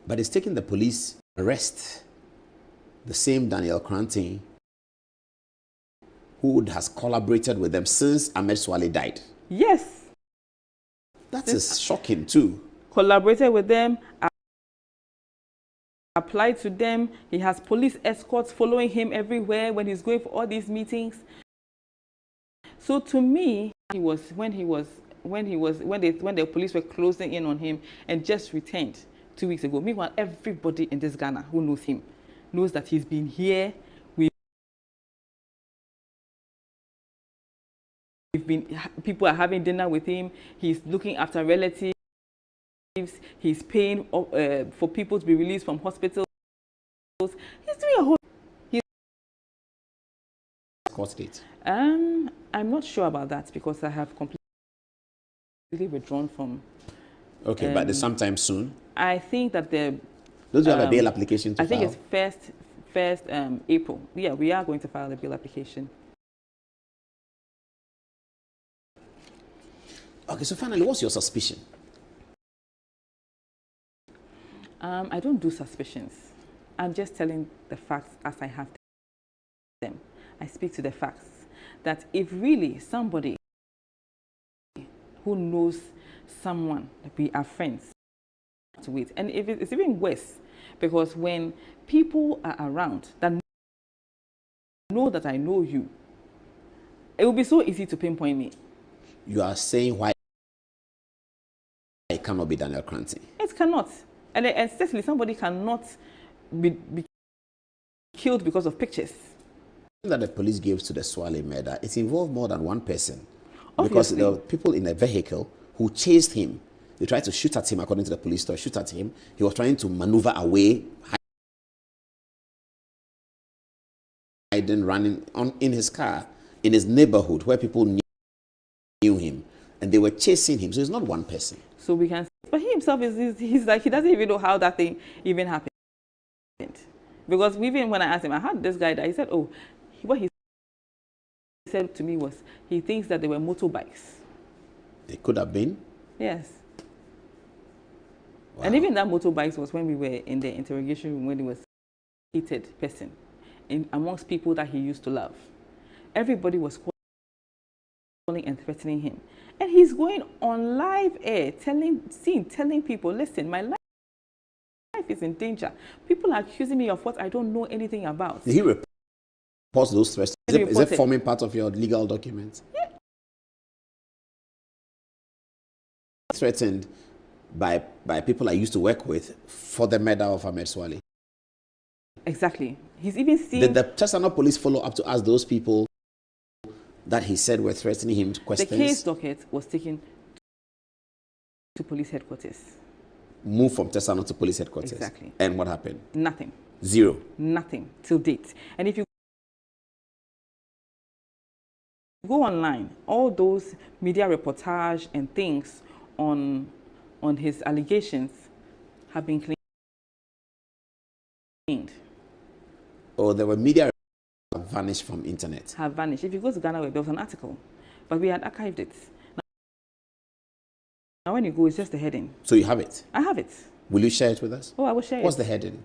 Speaker 10: But it's taking the police arrest the same Daniel Kranting who has collaborated with them since Ahmed Swale died.
Speaker 4: Yes.
Speaker 10: That is shocking too.
Speaker 4: Collaborated with them, applied to them. He has police escorts following him everywhere when he's going for all these meetings. So to me, when the police were closing in on him and just returned 2 weeks ago. Meanwhile, everybody in this Ghana who knows him knows that he's been here. People are having dinner with him. He's looking after relatives. He's paying for people to be released from hospitals. He's doing a whole.
Speaker 10: Court date.
Speaker 4: I'm not sure about that because I have completely withdrawn from.
Speaker 10: Okay, but it's sometime soon.
Speaker 4: I think that the.
Speaker 10: Don't you have a bail application to file?
Speaker 4: I think it's first April. Yeah, we are going to file the bail application.
Speaker 10: Okay, so finally, what's your suspicion?
Speaker 4: I don't do suspicions. I'm just telling the facts as I have them. I speak to the facts. That if really somebody who knows someone, we are friends, to it. And if it's even worse, because when people are around that know that I know you, it will be so easy to pinpoint me.
Speaker 10: You are saying why it cannot be Daniel Kranting?
Speaker 4: It cannot. And especially somebody cannot be killed because of pictures.
Speaker 10: That the police gave to the Swale murder, it involved more than one person.
Speaker 4: Obviously.
Speaker 10: Because there were people in a vehicle who chased him. They tried to shoot at him, according to the police story, shoot at him. He was trying to maneuver away, hiding, running in his car, in his neighborhood where people knew him. And they were chasing him. So it's not one person.
Speaker 4: So we can, but he himself he's like, he doesn't even know how that thing even happened. Because even when I asked him, I had this guy that he said, oh, what he said to me was, he thinks that they were motorbikes.
Speaker 10: It could have been?
Speaker 4: Yes.
Speaker 10: Wow.
Speaker 4: And even that motorbikes was when we were in the interrogation room when he was a hated person amongst people that he used to love. Everybody was calling and threatening him. And he's going on live air, telling people, listen, my life is in danger. People are accusing me of what I don't know anything about.
Speaker 10: Did he report those threats? Is it forming part of your legal documents?
Speaker 4: Yeah.
Speaker 10: Threatened by people I used to work with for the murder of Ahmed Swale.
Speaker 4: Exactly. He's even seen...
Speaker 10: Did the Tesano police follow up to ask those people that he said were threatening him questions?
Speaker 4: The case docket was taken to police headquarters.
Speaker 10: Moved from Tesano to police headquarters?
Speaker 4: Exactly.
Speaker 10: And what happened?
Speaker 4: Nothing.
Speaker 10: Zero?
Speaker 4: Nothing till date. And if you go online, all those media reportage and things on his allegations have been cleaned.
Speaker 10: Oh, there were media have vanished from internet.
Speaker 4: Have vanished. If you go to Ghana Web, there was an article, but we had archived it. Now when you go, it's just the heading.
Speaker 10: So you have it?
Speaker 4: I have it.
Speaker 10: Will you share it with us?
Speaker 4: Oh, I will share it.
Speaker 10: What's the heading?